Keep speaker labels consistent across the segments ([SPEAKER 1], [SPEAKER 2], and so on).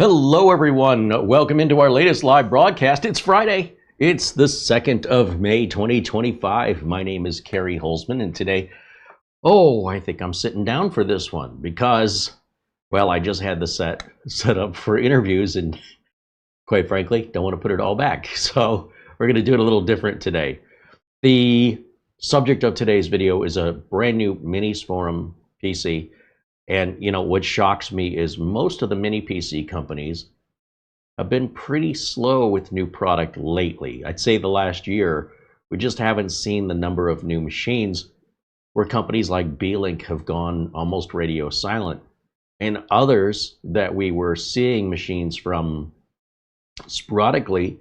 [SPEAKER 1] Hello, everyone. Welcome into our latest live broadcast. It's Friday. It's the 2nd of May, 2025. My name is CareyHolzman, and today, I think I'm sitting down for this one because, well, I just had the set up for interviews, and quite frankly, don't want to put it all back. So we're going to do it a little different today. The subject of today's video is a brand new Minisforum PC. And, what shocks me is most of the mini PC companies have been pretty slow with new product lately. I'd say the last year, we just haven't seen the number of new machines where companies like B-Link have gone almost radio silent. And others that we were seeing machines from sporadically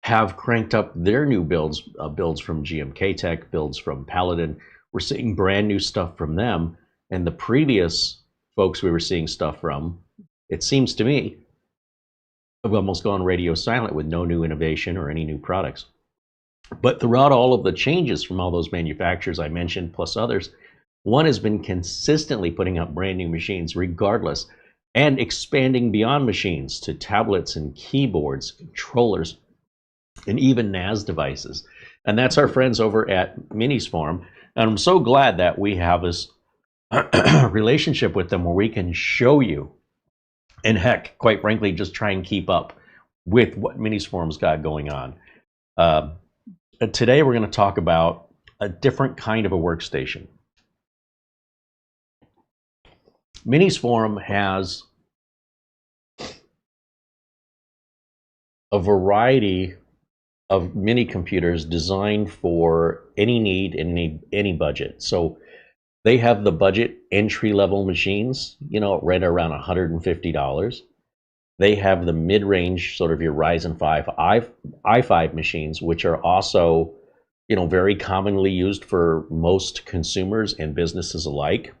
[SPEAKER 1] have cranked up their new builds from GMK Tech, builds from Paladin. We're seeing brand new stuff from them. And the previous folks we were seeing stuff from, it seems to me, have almost gone radio silent with no new innovation or any new products. But throughout all of the changes from all those manufacturers I mentioned, plus others, one has been consistently putting up brand new machines regardless, and expanding beyond machines to tablets and keyboards, controllers, and even NAS devices. And that's our friends over at Minisforum. And I'm so glad that we have this relationship with them where we can show you, and heck, quite frankly, just try and keep up with what Minisforum's got going on. Today we're going to talk about a different kind of a workstation. Minisforum has a variety of mini computers designed for any need and any budget. So they have the budget entry-level machines, right around $150. They have the mid-range, sort of your Ryzen 5 i5 machines, which are also, very commonly used for most consumers and businesses alike.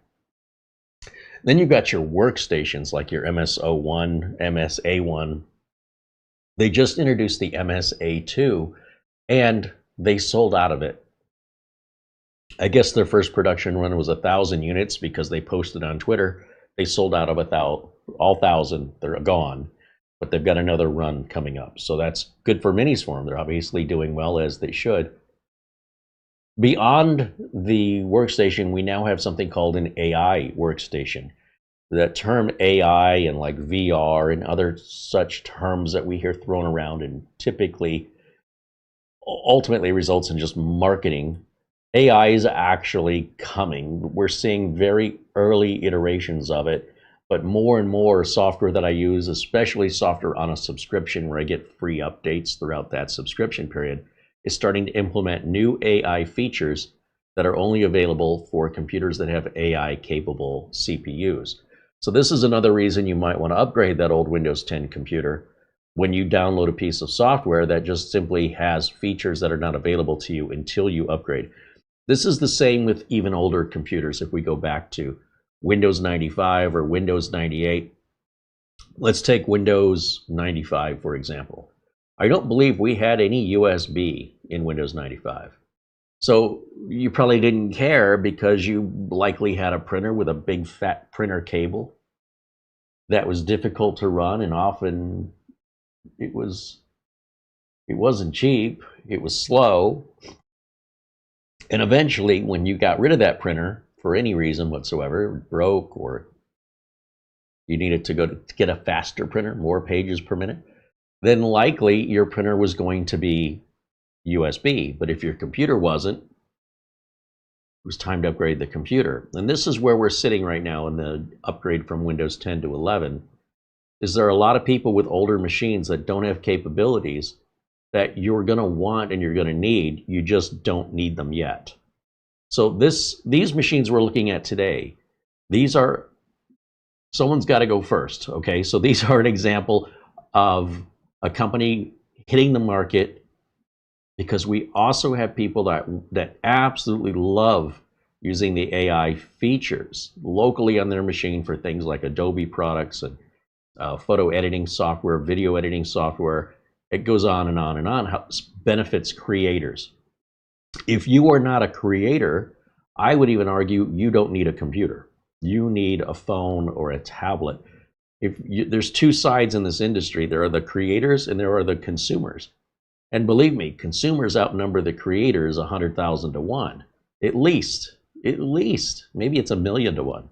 [SPEAKER 1] Then you've got your workstations like your MS-01, MS-A1. They just introduced the MS-A2, and they sold out of it. I guess their first production run was 1,000 units because they posted on Twitter. They sold out of all 1,000. They're gone, but they've got another run coming up. So that's good for Minisforum. They're obviously doing well, as they should. Beyond the workstation, we now have something called an AI workstation. That term AI and like VR and other such terms that we hear thrown around and typically ultimately results in just marketing. AI is actually coming. We're seeing very early iterations of it, but more and more software that I use, especially software on a subscription where I get free updates throughout that subscription period, is starting to implement new AI features that are only available for computers that have AI-capable CPUs. So this is another reason you might want to upgrade that old Windows 10 computer when you download a piece of software that just simply has features that are not available to you until you upgrade. This is the same with even older computers. If we go back to Windows 95 or Windows 98, let's take Windows 95, for example. I don't believe we had any USB in Windows 95. So you probably didn't care because you likely had a printer with a big fat printer cable that was difficult to run, and often it wasn't cheap, it was slow. And eventually, when you got rid of that printer for any reason whatsoever, it broke, or you needed to get a faster printer, more pages per minute, then likely your printer was going to be USB. But if your computer wasn't, it was time to upgrade the computer. And this is where we're sitting right now in the upgrade from Windows 10 to 11, is there are a lot of people with older machines that don't have capabilities that you're going to want and you're going to need. You just don't need them yet. So these machines we're looking at today, someone's got to go first, okay? So these are an example of a company hitting the market, because we also have people that absolutely love using the AI features locally on their machine for things like Adobe products and photo editing software, video editing software. It goes on and on and on. How it benefits creators. If you are not a creator, I would even argue you don't need a computer. You need a phone or a tablet. There's two sides in this industry. There are the creators and there are the consumers. And believe me, consumers outnumber the creators 100,000 to 1. At least. Maybe it's 1,000,000 to 1.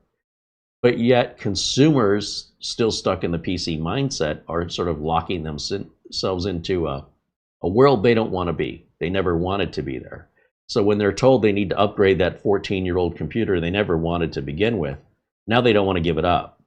[SPEAKER 1] But yet consumers still stuck in the PC mindset are sort of locking themselves into a world they don't want to be. They never wanted to be there. So when they're told they need to upgrade that 14-year-old computer they never wanted to begin with, now they don't want to give it up.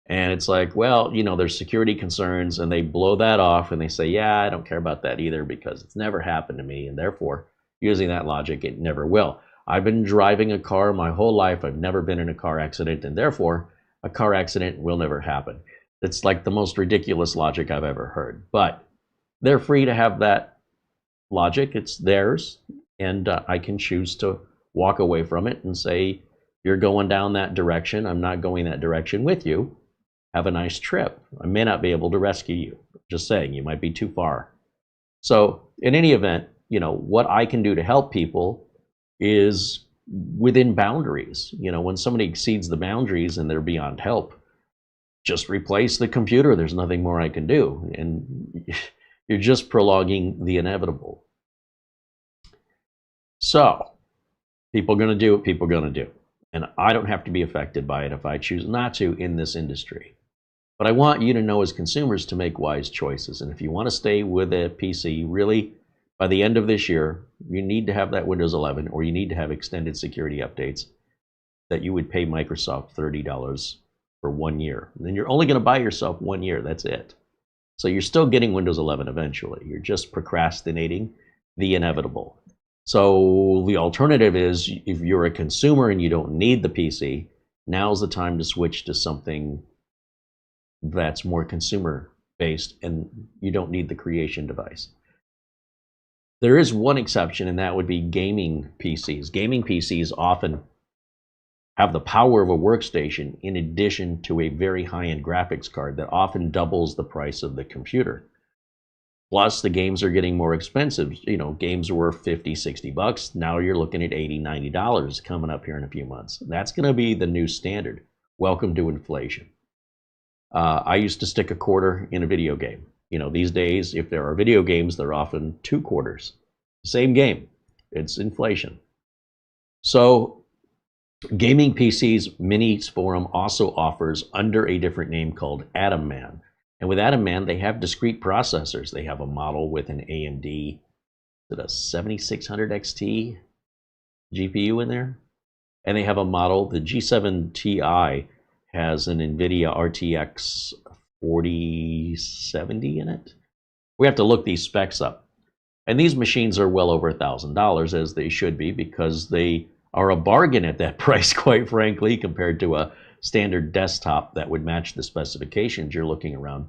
[SPEAKER 1] And it's like, well, you know, there's security concerns, and they blow that off and they say, yeah, I don't care about that either because it's never happened to me, and therefore, using that logic, it never will. I've been driving a car my whole life. I've never been in a car accident, and therefore, a car accident will never happen. It's like the most ridiculous logic I've ever heard. But they're free to have that logic. It's theirs, and I can choose to walk away from it and say, you're going down that direction. I'm not going that direction with you. Have a nice trip. I may not be able to rescue you. Just saying, you might be too far. So in any event, you know, what I can do to help people is within boundaries. You know, when somebody exceeds the boundaries and they're beyond help, just replace the computer. There's nothing more I can do. And you're just prolonging the inevitable. So people are going to do what people are going to do. And I don't have to be affected by it if I choose not to in this industry. But I want you to know as consumers to make wise choices. And if you want to stay with a PC, really, by the end of this year, you need to have that Windows 11 or you need to have extended security updates that you would pay Microsoft $30 for 1 year. And then you're only going to buy yourself 1 year. That's it. So you're still getting Windows 11 eventually. You're just procrastinating the inevitable. So the alternative is if you're a consumer and you don't need the PC, now's the time to switch to something that's more consumer based and you don't need the creation device. There is one exception, and that would be gaming PCs. Gaming PCs often have the power of a workstation in addition to a very high-end graphics card that often doubles the price of the computer. Plus, the games are getting more expensive. You know, games were 50, 60 bucks. Now you're looking at $80, $90 coming up here in a few months. That's going to be the new standard. Welcome to inflation. I used to stick a quarter in a video game. You know, these days, if there are video games, they're often 2 quarters. Same game. It's inflation. So, gaming PCs Minisforum also offers under a different name called Atom Man. And with Atom Man, they have discrete processors. They have a model with an AMD, is it a 7600 XT GPU in there? And they have a model, the G7 Ti has an NVIDIA RTX 4070 in it. We have to look these specs up. And these machines are well over $1,000, as they should be, because they are a bargain at that price, quite frankly, compared to a standard desktop that would match the specifications. You're looking around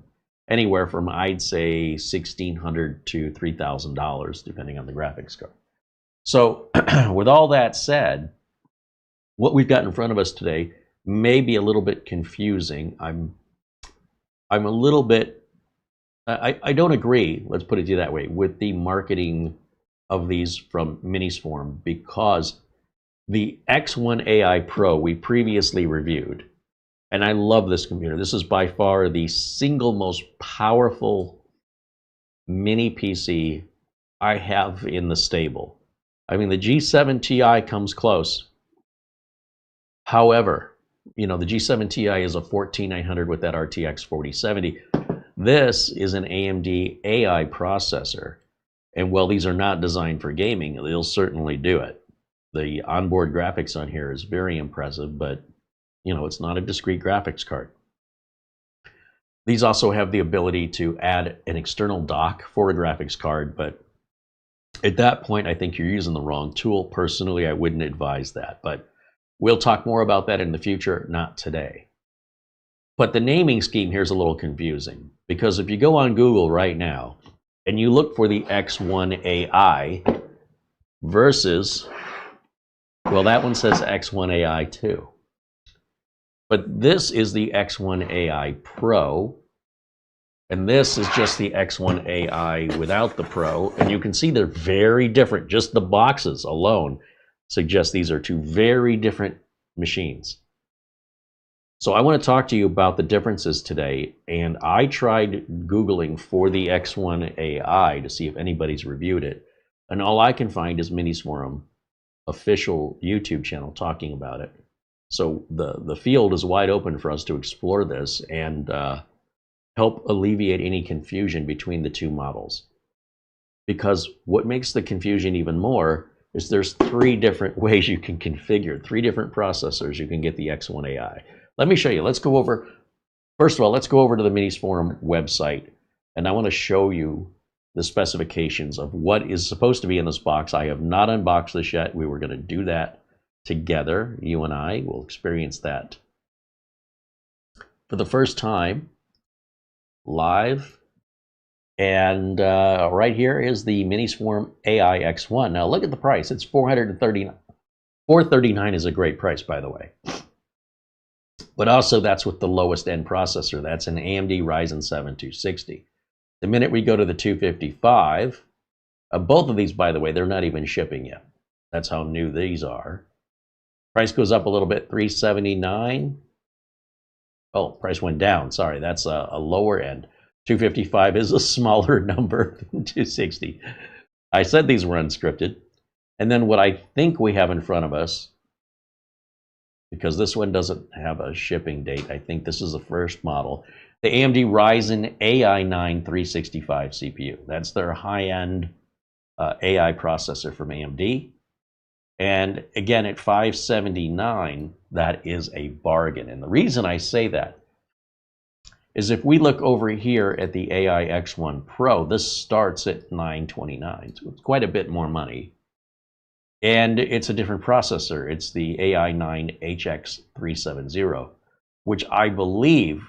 [SPEAKER 1] anywhere from, I'd say, $1,600 to $3,000, depending on the graphics card. So with all that said, what we've got in front of us today may be a little bit confusing. I'm a little bit, I don't agree, let's put it to you that way, with the marketing of these from Minisforum, because the X1 AI Pro we previously reviewed, and I love this computer. This is by far the single most powerful mini PC I have in the stable. I mean, the G7 Ti comes close. However, you know, the G7 Ti is a 14900 with that RTX 4070. This is an AMD AI processor. And while these are not designed for gaming, they'll certainly do it. The onboard graphics on here is very impressive, but you know, it's not a discrete graphics card. These also have the ability to add an external dock for a graphics card, but at that point, I think you're using the wrong tool. Personally, I wouldn't advise that, but we'll talk more about that in the future, not today. But the naming scheme here is a little confusing, because if you go on Google right now and you look for the X1 AI versus, well, that one says X1 AI too. But this is the X1 AI Pro, and this is just the X1 AI without the Pro. And you can see they're very different. Just the boxes alone suggest these are two very different machines. So I want to talk to you about the differences today, and I tried Googling for the X1 AI to see if anybody's reviewed it, and all I can find is Minisforum official YouTube channel talking about it. So the field is wide open for us to explore this and help alleviate any confusion between the two models. Because what makes the confusion even more is there's 3 different ways you can configure, 3 different processors you can get the X1 AI. Let me show you. Let's go over, first of all, let's go over to the Minisforum website, and I want to show you the specifications of what is supposed to be in this box. I have not unboxed this yet. We were going to do that together. You and I will experience that for the first time live. And right here is the Minisforum AI X1. Now look at the price. It's $439. $439 is a great price, by the way. But also that's with the lowest end processor. That's an AMD Ryzen 7 260. The minute we go to the 255, both of these, by the way, they're not even shipping yet. That's how new these are. Price goes up a little bit, $379. Oh, price went down. Sorry, that's a lower end. 255 is a smaller number than 260. I said these were unscripted. And then what I think we have in front of us, because this one doesn't have a shipping date, I think this is the first model, the AMD Ryzen AI9 365 CPU. That's their high-end AI processor from AMD. And again, at $579, that is a bargain. And the reason I say that is if we look over here at the AI X1 Pro, this starts at $929. So it's quite a bit more money. And it's a different processor. It's the AI9 HX370, which I believe,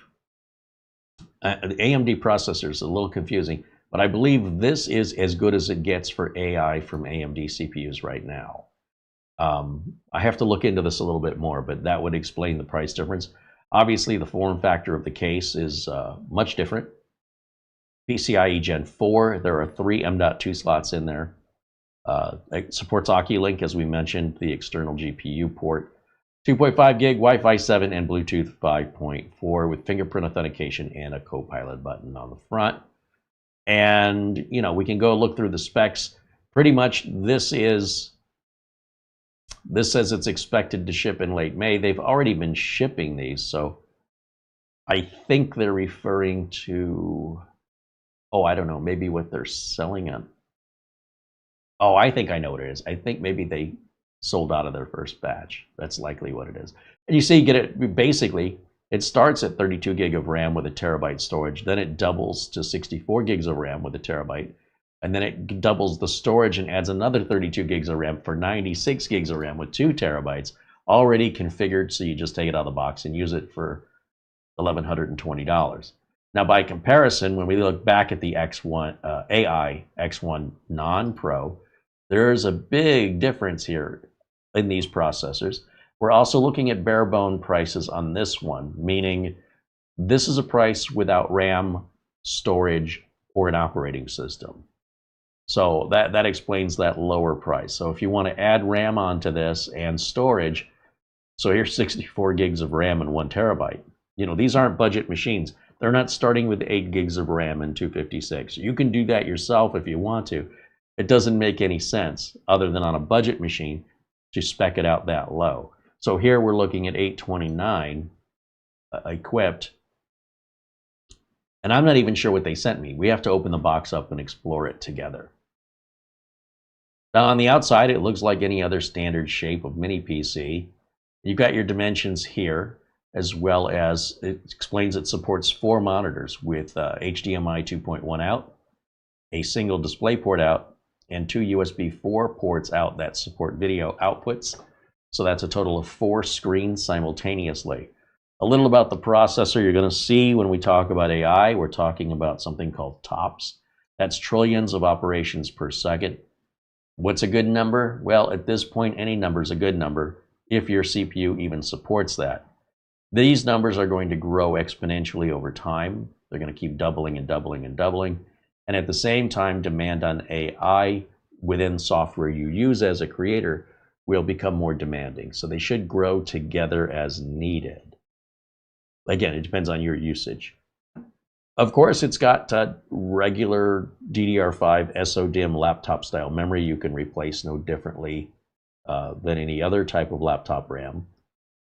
[SPEAKER 1] the AMD processor is a little confusing, but I believe this is as good as it gets for AI from AMD CPUs right now. I have to look into this a little bit more, but that would explain the price difference. Obviously, the form factor of the case is much different. PCIe Gen 4, there are 3 M.2 slots in there. It supports Oculink, as we mentioned, the external GPU port. 2.5 gig, Wi-Fi 7, and Bluetooth 5.4 with fingerprint authentication and a Copilot button on the front. And, you know, we can go look through the specs. Pretty much this says it's expected to ship in late May. They've already been shipping these, so I think they're referring to, oh, I don't know, maybe what they're selling on. Oh, I think I know what it is. I think maybe they sold out of their first batch. That's likely what it is. And you see, you get it, basically, it starts at 32 gig of RAM with a terabyte storage. Then it doubles to 64 gigs of RAM with a terabyte. And then it doubles the storage and adds another 32 gigs of RAM for 96 gigs of RAM with 2 terabytes already configured. So you just take it out of the box and use it for $1,120. Now, by comparison, when we look back at the X1 AI X1 non-Pro, there's a big difference here in these processors. We're also looking at bare bone prices on this one, meaning this is a price without RAM, storage, or an operating system. So that explains that lower price. So if you want to add RAM onto this and storage, so here's 64 gigs of RAM and 1 terabyte. You know, these aren't budget machines. They're not starting with 8 gigs of RAM and 256. You can do that yourself if you want to. It doesn't make any sense other than on a budget machine to spec it out that low. So here we're looking at $829 equipped. And I'm not even sure what they sent me. We have to open the box up and explore it together. Now on the outside, it looks like any other standard shape of mini PC. You've got your dimensions here, as well as it explains it supports 4 monitors with HDMI 2.1 out, a single DisplayPort out, and 2 USB4 ports out that support video outputs. So that's a total of 4 screens simultaneously. A little about the processor you're going to see when we talk about AI. We're talking about something called TOPS. That's trillions of operations per second. What's a good number? Well, at this point, any number is a good number if your CPU even supports that. These numbers are going to grow exponentially over time. They're going to keep doubling and doubling and doubling. And at the same time, demand on AI within software you use as a creator will become more demanding. So they should grow together as needed. Again, it depends on your usage. Of course, it's got regular DDR5 SODIMM laptop style memory you can replace no differently than any other type of laptop RAM.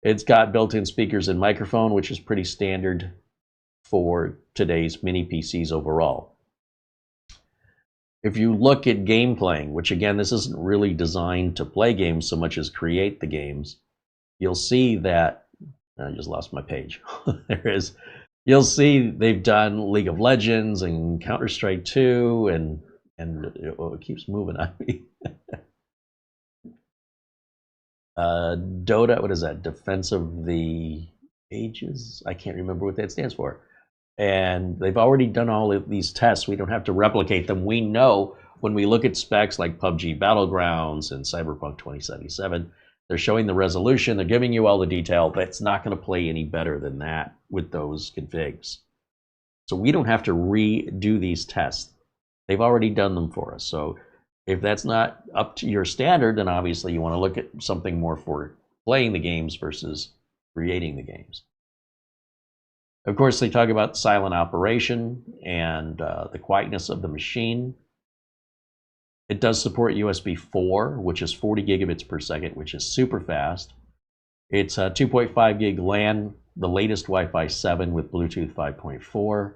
[SPEAKER 1] It's got built-in speakers and microphone, which is pretty standard for today's mini PCs overall. If you look at game playing, which again, this isn't really designed to play games so much as create the games, you'll see that, I just lost my page. There it is. You'll see they've done League of Legends and Counter-Strike 2 and it keeps moving on me. Dota, what is that? Defense of the Ages? I can't remember what that stands for. And they've already done all of these tests. We don't have to replicate them. We know when we look at specs like PUBG Battlegrounds and Cyberpunk 2077, they're showing the resolution, they're giving you all the detail, but it's not going to play any better than that with those configs. So we don't have to redo these tests. They've already done them for us. So if that's not up to your standard, then obviously you want to look at something more for playing the games versus creating the games. Of course, they talk about silent operation and the quietness of the machine. It does support USB4, which is 40 gigabits per second, which is super fast. It's 2.5 gig LAN, the latest Wi-Fi 7 with Bluetooth 5.4.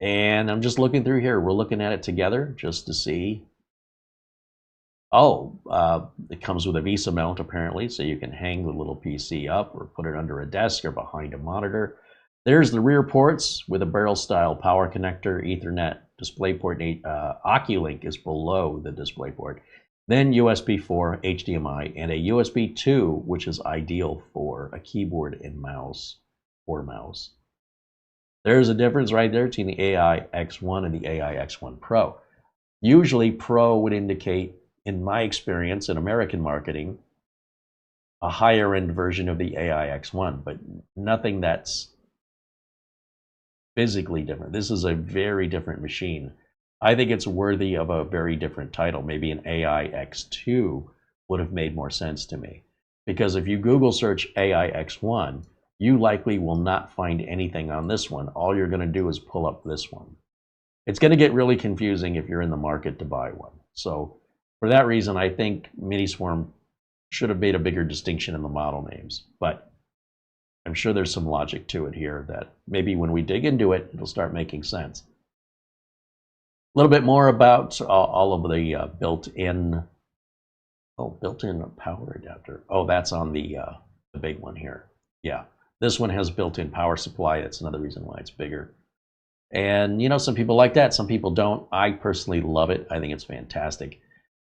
[SPEAKER 1] And I'm just looking through here. We're looking at it together just to see. Oh, it comes with a Visa mount apparently, so you can hang the little PC up or put it under a desk or behind a monitor. There's the rear ports with a barrel-style power connector, Ethernet, DisplayPort, Oculink is below the DisplayPort. Then USB4, HDMI, and a USB 2, which is ideal for a keyboard and mouse or mouse. There's a difference right there between the AI X1 and the AI X1 Pro. Usually Pro would indicate, in my experience in American marketing, a higher end version of the AI X1, but nothing that's physically different. This is a very different machine. I think it's worthy of a very different title. Maybe an AI X2 would have made more sense to me. Because if you Google search AI X1, you likely will not find anything on this one. All you're going to do is pull up this one. It's going to get really confusing if you're in the market to buy one. So for that reason, I think Minisforum should have made a bigger distinction in the model names. But I'm sure there's some logic to it here that maybe when we dig into it, it'll start making sense. A little bit more about all of the built-in power adapter. Oh, that's on the big one here. Yeah, this one has built-in power supply. That's another reason why it's bigger. And you know, some people like that, some people don't. I personally love it. I think it's fantastic.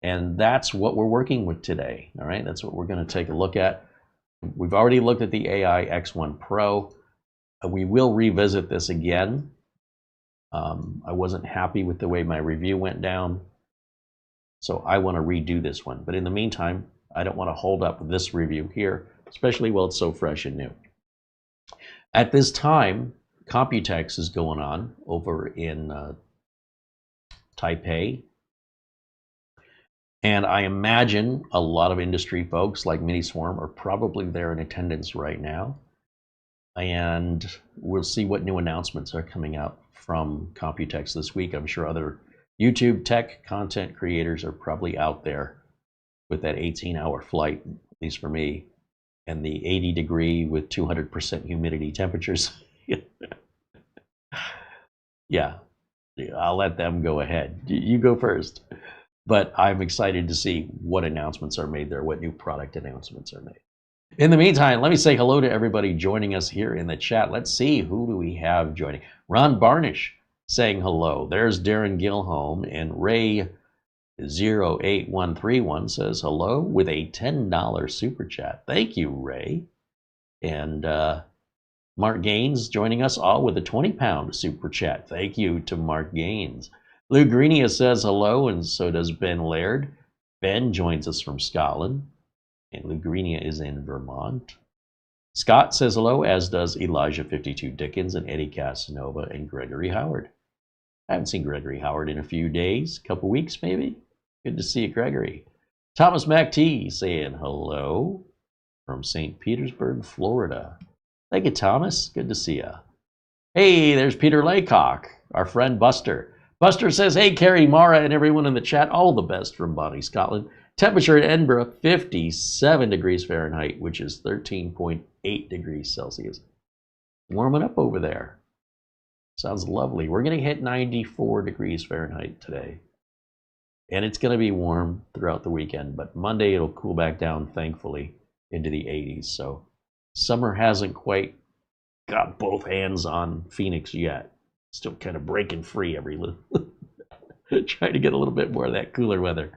[SPEAKER 1] And that's what we're working with today. All right, that's what we're going to take a look at. We've already looked at the AI X1 Pro. We will revisit this again. I wasn't happy with the way my review went down, so I want to redo this one. But in the meantime, I don't want to hold up this review here, especially while it's so fresh and new. At this time, Computex is going on over in Taipei. And I imagine a lot of industry folks like Minisforum are probably there in attendance right now. And we'll see what new announcements are coming out from Computex this week. I'm sure other YouTube tech content creators are probably out there with that 18-hour flight, at least for me, and the 80-degree with 200% humidity temperatures. Yeah, I'll let them go ahead. You go first. But I'm excited to see what announcements are made there, what new product announcements are made. In the meantime, let me say hello to everybody joining us here in the chat. Let's see, who do we have joining? Ron Barnish saying hello. There's Darren Gilholm, and Ray 08131 says hello with a $10 super chat. Thank you, Ray. And Mark Gaines joining us all with a 20-pound super chat. Thank you to Mark Gaines. Lou Greenia says hello, and so does Ben Laird. Ben joins us from Scotland, and Lou Greenia is in Vermont. Scott says hello, as does Elijah52 Dickens and Eddie Casanova and Gregory Howard. I haven't seen Gregory Howard in a few days, a couple weeks maybe. Good to see you, Gregory. Thomas MacT saying hello from St. Petersburg, Florida. Thank you, Thomas. Good to see you. Hey, there's Peter Laycock, our friend Buster. Buster says, hey, Carey, Mara, and everyone in the chat, all the best from Bonnie, Scotland. Temperature in Edinburgh, 57 degrees Fahrenheit, which is 13.8 degrees Celsius. Warming up over there. Sounds lovely. We're going to hit 94 degrees Fahrenheit today. And it's going to be warm throughout the weekend, but Monday it'll cool back down, thankfully, into the 80s. So summer hasn't quite got both hands on Phoenix yet. Still kind of breaking free every little, trying to get a little bit more of that cooler weather.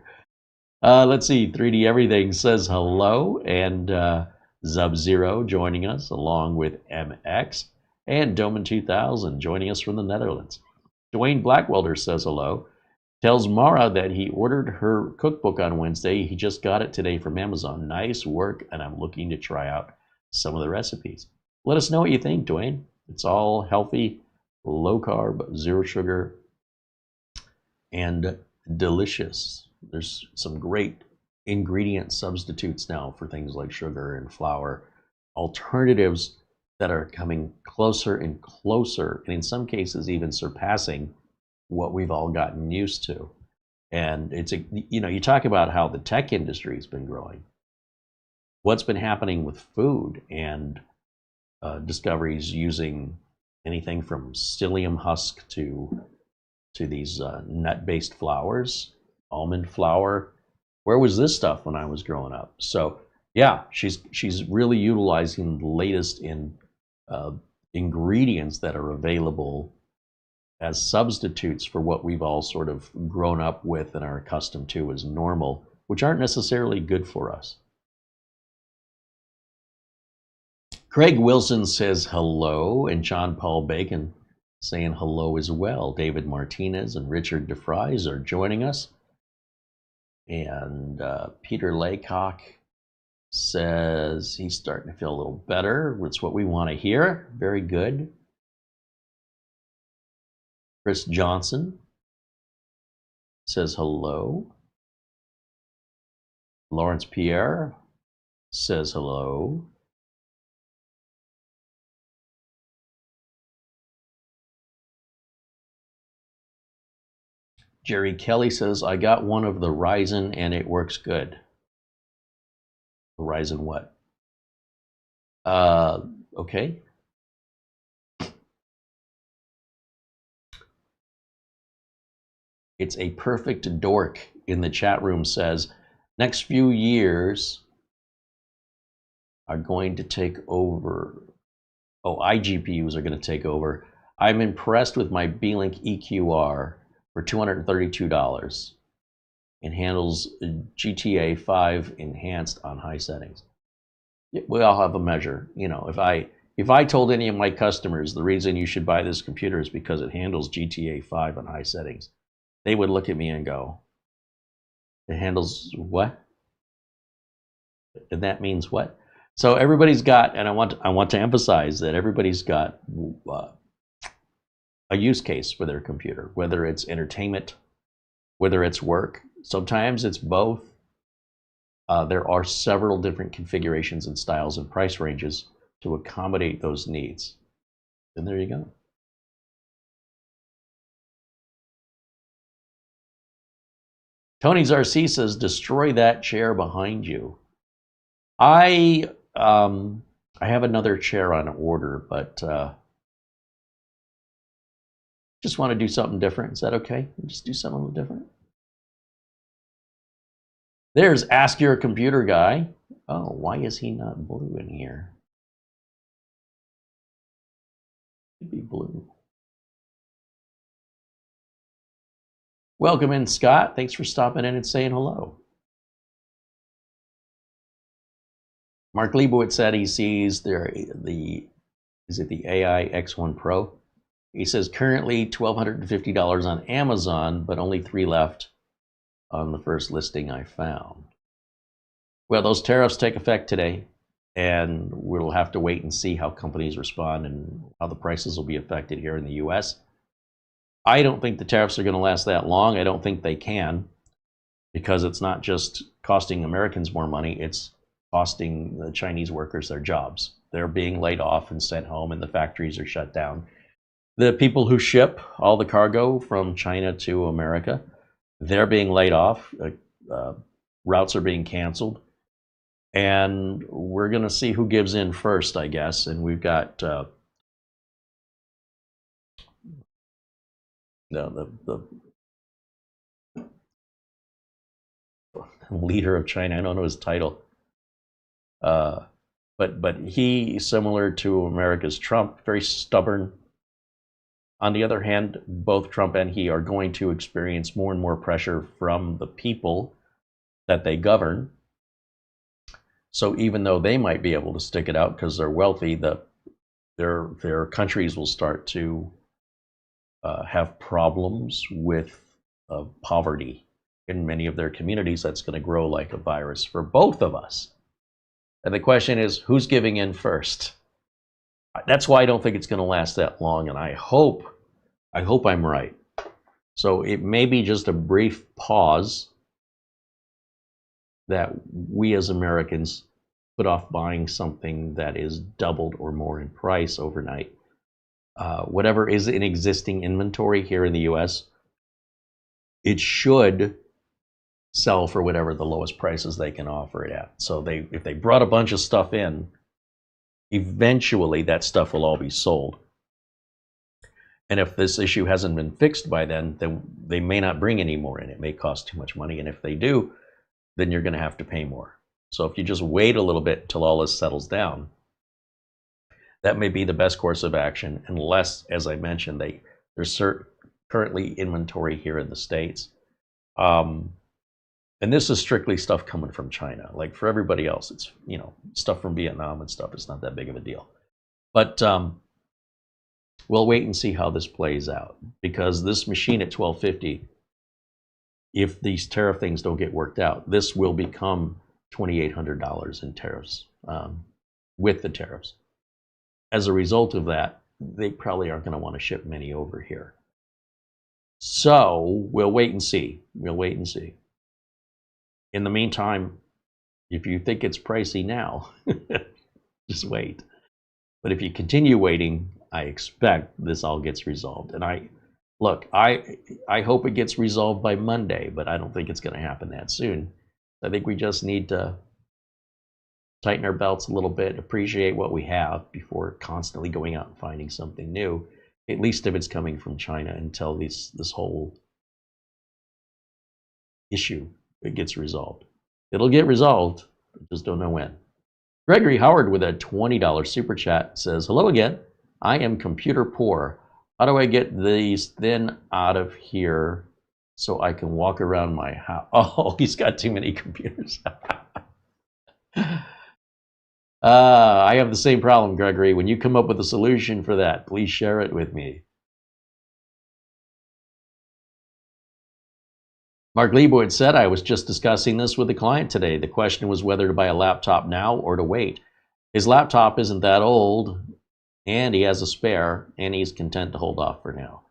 [SPEAKER 1] Let's see, 3D Everything says hello, and Zub-Zero joining us, along with MX, and Doman 2000 joining us from the Netherlands. Dwayne Blackwelder says hello, tells Mara that he ordered her cookbook on Wednesday. He just got it today from Amazon. Nice work, and I'm looking to try out some of the recipes. Let us know what you think, Dwayne. It's all healthy, low carb, zero sugar, and delicious. There's some great ingredient substitutes now for things like sugar and flour, alternatives that are coming closer and closer, and in some cases even surpassing what we've all gotten used to. And it's a, you talk about how the tech industry has been growing. What's been happening with food and discoveries using anything from psyllium husk to these nut-based flours, almond flour. Where was this stuff when I was growing up? So yeah, she's really utilizing the latest in ingredients that are available as substitutes for what we've all sort of grown up with and are accustomed to as normal, which aren't necessarily good for us. Craig Wilson says hello, and John Paul Bacon saying hello as well. David Martinez and Richard DeFries are joining us. And Peter Laycock says he's starting to feel a little better. That's what we want to hear. Very good. Chris Johnson says hello. Lawrence Pierre says hello. Jerry Kelly says, I got one of the Ryzen and it works good. The Ryzen what? Okay. It's a perfect dork in the chat room says, next few years are going to take over. Oh, iGPUs are going to take over. I'm impressed with my B-Link EQR for $232 and handles GTA 5 enhanced on high settings. We all have a measure. If I told any of my customers the reason you should buy this computer is because it handles GTA 5 on high settings, they would look at me and go, it handles what? And that means what? So everybody's got, and I want to emphasize that everybody's got a use case for their computer, whether it's entertainment, whether it's work. Sometimes it's both. There are several different configurations and styles and price ranges to accommodate those needs. And there you go. Tony's RC says, destroy that chair behind you. I have another chair on order, but just want to do something different. Is that okay? Just do something a little different. There's Ask Your Computer Guy. Oh, why is he not blue in here? Should be blue. Welcome in, Scott. Thanks for stopping in and saying hello. Mark Leibowitz said he sees the AI X1 Pro? He says currently $1,250 on Amazon, but only 3 left on the first listing I found. Well, those tariffs take effect today, and we'll have to wait and see how companies respond and how the prices will be affected here in the US. I don't think the tariffs are going to last that long. I don't think they can, because it's not just costing Americans more money, it's costing the Chinese workers their jobs they're being laid off and sent home, and the factories are shut down. The people who ship all the cargo from China to America, they're being laid off. Routes are being canceled. And we're going to see who gives in first, I guess. And we've got the leader of China. I don't know his title. But he, similar to America's Trump, very stubborn. On the other hand, both Trump and he are going to experience more and more pressure from the people that they govern. So even though they might be able to stick it out because they're wealthy, their countries will start to have problems with poverty in many of their communities. That's going to grow like a virus for both of us. And the question is, who's giving in first? That's why I don't think it's going to last that long, and I hope I'm right. So it may be just a brief pause that we as Americans put off buying something that is doubled or more in price overnight. Whatever is in existing inventory here in the US, it should sell for whatever the lowest prices they can offer it at. So if they brought a bunch of stuff in, eventually that stuff will all be sold. And if this issue hasn't been fixed by then they may not bring any more in. It may cost too much money. And if they do, then you're going to have to pay more. So if you just wait a little bit until all this settles down, that may be the best course of action, unless, as I mentioned, there's currently inventory here in the States. And this is strictly stuff coming from China. Like for everybody else, it's, stuff from Vietnam and stuff. It's not that big of a deal. But we'll wait and see how this plays out, because this machine at $1,250, if these tariff things don't get worked out, this will become $2,800 in tariffs with the tariffs. As a result of that, they probably aren't going to want to ship many over here. So we'll wait and see. We'll wait and see. In the meantime, if you think it's pricey now, just wait. But if you continue waiting, I expect this all gets resolved. And I hope it gets resolved by Monday, but I don't think it's going to happen that soon. I think we just need to tighten our belts a little bit, appreciate what we have before constantly going out and finding something new, at least if it's coming from China, until this whole issue gets resolved. It'll get resolved, I just don't know when. Gregory Howard with a $20 super chat says, hello again. I am computer poor. How do I get these thin out of here so I can walk around my house? Oh, he's got too many computers. I have the same problem, Gregory. When you come up with a solution for that, please share it with me. Mark Lieboyd said, I was just discussing this with a client today. The question was whether to buy a laptop now or to wait. His laptop isn't that old, and he has a spare, and he's content to hold off for now.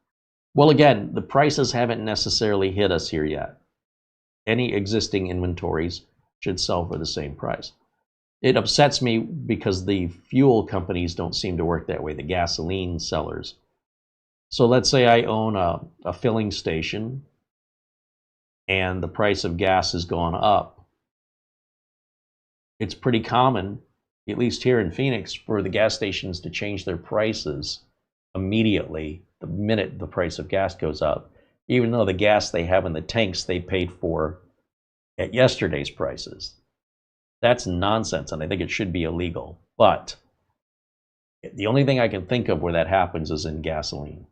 [SPEAKER 1] Well, again, the prices haven't necessarily hit us here yet. Any existing inventories should sell for the same price. It upsets me because the fuel companies don't seem to work that way, the gasoline sellers. So let's say I own a filling station and the price of gas has gone up. It's pretty common, at least here in Phoenix, for the gas stations to change their prices immediately the minute the price of gas goes up, even though the gas they have in the tanks they paid for at yesterday's prices. That's nonsense, and I think it should be illegal. But the only thing I can think of where that happens is in gasoline.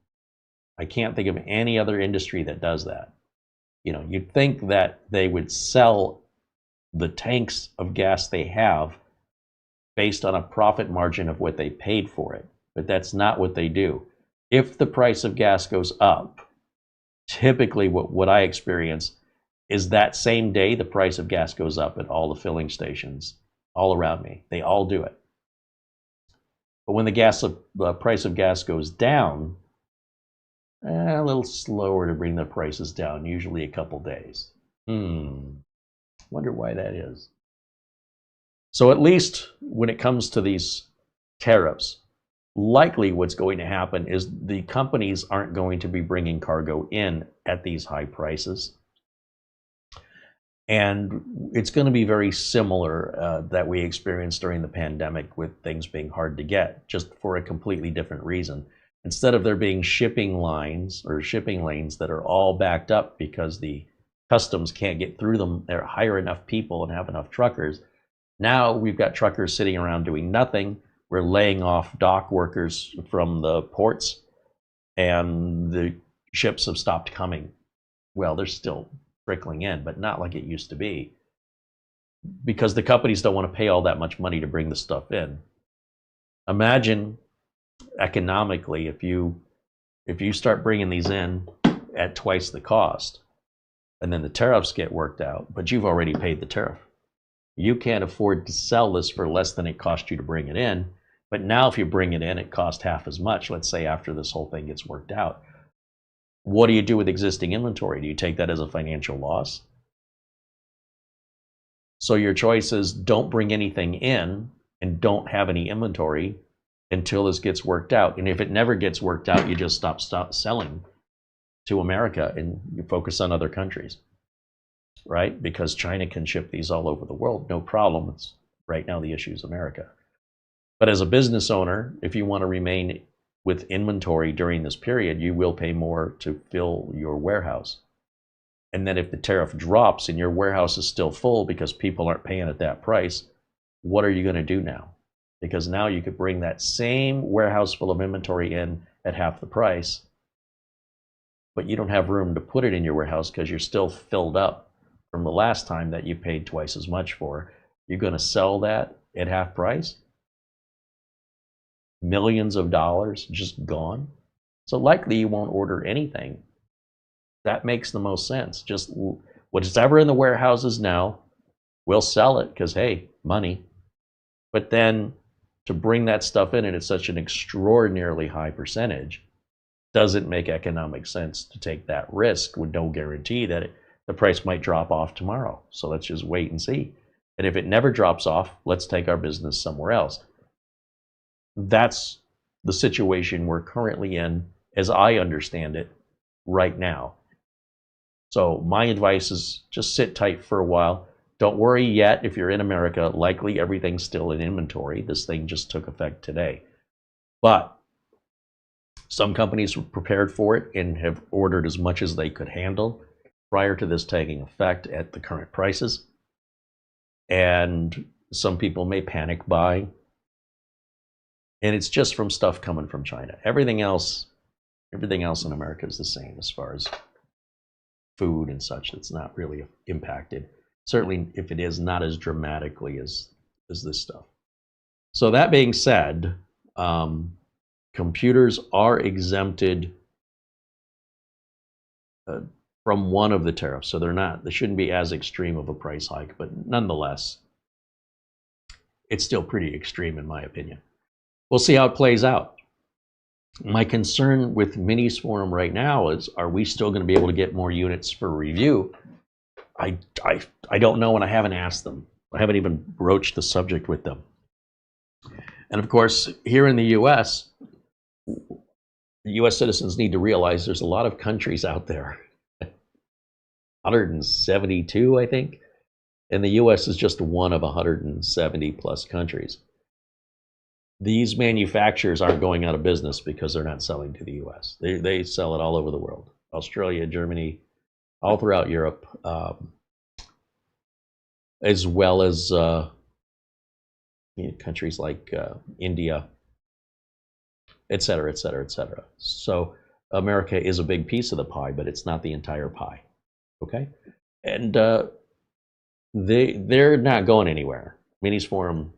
[SPEAKER 1] I can't think of any other industry that does that. You'd think that they would sell the tanks of gas they have based on a profit margin of what they paid for it, but that's not what they do. If the price of gas goes up, typically what I experience is that same day the price of gas goes up at all the filling stations all around me. They all do it. But when the price of gas goes down, a little slower to bring the prices down, usually a couple days. Wonder why that is. So at least when it comes to these tariffs. Likely what's going to happen is the companies aren't going to be bringing cargo in at these high prices. And it's going to be very similar that we experienced during the pandemic with things being hard to get, just for a completely different reason. Instead of there being shipping lines or shipping lanes that are all backed up because the customs can't get through them, they hire enough people and have enough truckers. Now we've got truckers sitting around doing nothing. We're laying off dock workers from the ports, and the ships have stopped coming. Well, they're still trickling in, but not like it used to be, because the companies don't want to pay all that much money to bring the stuff in. Imagine economically if you start bringing these in at twice the cost, and then the tariffs get worked out, but you've already paid the tariff. You can't afford to sell this for less than it cost you to bring it in. But now if you bring it in, it costs half as much, let's say, after this whole thing gets worked out. What do you do with existing inventory? Do you take that as a financial loss? So your choice is don't bring anything in and don't have any inventory until this gets worked out. And if it never gets worked out, you just stop selling to America and you focus on other countries, right? Because China can ship these all over the world, no problem. It's, right now the issue is America. But as a business owner, if you want to remain with inventory during this period, you will pay more to fill your warehouse. And then if the tariff drops and your warehouse is still full because people aren't paying at that price, what are you going to do now? Because now you could bring that same warehouse full of inventory in at half the price, but you don't have room to put it in your warehouse because you're still filled up from the last time that you paid twice as much for. You're going to sell that at half price? Millions of dollars just gone. So likely you won't order anything. That makes the most sense. Just whatever in the warehouses now, we'll sell it because, hey, money. But then to bring that stuff in at such an extraordinarily high percentage doesn't make economic sense to take that risk with no guarantee that the price might drop off tomorrow. So let's just wait and see. And if it never drops off, let's take our business somewhere else. That's the situation we're currently in, as I understand it, right now. So my advice is just sit tight for a while. Don't worry yet if you're in America. Likely everything's still in inventory. This thing just took effect today. But some companies were prepared for it and have ordered as much as they could handle prior to this taking effect at the current prices. And some people may panic buy. And it's just from stuff coming from China. Everything else in America is the same as far as food and such. It's not really impacted. Certainly, if it is, not as dramatically as this stuff. So that being said, computers are exempted from one of the tariffs. So they shouldn't be as extreme of a price hike, but nonetheless, it's still pretty extreme in my opinion. We'll see how it plays out. My concern with Minisforum right now is, are we still going to be able to get more units for review? I don't know, and I haven't asked them. I haven't even broached the subject with them. And of course, here in the US, US citizens need to realize there's a lot of countries out there. 172, I think. And the US is just one of 170 plus countries. These manufacturers aren't going out of business because they're not selling to the US. They sell it all over the world. Australia, Germany, all throughout Europe, as well as countries like India, et cetera, et cetera, et cetera. So America is a big piece of the pie, but it's not the entire pie, okay? And they're not going anywhere. Minisforum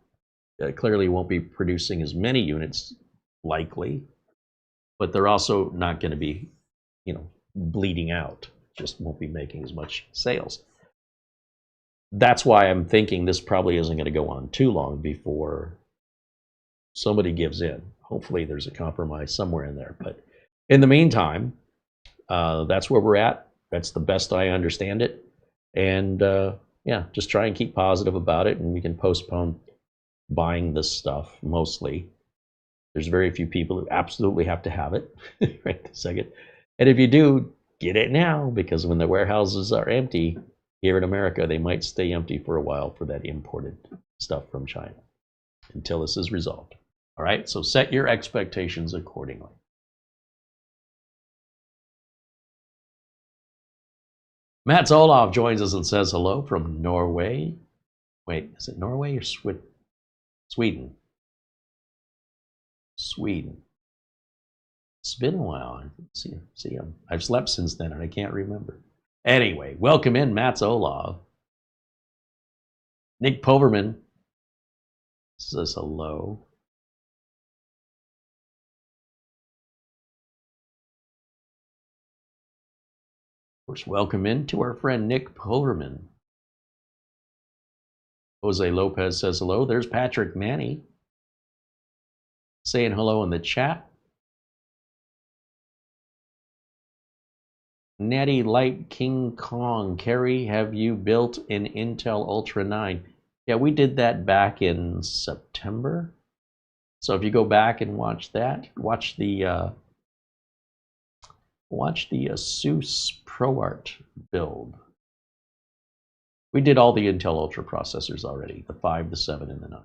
[SPEAKER 1] clearly won't be producing as many units, likely, but they're also not going to be, bleeding out. Just won't be making as much sales. That's why I'm thinking this probably isn't going to go on too long before somebody gives in. Hopefully there's a compromise somewhere in there. But in the meantime, that's where we're at. That's the best I understand it. And yeah, just try and keep positive about it, and we can postpone buying this stuff mostly There's very few people who absolutely have to have it right this second. And if you do, get it now, because when the warehouses are empty here in America, they might stay empty for a while for that imported stuff from China until this is resolved. All right, so set your expectations accordingly. Mats Olaf joins us and says hello from Norway. Wait, is it Norway or Sweden? Sweden. It's been a while. I didn't see him. I've slept since then and I can't remember. Anyway, welcome in, Mats Olaf. Nick Poverman says hello. Of course, welcome in to our friend Nick Poverman. Jose Lopez says hello. There's Patrick Manny saying hello in the chat. Natty Light King Kong. Carey, have you built an Intel Ultra 9? Yeah, we did that back in September. So if you go back and watch that, watch the ASUS ProArt build. We did all the Intel Ultra processors already, the 5, the 7, and the 9.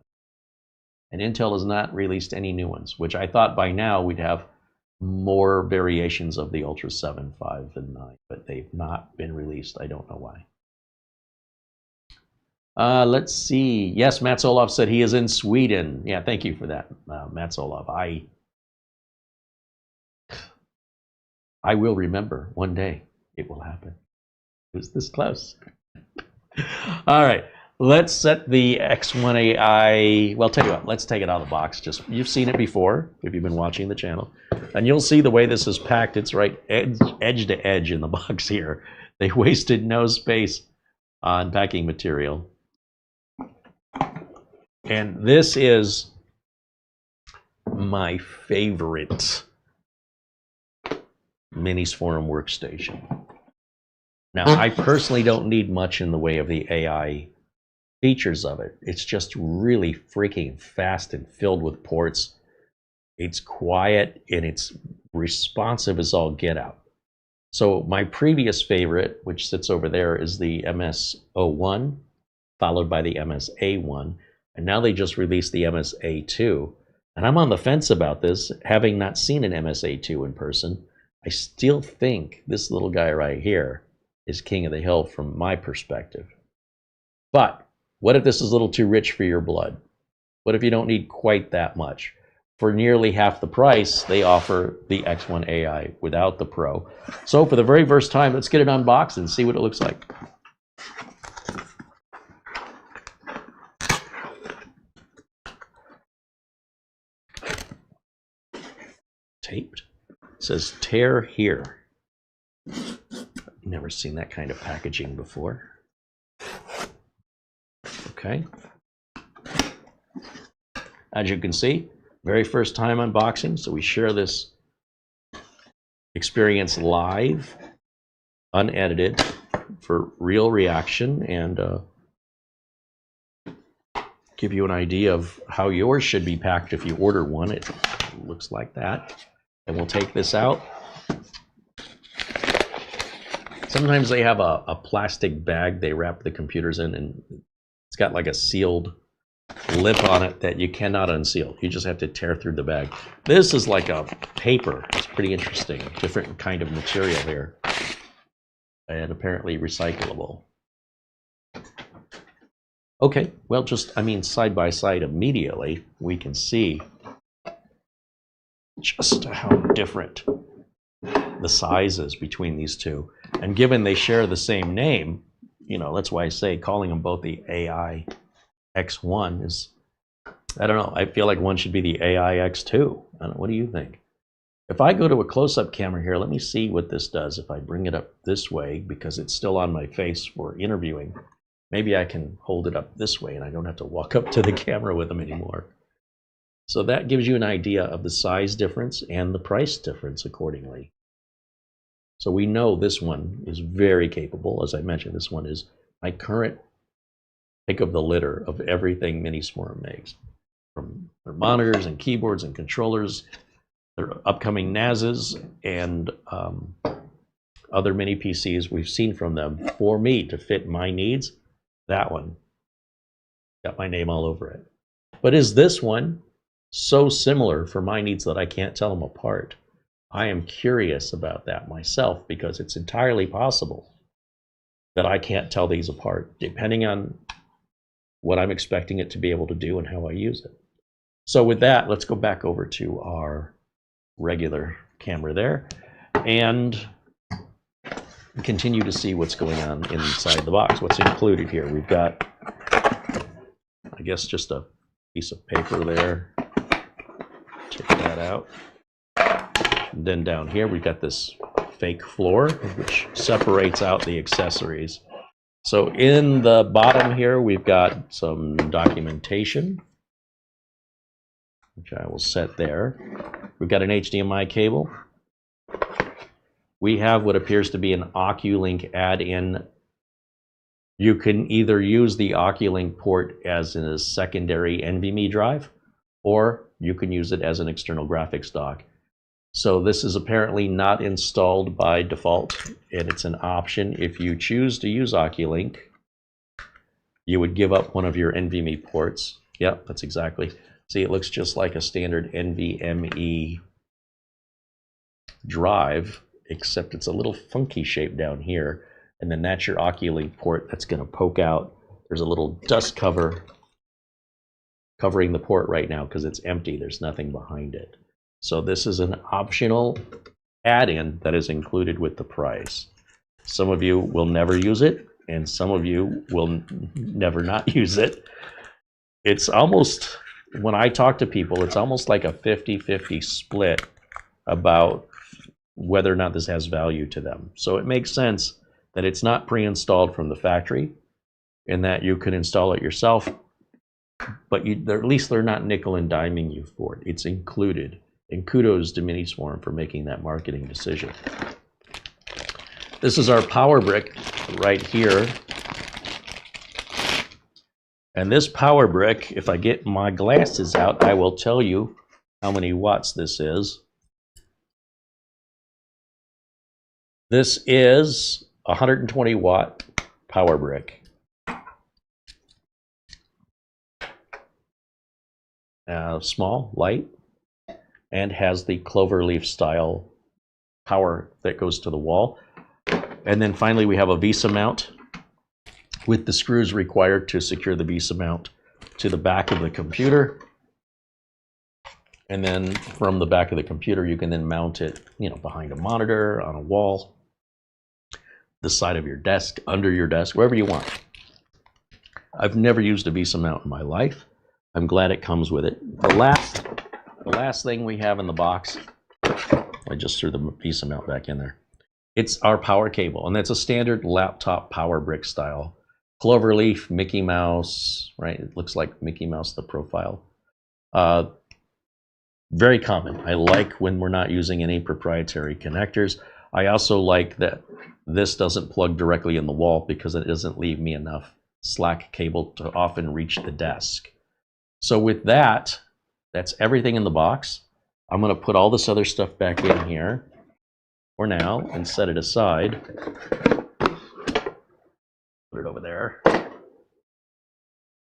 [SPEAKER 1] And Intel has not released any new ones, which I thought by now we'd have more variations of the Ultra 7, 5, and 9, but they've not been released. I don't know why. Let's see. Yes, Mats Olaf said he is in Sweden. Yeah, thank you for that, Mats Olaf. I will remember one day. It will happen. It was this close. All right, let's set the X1 AI. Well, tell you what, let's take it out of the box. Just, you've seen it before if you've been watching the channel, and you'll see the way this is packed. It's right edge to edge in the box here. They wasted no space on packing material. And this is my favorite Minisforum workstation. Now, I personally don't need much in the way of the AI features of it. It's just really freaking fast and filled with ports. It's quiet and it's responsive as all get out. So my previous favorite, which sits over there, is the MS-01, followed by the MS-A1. And now they just released the MS-A2. And I'm on the fence about this, having not seen an MS-A2 in person. I still think this little guy right here is king of the hill from my perspective. But what if this is a little too rich for your blood? What if you don't need quite that much? For nearly half the price, they offer the X1 AI without the Pro. So for the very first time, let's get it unboxed and see what it looks like. Taped. It says tear here. Never seen that kind of packaging before. Okay. As you can see, very first time unboxing, so we share this experience live, unedited, for real reaction, and give you an idea of how yours should be packed if you order one. It looks like that. And we'll take this out. Sometimes they have a plastic bag they wrap the computers in, and it's got like a sealed lip on it that you cannot unseal. You just have to tear through the bag. This is like a paper. It's pretty interesting. Different kind of material here. And apparently recyclable. Okay, well, just, I mean, side by side immediately, we can see just how different the size is between these two. And given they share the same name, you know, that's why I say calling them both the AI X1 is, I don't know, I feel like one should be the AI X2. I don't know, what do you think? If I go to a close-up camera here, let me see what this does. If I bring it up this way, because it's still on my face for interviewing, maybe I can hold it up this way and I don't have to walk up to the camera with them anymore. So that gives you an idea of the size difference and the price difference accordingly. So we know this one is very capable. As I mentioned, this one is my current pick of the litter of everything Minisforum makes. from their monitors and keyboards and controllers, their upcoming NASs, and other mini PCs we've seen from them for me to fit my needs. That one got my name all over it. But is this one so similar for my needs that I can't tell them apart? I am curious about that myself, because it's entirely possible that I can't tell these apart, depending on what I'm expecting it to be able to do and how I use it. So with that, let's go back over to our regular camera there and continue to see what's going on inside the box. What's included here? We've got, I guess, just a piece of paper there. Take that out. And then down here, we've got this fake floor, which separates out the accessories. So in the bottom here, we've got some documentation, which I will set there. We've got an HDMI cable. We have what appears to be an Oculink add-in. You can either use the Oculink port as a secondary NVMe drive, or you can use it as an external graphics dock. So this is apparently not installed by default, and it's an option. If you choose to use Oculink, you would give up one of your NVMe ports. Yep, that's exactly. See, it looks just like a standard NVMe drive, except it's a little funky shape down here. And then that's your Oculink port that's going to poke out. There's a little dust cover covering the port right now because it's empty. There's nothing behind it. So this is an optional add-in that is included with the price. Some of you will never use it, and some of you will never not use it. It's almost, when I talk to people, it's almost like a 50-50 split about whether or not this has value to them. So it makes sense that it's not pre-installed from the factory and that you can install it yourself, but at least they're not nickel and diming you for it. It's included. And kudos to Minisforum for making that marketing decision. This is our power brick right here. And this power brick, if I get my glasses out, I will tell you how many watts this is. This is a 120 watt power brick. Small, light, and has the cloverleaf style power that goes to the wall. And then finally we have a VESA mount with the screws required to secure the VESA mount to the back of the computer. And then from the back of the computer you can then mount it, behind a monitor, on a wall, the side of your desk, under your desk, wherever you want. I've never used a VESA mount in my life. I'm glad it comes with it. The last thing we have in the box, I just threw the VESA mount back in there. It's our power cable, and that's a standard laptop power brick style. Cloverleaf, Mickey Mouse, right? It looks like Mickey Mouse, the profile. Very common. I like when we're not using any proprietary connectors. I also like that this doesn't plug directly in the wall because it doesn't leave me enough slack cable to often reach the desk. So with that, that's everything in the box. I'm going to put all this other stuff back in here for now and set it aside. Put it over there.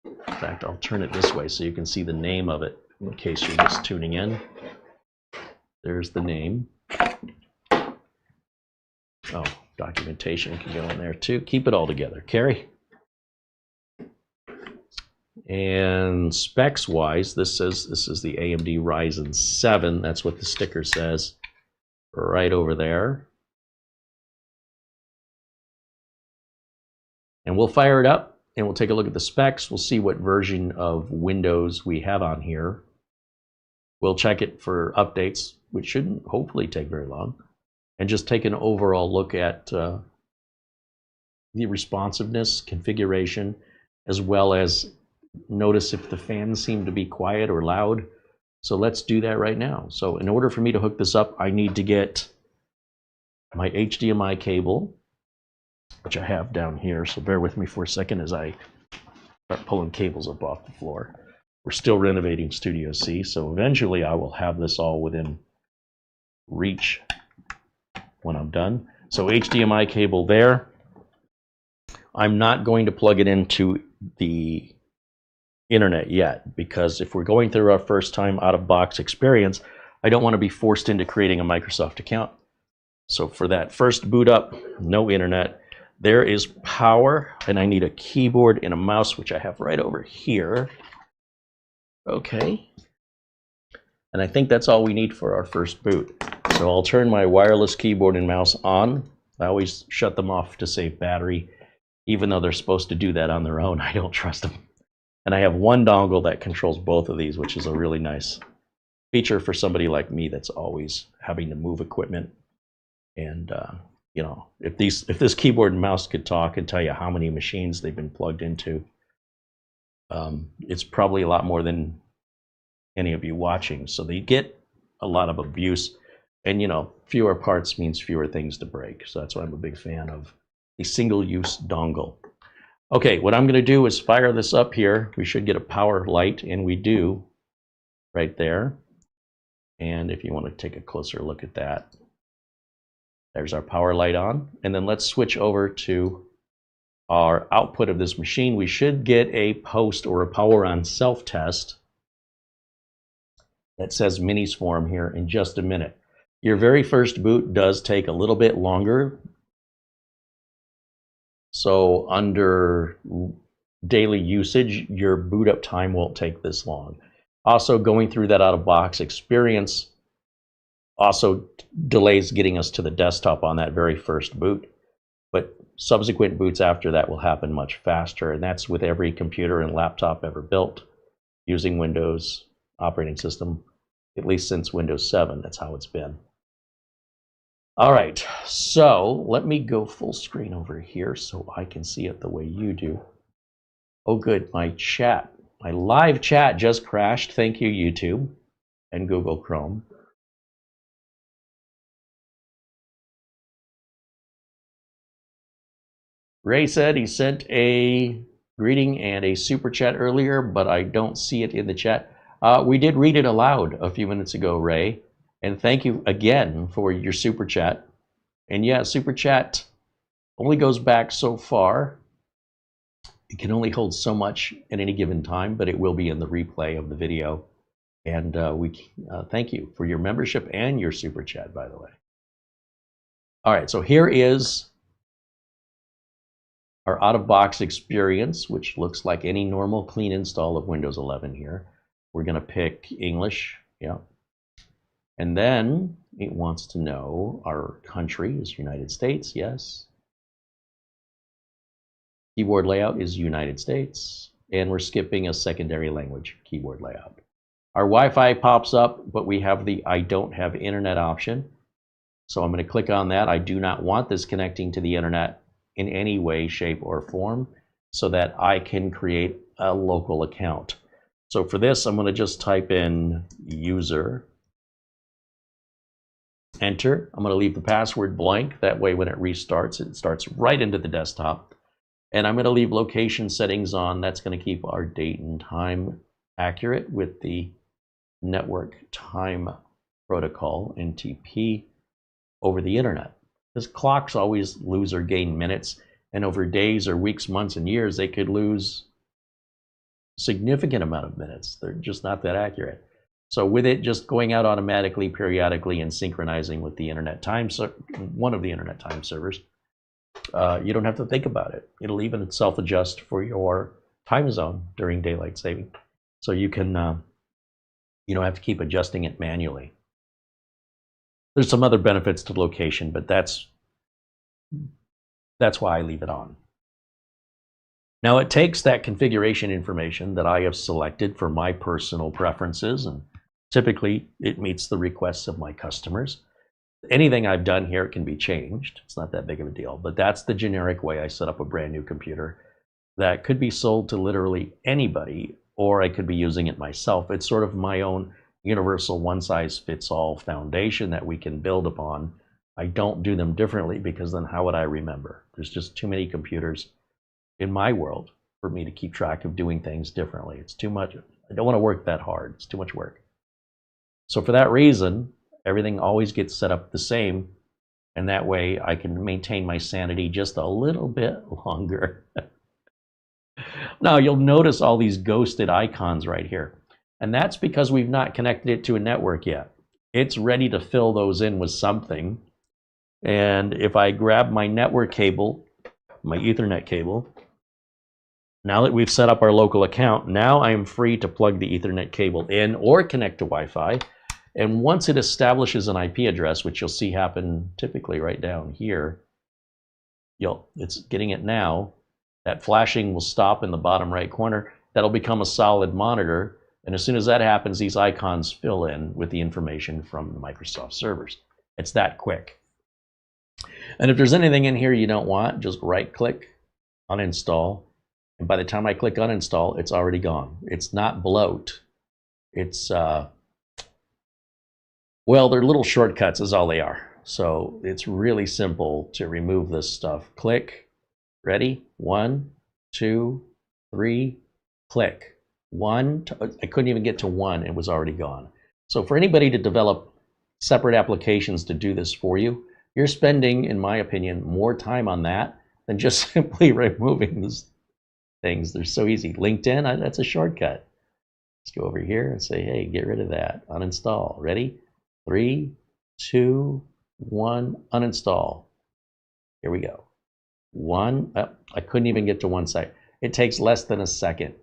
[SPEAKER 1] In fact, I'll turn it this way so you can see the name of it in case you're just tuning in. There's the name. Oh, documentation can go in there too. Keep it all together, Carey. And specs wise, this is the AMD Ryzen 7. That's what the sticker says right over there. And we'll fire it up and we'll take a look at the specs. We'll see what version of Windows we have on here. We'll check it for updates, which shouldn't hopefully take very long, and just take an overall look at the responsiveness, configuration, as well as notice if the fans seem to be quiet or loud. So let's do that right now. So in order for me to hook this up, I need to get my HDMI cable, which I have down here. So bear with me for a second as I start pulling cables up off the floor. We're still renovating Studio C, so eventually I will have this all within reach when I'm done. So HDMI cable there. I'm not going to plug it into the internet yet, because if we're going through our first time out-of-box experience, I don't want to be forced into creating a Microsoft account. So for that first boot up, no internet. There is power, and I need a keyboard and a mouse, which I have right over here. Okay. And I think that's all we need for our first boot. So I'll turn my wireless keyboard and mouse on. I always shut them off to save battery. Even though they're supposed to do that on their own, I don't trust them. And I have one dongle that controls both of these, which is a really nice feature for somebody like me that's always having to move equipment. And you know, if this keyboard and mouse could talk and tell you how many machines they've been plugged into, it's probably a lot more than any of you watching. So they get a lot of abuse, and you know, fewer parts means fewer things to break. So that's why I'm a big fan of a single-use dongle. Okay, what I'm going to do is fire this up here. We should get a power light, and we do right there. And if you want to take a closer look at that, there's our power light on. And then let's switch over to our output of this machine. We should get a post or a power on self-test that says Minisforum here in just a minute. Your very first boot does take a little bit longer. So under daily usage, your boot up time won't take this long. Also, going through that out-of-box experience also delays getting us to the desktop on that very first boot. But subsequent boots after that will happen much faster, and that's with every computer and laptop ever built using Windows operating system, at least since Windows 7. That's how it's been. All right, so let me go full screen over here so I can see it the way you do. Oh, good, my live chat just crashed. Thank you, YouTube and Google Chrome. Ray said he sent a greeting and a super chat earlier, but I don't see it in the chat. We did read it aloud a few minutes ago, Ray. And thank you again for your super chat. And yeah, super chat only goes back so far. It can only hold so much at any given time, but it will be in the replay of the video. And we thank you for your membership and your super chat, by the way. All right, so here is our out-of-box experience, which looks like any normal clean install of Windows 11 here. We're going to pick English, yeah. And then it wants to know our country is United States, yes. Keyboard layout is United States, and we're skipping a secondary language keyboard layout. Our Wi-Fi pops up, but we have the I don't have internet option. So I'm going to click on that. I do not want this connecting to the internet in any way, shape, or form, so that I can create a local account. So for this, I'm going to just type in user, enter. I'm going to leave the password blank. That way when it restarts, it starts right into the desktop. And I'm going to leave location settings on. That's going to keep our date and time accurate with the network time protocol, NTP, over the internet. Because clocks always lose or gain minutes, and over days or weeks, months, and years, they could lose a significant amount of minutes. They're just not that accurate. So with it just going out automatically, periodically, and synchronizing with the internet time, one of the internet time servers, you don't have to think about it. It'll even self-adjust for your time zone during daylight saving. So you can, you don't have to keep adjusting it manually. There's some other benefits to location, but that's why I leave it on. Now it takes that configuration information that I have selected for my personal preferences, and typically it meets the requests of my customers. Anything I've done here can be changed. It's not that big of a deal, but that's the generic way I set up a brand new computer that could be sold to literally anybody, or I could be using it myself. It's sort of my own universal one-size-fits-all foundation that we can build upon. I don't do them differently because then how would I remember? There's just too many computers in my world for me to keep track of doing things differently. It's too much. I don't want to work that hard. It's too much work. So for that reason, everything always gets set up the same, and that way I can maintain my sanity just a little bit longer. Now you'll notice all these ghosted icons right here, and that's because we've not connected it to a network yet. It's ready to fill those in with something, and if I grab my network cable, my Ethernet cable, now that we've set up our local account, now I am free to plug the Ethernet cable in or connect to Wi-Fi. And once it establishes an IP address, which you'll see happen typically right down here, it's getting it now. That flashing will stop in the bottom right corner. That'll become a solid monitor. And as soon as that happens, these icons fill in with the information from the Microsoft servers. It's that quick. And if there's anything in here you don't want, just right-click, uninstall. And by the time I click uninstall, it's already gone. It's not bloat. It's, well, they're little shortcuts is all they are. So it's really simple to remove this stuff. Click, ready? 1, 2, 3, click. I couldn't even get to 1, it was already gone. So for anybody to develop separate applications to do this for you, you're spending, in my opinion, more time on that than just simply removing this things. They're so easy. LinkedIn, that's a shortcut. Let's go over here and say, hey, get rid of that. Uninstall. Ready? 3, 2, 1, uninstall. Here we go. 1, I couldn't even get to 1 second. It takes less than a second.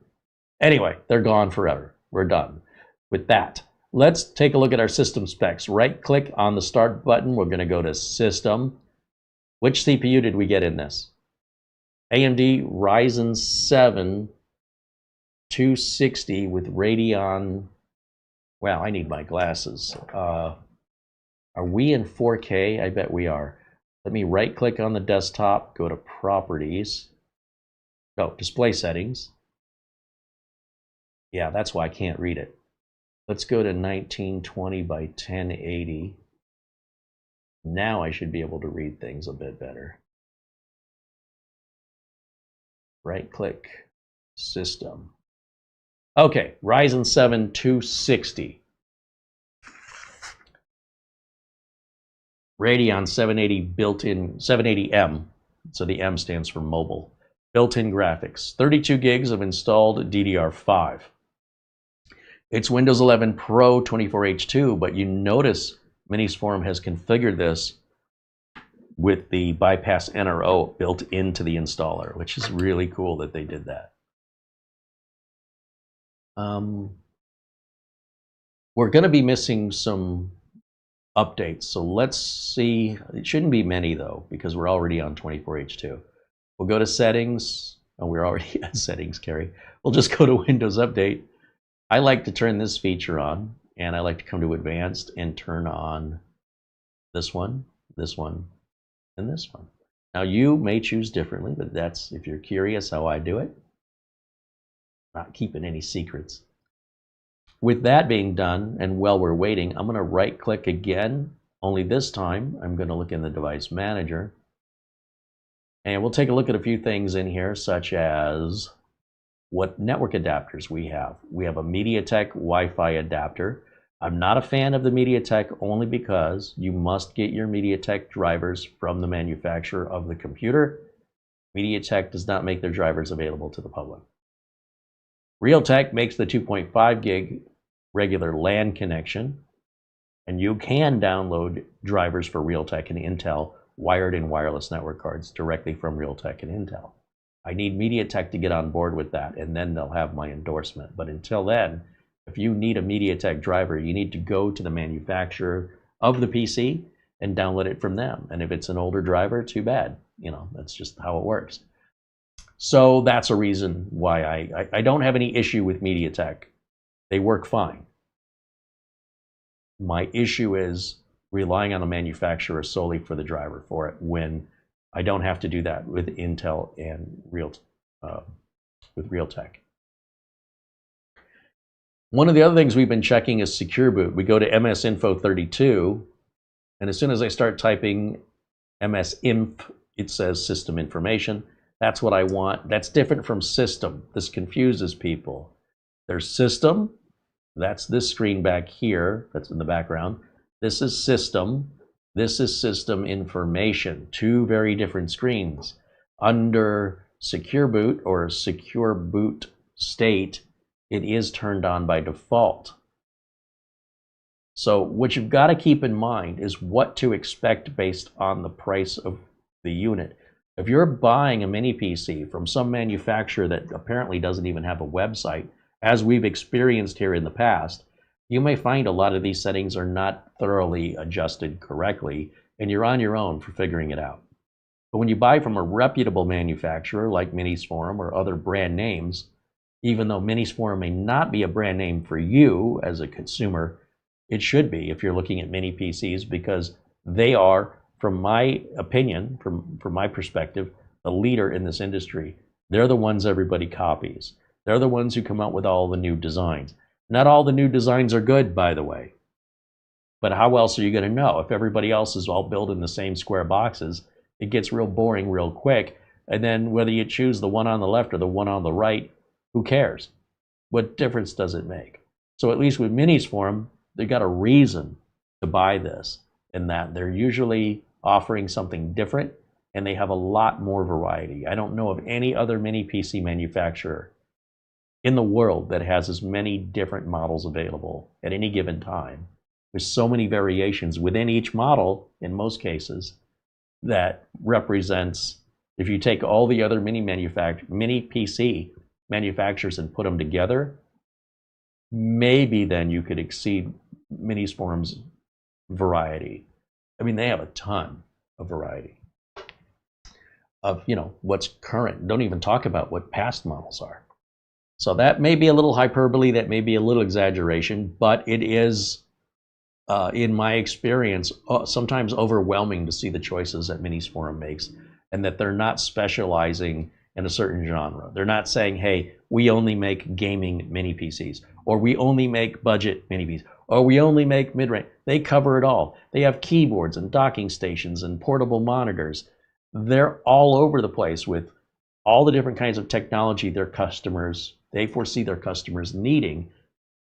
[SPEAKER 1] Anyway, they're gone forever. We're done with that. Let's take a look at our system specs. Right click on the start button. We're going to go to system. Which CPU did we get in this? AMD Ryzen 7 260 with Radeon. Wow, I need my glasses. Are we in 4K? I bet we are. Let me right click on the desktop, go to properties. Oh, display settings. Yeah, that's why I can't read it. Let's go to 1920 by 1080. Now I should be able to read things a bit better. Right click, system. Okay, Ryzen 7 260. Radeon 780 built-in, 780M, so the M stands for mobile. Built-in graphics, 32 gigs of installed DDR5. It's Windows 11 Pro 24H2, but you notice Minisforum has configured this with the bypass NRO built into the installer, which is really cool that they did that. We're going to be missing some updates, so let's see. It shouldn't be many though, because we're already on 24H2. We'll go to settings. Oh, we're already at settings, Carey. We'll just go to Windows Update. I like to turn this feature on, and I like to come to Advanced and turn on this one, and this one. Now you may choose differently, but that's, if you're curious how I do it, not keeping any secrets. With that being done, and while we're waiting, I'm going to right click again, only this time I'm going to look in the device manager, and we'll take a look at a few things in here, such as what network adapters we have. We have a MediaTek Wi-Fi adapter. I'm not a fan of the MediaTek only because you must get your MediaTek drivers from the manufacturer of the computer. MediaTek does not make their drivers available to the public. Realtek makes the 2.5 gig regular LAN connection, and you can download drivers for Realtek and Intel wired and wireless network cards directly from Realtek and Intel. I need MediaTek to get on board with that, and then they'll have my endorsement. But until then, if you need a MediaTek driver, you need to go to the manufacturer of the PC and download it from them. And if it's an older driver, too bad. You know, that's just how it works. So that's a reason why I don't have any issue with MediaTek. They work fine. My issue is relying on the manufacturer solely for the driver for it when I don't have to do that with Intel and with Realtek. One of the other things we've been checking is Secure Boot. We go to MSInfo32, and as soon as I start typing MSInf, it says System Information. That's what I want. That's different from System. This confuses people. There's system. That's this screen back here. That's in the background. This is system. This is system information. Two very different screens. Under secure boot or secure boot state, it is turned on by default. So what you've got to keep in mind is what to expect based on the price of the unit. If you're buying a mini PC from some manufacturer that apparently doesn't even have a website, as we've experienced here in the past, you may find a lot of these settings are not thoroughly adjusted correctly, and you're on your own for figuring it out. But when you buy from a reputable manufacturer like Minisforum or other brand names, even though Minisforum may not be a brand name for you as a consumer, it should be if you're looking at mini PCs, because they are, from my opinion, from my perspective, the leader in this industry. They're the ones everybody copies. They're the ones who come out with all the new designs. Not all the new designs are good, by the way. But how else are you going to know? If everybody else is all built in the same square boxes, it gets real boring real quick. And then whether you choose the one on the left or the one on the right, who cares? What difference does it make? So at least with Minisforum, they've got a reason to buy this, in that they're usually offering something different and they have a lot more variety. I don't know of any other mini PC manufacturer in the world that has as many different models available at any given time. There's so many variations within each model, in most cases, that represents, if you take all the other mini PC manufacturers and put them together, maybe then you could exceed Minisforum's variety. I mean, they have a ton of variety of, what's current. Don't even talk about what past models are. So that may be a little hyperbole, that may be a little exaggeration, but it is, in my experience, sometimes overwhelming to see the choices that Minisforum makes, and that they're not specializing in a certain genre. They're not saying, hey, we only make gaming mini PCs, or we only make budget mini PCs, or we only make mid-range. They cover it all. They have keyboards and docking stations and portable monitors. They're all over the place with all the different kinds of technology they foresee their customers needing,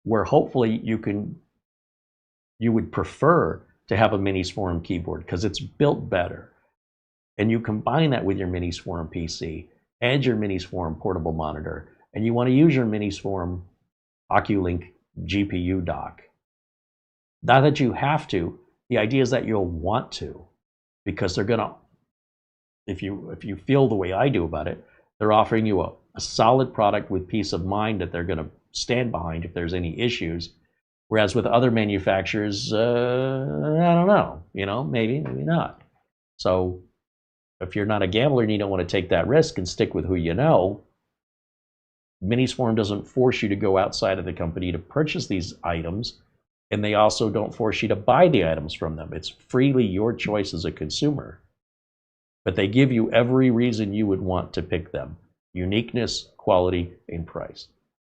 [SPEAKER 1] where hopefully you would prefer to have a Minisforum keyboard because it's built better. And you combine that with your Minisforum PC and your Minisforum portable monitor, and you want to use your Minisforum Oculink GPU dock. Not that you have to, the idea is that you'll want to, because they're gonna, if you feel the way I do about it, they're offering you a solid product with peace of mind that they're gonna stand behind if there's any issues. Whereas with other manufacturers, I don't know, maybe not. So if you're not a gambler and you don't want to take that risk and stick with who you know, Minisforum doesn't force you to go outside of the company to purchase these items, and they also don't force you to buy the items from them. It's freely your choice as a consumer. But they give you every reason you would want to pick them: uniqueness, quality, and price.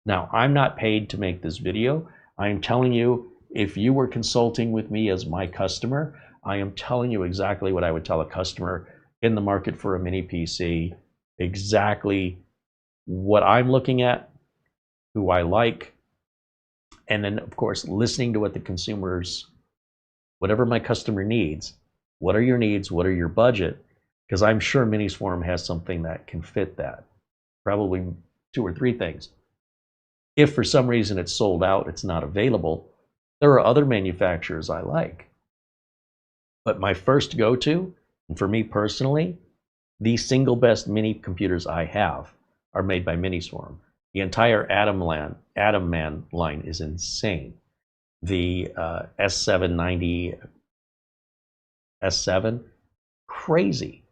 [SPEAKER 1] Now, I'm not paid to make this video. I am telling you, if you were consulting with me as my customer, I am telling you exactly what I would tell a customer in the market for a mini PC, exactly what I'm looking at, who I like, and then, of course, listening to what the consumers, whatever my customer needs. What are your needs? What are your budget? Because I'm sure Minisforum has something that can fit that. Probably 2 or 3 things. If for some reason it's sold out, it's not available, there are other manufacturers I like. But my first go-to, and for me personally, the single best mini computers I have are made by Minisforum. The entire Atom Man line is insane. The S790, S7, crazy.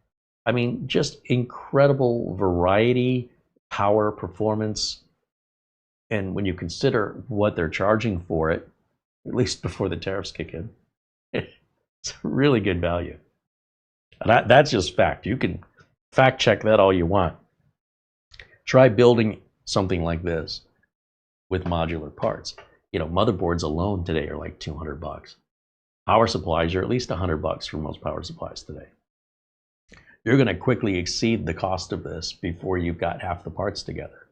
[SPEAKER 1] I mean, just incredible variety, power, performance. And when you consider what they're charging for it, at least before the tariffs kick in, it's really good value. And that's just fact. You can fact check that all you want. Try building something like this with modular parts. Motherboards alone today are like $200. Power supplies are at least $100 for most power supplies today. You're going to quickly exceed the cost of this before you've got half the parts together.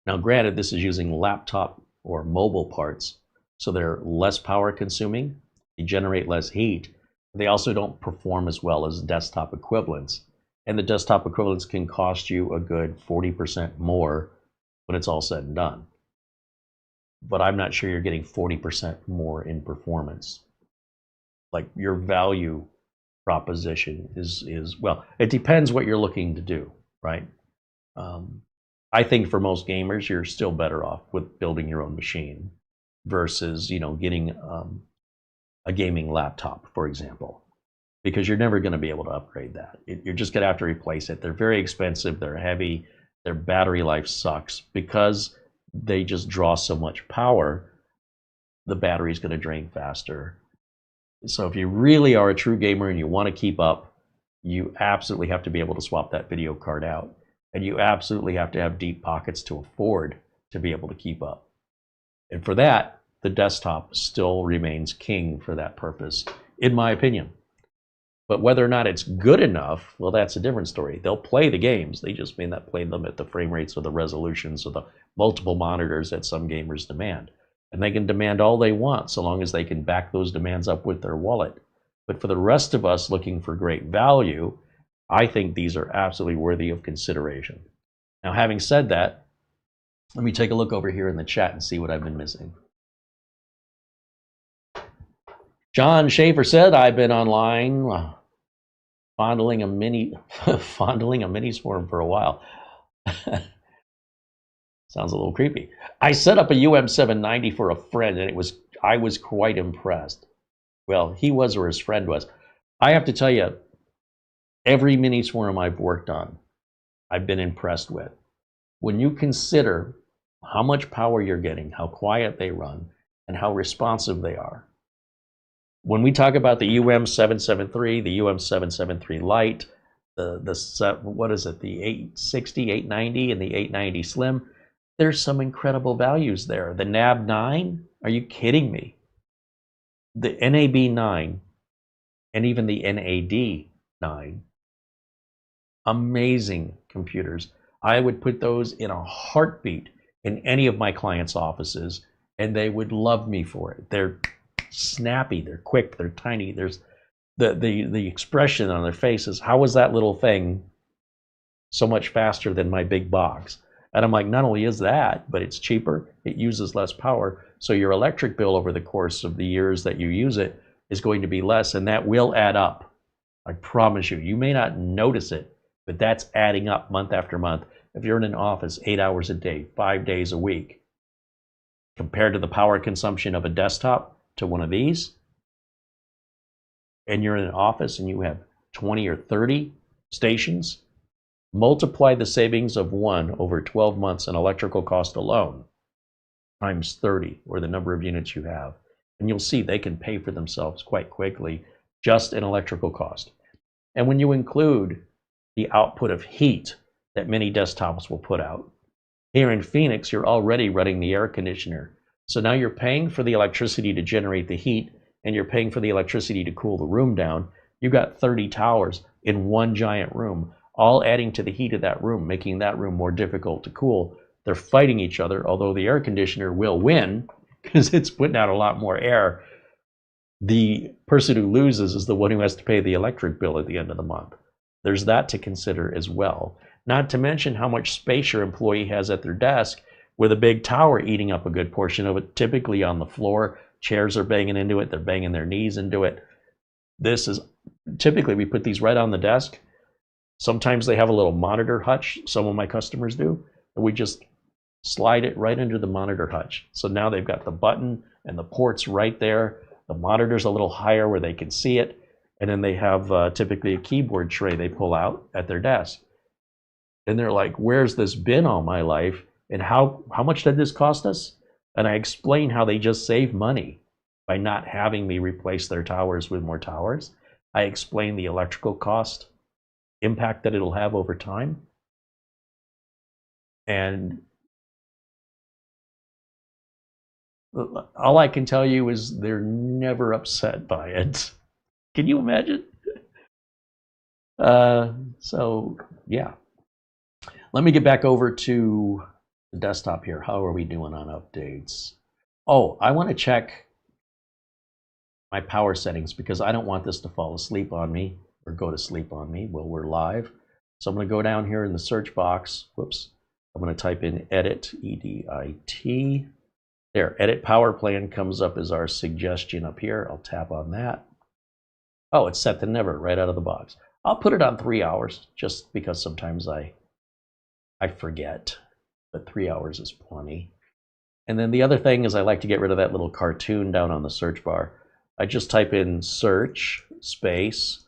[SPEAKER 1] Now, granted, this is using laptop or mobile parts, so they're less power consuming, they generate less heat. They also don't perform as well as desktop equivalents. And the desktop equivalents can cost you a good 40% more when it's all said and done. But I'm not sure you're getting 40% more in performance. Like, your value proposition is well, it depends what you're looking to do, right? I think for most gamers, you're still better off with building your own machine versus, getting a gaming laptop, for example, because you're never going to be able to upgrade that. You're just going to have to replace it. They're very expensive. They're heavy. Their battery life sucks because they just draw so much power. The battery's going to drain faster. So if you really are a true gamer and you want to keep up, you absolutely have to be able to swap that video card out. And you absolutely have to have deep pockets to afford to be able to keep up. And for that, the desktop still remains king for that purpose, in my opinion. But whether or not it's good enough, well, that's a different story. They'll play the games. They just may not play them at the frame rates or the resolutions or the multiple monitors that some gamers demand. And they can demand all they want so long as they can back those demands up with their wallet. But for the rest of us looking for great value, I think these are absolutely worthy of consideration. Now, having said that, let me take a look over here in the chat and see what I've been missing. John Schaefer said, I've been online fondling a Minisforum for a while. Sounds a little creepy. I set up a UM790 for a friend, and I was quite impressed. Well, he was, or his friend was. I have to tell you, every Minisforum I've worked on, I've been impressed with. When you consider how much power you're getting, how quiet they run, and how responsive they are. When we talk about the UM773, the UM773 Lite, what is it, the 860, 890, and the 890 Slim, there's some incredible values there. The NAB9, are you kidding me? The NAB9 and even the NAD9, amazing computers. I would put those in a heartbeat in any of my clients' offices, and they would love me for it. They're snappy, they're quick, they're tiny. There's the expression on their faces. How is that little thing so much faster than my big box? And I'm like, not only is that, but it's cheaper, it uses less power, so your electric bill over the course of the years that you use it is going to be less, and that will add up. I promise you. You may not notice it, but that's adding up month after month. If you're in an office 8 hours a day, 5 days a week, compared to the power consumption of a desktop to one of these, and you're in an office and you have 20 or 30 stations, multiply the savings of one over 12 months in electrical cost alone times 30, or the number of units you have, and you'll see they can pay for themselves quite quickly just in electrical cost. And when you include the output of heat that many desktops will put out, here in Phoenix, you're already running the air conditioner. So now you're paying for the electricity to generate the heat, and you're paying for the electricity to cool the room down. You got 30 towers in one giant room, all adding to the heat of that room, making that room more difficult to cool. They're fighting each other, although the air conditioner will win because it's putting out a lot more air. The person who loses is the one who has to pay the electric bill at the end of the month. There's that to consider as well. Not to mention how much space your employee has at their desk, with a big tower eating up a good portion of it, typically on the floor. Chairs are banging into it. They're banging their knees into it. This is, typically we put these right on the desk. Sometimes they have a little monitor hutch. Some of my customers do. And we just slide it right under the monitor hutch. So now they've got the button and the ports right there. The monitor's a little higher where they can see it. And then they have typically a keyboard tray they pull out at their desk. And they're like, where's this been all my life? And how much did this cost us? And I explain how they just save money by not having me replace their towers with more towers. I explain the electrical cost impact that it'll have over time. And all I can tell you is they're never upset by it. Can you imagine? So, yeah. Let me get back over to the desktop here. How are we doing on updates? Oh, I want to check my power settings because I don't want this to fall asleep on me or go to sleep on me while we're live. So I'm going to go down here in the search box. Whoops. I'm going to type in edit, EDIT. There, edit power plan comes up as our suggestion up here. I'll tap on that. Oh, it's set to never right out of the box. I'll put it on 3 hours just because sometimes I forget, but 3 hours is plenty. And then the other thing is I like to get rid of that little cartoon down on the search bar. I just type in search space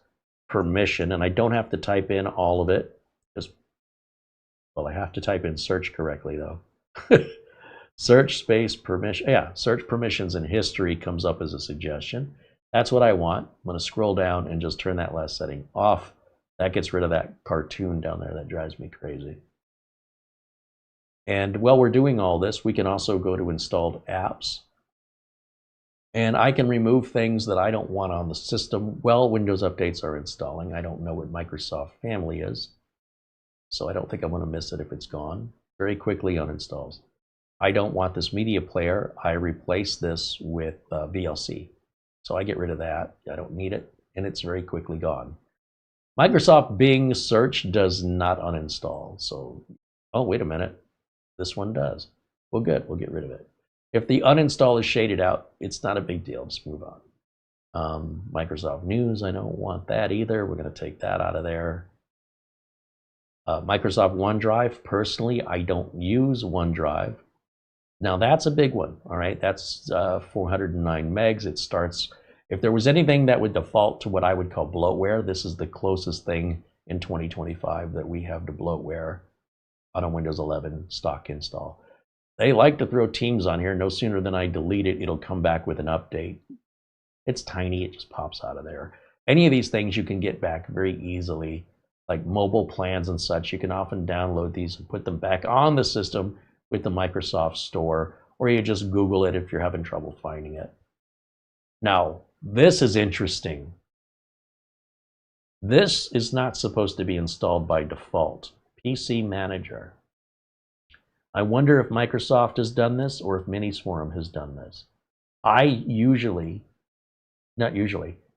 [SPEAKER 1] permission, and I don't have to type in all of it. Just, well, I have to type in search correctly though. Search space permission, yeah, search permissions and history comes up as a suggestion. That's what I want. I'm going to scroll down and just turn that last setting off. That gets rid of that cartoon down there that drives me crazy. And while we're doing all this, we can also go to installed apps. And I can remove things that I don't want on the system while Windows updates are installing. I don't know what Microsoft Family is, so I don't think I'm going to miss it if it's gone. Very quickly uninstalls. I don't want this media player. I replace this with VLC. So I get rid of that. I don't need it, and it's very quickly gone. Microsoft Bing Search does not uninstall. So, oh, wait a minute. This one does. Well, good. We'll get rid of it. If the uninstall is shaded out, it's not a big deal. Just move on. Microsoft News, I don't want that either. We're going to take that out of there. Microsoft OneDrive, personally, I don't use OneDrive. Now that's a big one, all right? That's 409 megs. It starts, if there was anything that would default to what I would call bloatware, this is the closest thing in 2025 that we have to bloatware on a Windows 11 stock install. They like to throw Teams on here. No sooner than I delete it, it'll come back with an update. It's tiny, it just pops out of there. Any of these things you can get back very easily, like mobile plans and such. You can often download these and put them back on the system with the Microsoft Store, or you just Google it if you're having trouble finding it. Now, this is interesting. This is not supposed to be installed by default. PC Manager. I wonder if Microsoft has done this or if Minisforum has done this.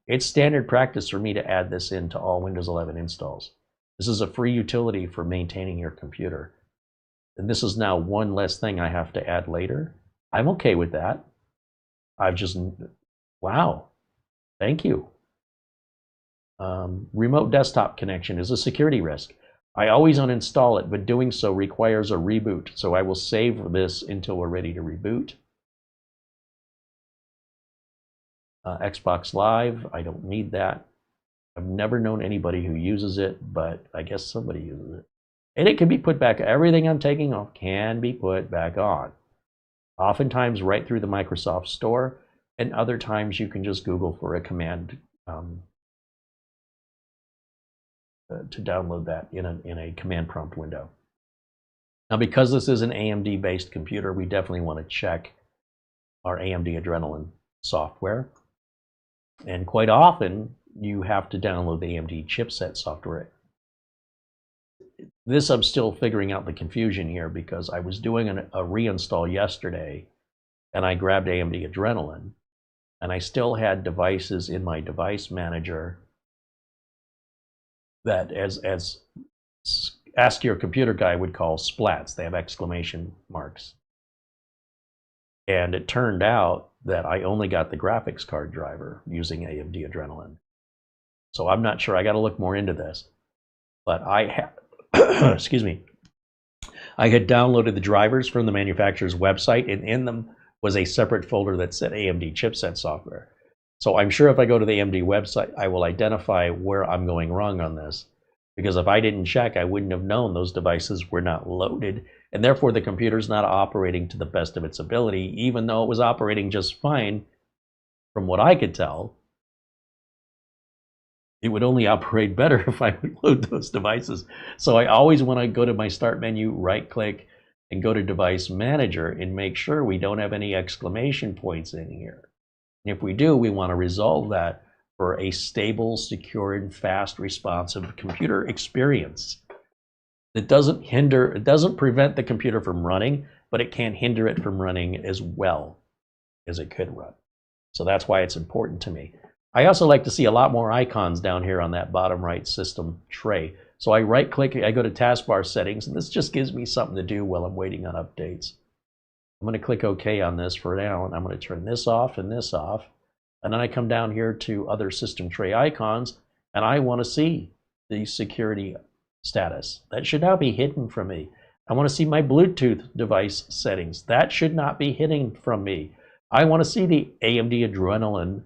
[SPEAKER 1] It's standard practice for me to add this into all Windows 11 installs. This is a free utility for maintaining your computer. And this is now one less thing I have to add later. I'm okay with that. Wow, thank you. Remote desktop connection is a security risk. I always uninstall it, but doing so requires a reboot. So I will save this until we're ready to reboot. Xbox Live, I don't need that. I've never known anybody who uses it, but I guess somebody uses it. And it can be put back. Everything I'm taking off can be put back on. Oftentimes right through the Microsoft Store, and other times you can just Google for a command to download that in a command prompt window. Now, because this is an AMD-based computer, we definitely want to check our AMD Adrenalin software. And quite often, you have to download the AMD chipset software. This, I'm still figuring out the confusion here because I was doing a reinstall yesterday, and I grabbed AMD Adrenalin, and I still had devices in my device manager that, as Ask Your Computer guy would call splats. They have exclamation marks. And it turned out that I only got the graphics card driver using AMD Adrenalin. So I'm not sure. I got to look more into this. But I had, excuse me, I had downloaded the drivers from the manufacturer's website, and in them was a separate folder that said AMD chipset software. So I'm sure if I go to the AMD website, I will identify where I'm going wrong on this. Because if I didn't check, I wouldn't have known those devices were not loaded, and therefore the computer's not operating to the best of its ability, even though it was operating just fine from what I could tell. It would only operate better if I would load those devices. So I always, when I go to my start menu, right click and go to device manager and make sure we don't have any exclamation points in here. And if we do, we want to resolve that for a stable, secure, and fast, responsive computer experience. It doesn't prevent the computer from running, but it can hinder it from running as well as it could run. So that's why it's important to me. I also like to see a lot more icons down here on that bottom right system tray. So I right click, I go to taskbar settings, and this just gives me something to do while I'm waiting on updates. I'm going to click OK on this for now, and I'm going to turn this off and this off. And then I come down here to other system tray icons, and I want to see the security status. That should not be hidden from me. I want to see my Bluetooth device settings. That should not be hidden from me. I want to see the AMD Adrenalin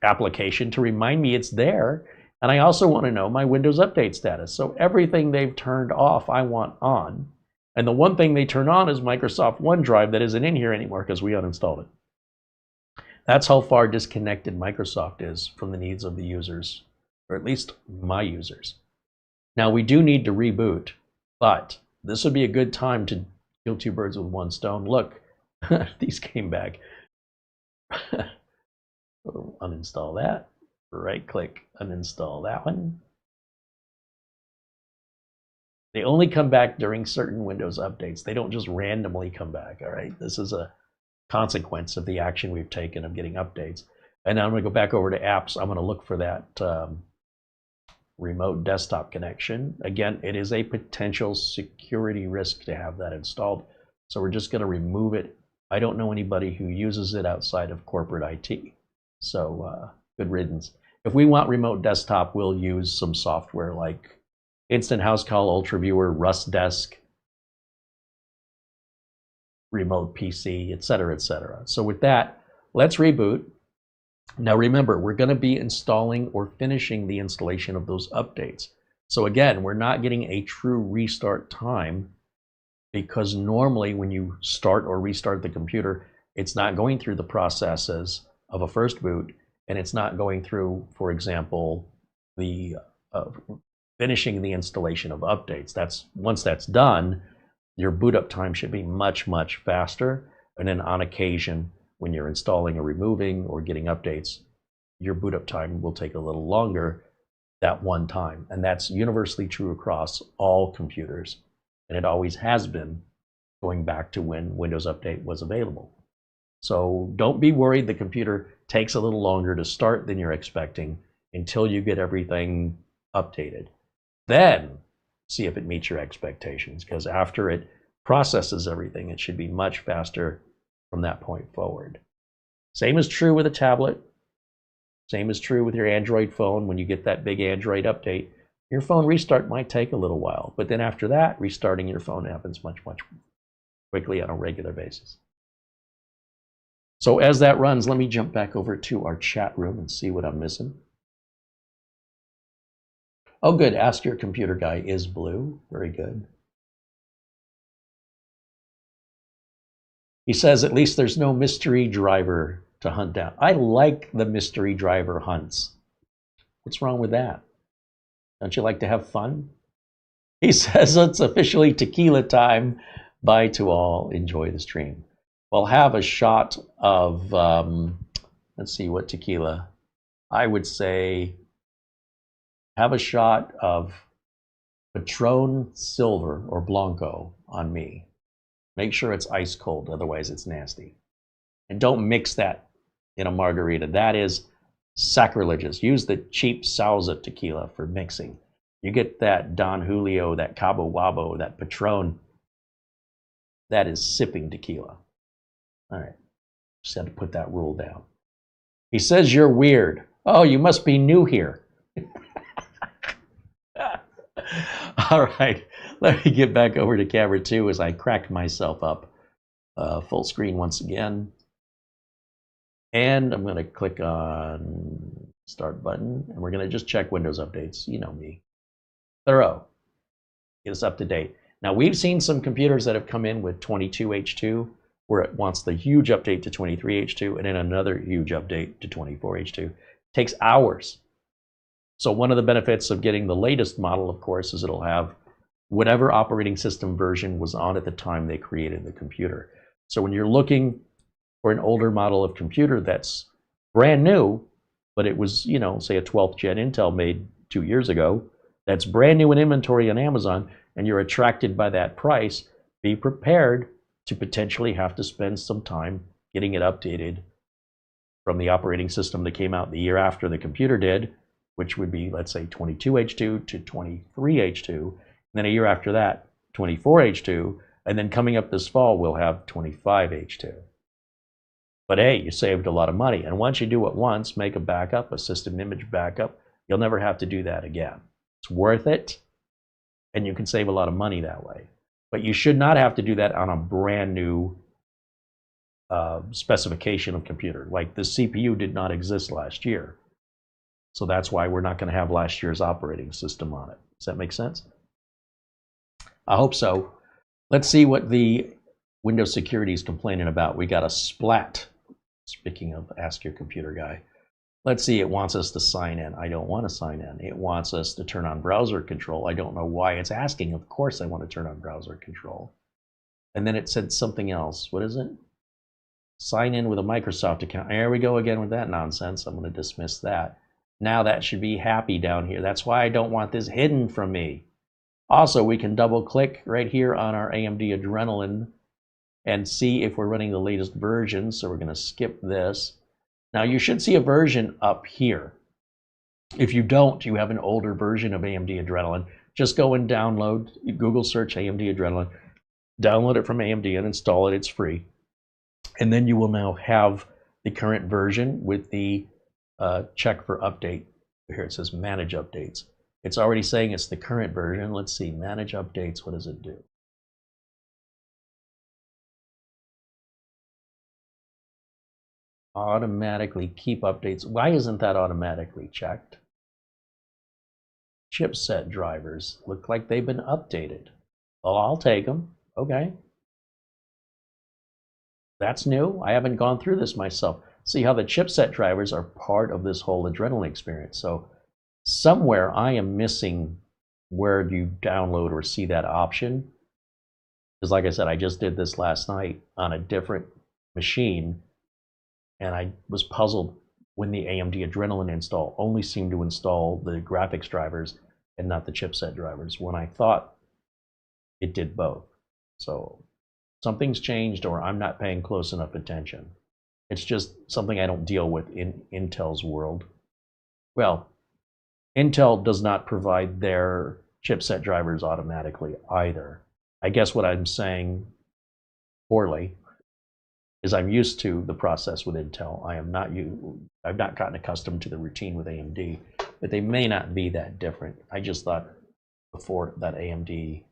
[SPEAKER 1] application to remind me it's there. And I also want to know my Windows Update status. So everything they've turned off, I want on. And the one thing they turn on is Microsoft OneDrive that isn't in here anymore because we uninstalled it. That's how far disconnected Microsoft is from the needs of the users, or at least my users. Now, we do need to reboot, but this would be a good time to kill two birds with one stone. Look, these came back. Uninstall that. Right click, uninstall that one. They only come back during certain Windows updates. They don't just randomly come back, all right? This is a consequence of the action we've taken of getting updates. And now I'm going to go back over to apps. I'm going to look for that remote desktop connection. Again, it is a potential security risk to have that installed. So we're just going to remove it. I don't know anybody who uses it outside of corporate IT. So good riddance. If we want remote desktop, we'll use some software like Instant House Call, UltraViewer, Rust Desk, Remote PC, etc., etc. So with that, let's reboot. Now remember, we're going to be installing or finishing the installation of those updates. So again, we're not getting a true restart time because normally when you start or restart the computer, it's not going through the processes of a first boot, and it's not going through, for example, the finishing the installation of updates. Once that's done, your boot up time should be much, much faster. And then on occasion, when you're installing or removing or getting updates, your boot up time will take a little longer that one time. And that's universally true across all computers. And it always has been, going back to when Windows Update was available. So don't be worried the computer takes a little longer to start than you're expecting until you get everything updated. Then see if it meets your expectations, because after it processes everything, it should be much faster from that point forward. Same is true with a tablet. Same is true with your Android phone. When you get that big Android update, your phone restart might take a little while, but then after that, restarting your phone happens much, much quickly on a regular basis. So as that runs, let me jump back over to our chat room and see what I'm missing. Oh, good. Ask Your Computer Guy is blue. Very good. He says, at least there's no mystery driver to hunt down. I like the mystery driver hunts. What's wrong with that? Don't you like to have fun? He says, it's officially tequila time. Bye to all. Enjoy the stream. Well, have a shot of, let's see, what tequila? I would say have a shot of Patron Silver or Blanco on me. Make sure it's ice cold, otherwise it's nasty. And don't mix that in a margarita. That is sacrilegious. Use the cheap Sauza tequila for mixing. You get that Don Julio, that Cabo Wabo, that Patron, that is sipping tequila. All right, just had to put that rule down. He says you're weird. Oh, you must be new here. All right, let me get back over to camera 2 as I crack myself up full screen once again. And I'm going to click on Start button, and we're going to just check Windows updates. You know me. Thorough. Get us up to date. Now, we've seen some computers that have come in with 22H2, where it wants the huge update to 23H2, and then another huge update to 24H2. It takes hours. So one of the benefits of getting the latest model, of course, is it'll have whatever operating system version was on at the time they created the computer. So when you're looking for an older model of computer that's brand new, but it was, you know, say a 12th gen Intel made 2 years ago, that's brand new in inventory on Amazon and you're attracted by that price, be prepared to potentially have to spend some time getting it updated from the operating system that came out the year after the computer did, which would be, let's say, 22H2 to 23H2, and then a year after that, 24H2, and then coming up this fall, we'll have 25H2. But hey, you saved a lot of money, and once you do it once, make a backup, a system image backup, you'll never have to do that again. It's worth it, and you can save a lot of money that way. But you should not have to do that on a brand new specification of computer. Like the CPU did not exist last year. So that's why we're not going to have last year's operating system on it. Does that make sense? I hope so. Let's see what the Windows security is complaining about. We got a splat. Speaking of ask your computer guy. Let's see, it wants us to sign in. I don't want to sign in. It wants us to turn on browser control. I don't know why it's asking. Of course I want to turn on browser control. And then it said something else. What is it? Sign in with a Microsoft account. There we go again with that nonsense. I'm going to dismiss that. Now that should be happy down here. That's why I don't want this hidden from me. Also, we can double click right here on our AMD Adrenalin and see if we're running the latest version. So we're going to skip this. Now you should see a version up here. If you don't, you have an older version of AMD Adrenalin. Just go and download, Google search AMD Adrenalin, download it from AMD and install it. It's free. And then you will now have the current version with the check for update. Here it says manage updates. It's already saying it's the current version. Let's see, manage updates. What does it do? Automatically keep updates. Why isn't that automatically checked? Chipset drivers look like they've been updated. Well, I'll take them. Okay. That's new. I haven't gone through this myself. See how the chipset drivers are part of this whole Adrenalin experience. So somewhere I am missing where you download or see that option. Because like I said, I just did this last night on a different machine. And I was puzzled when the AMD Adrenalin install only seemed to install the graphics drivers and not the chipset drivers, when I thought it did both. So something's changed, or I'm not paying close enough attention. It's just something I don't deal with in Intel's world. Well, Intel does not provide their chipset drivers automatically either. I guess what I'm saying poorly is I'm used to the process with Intel. I've not gotten accustomed to the routine with AMD, but they may not be that different. I just thought before that AMD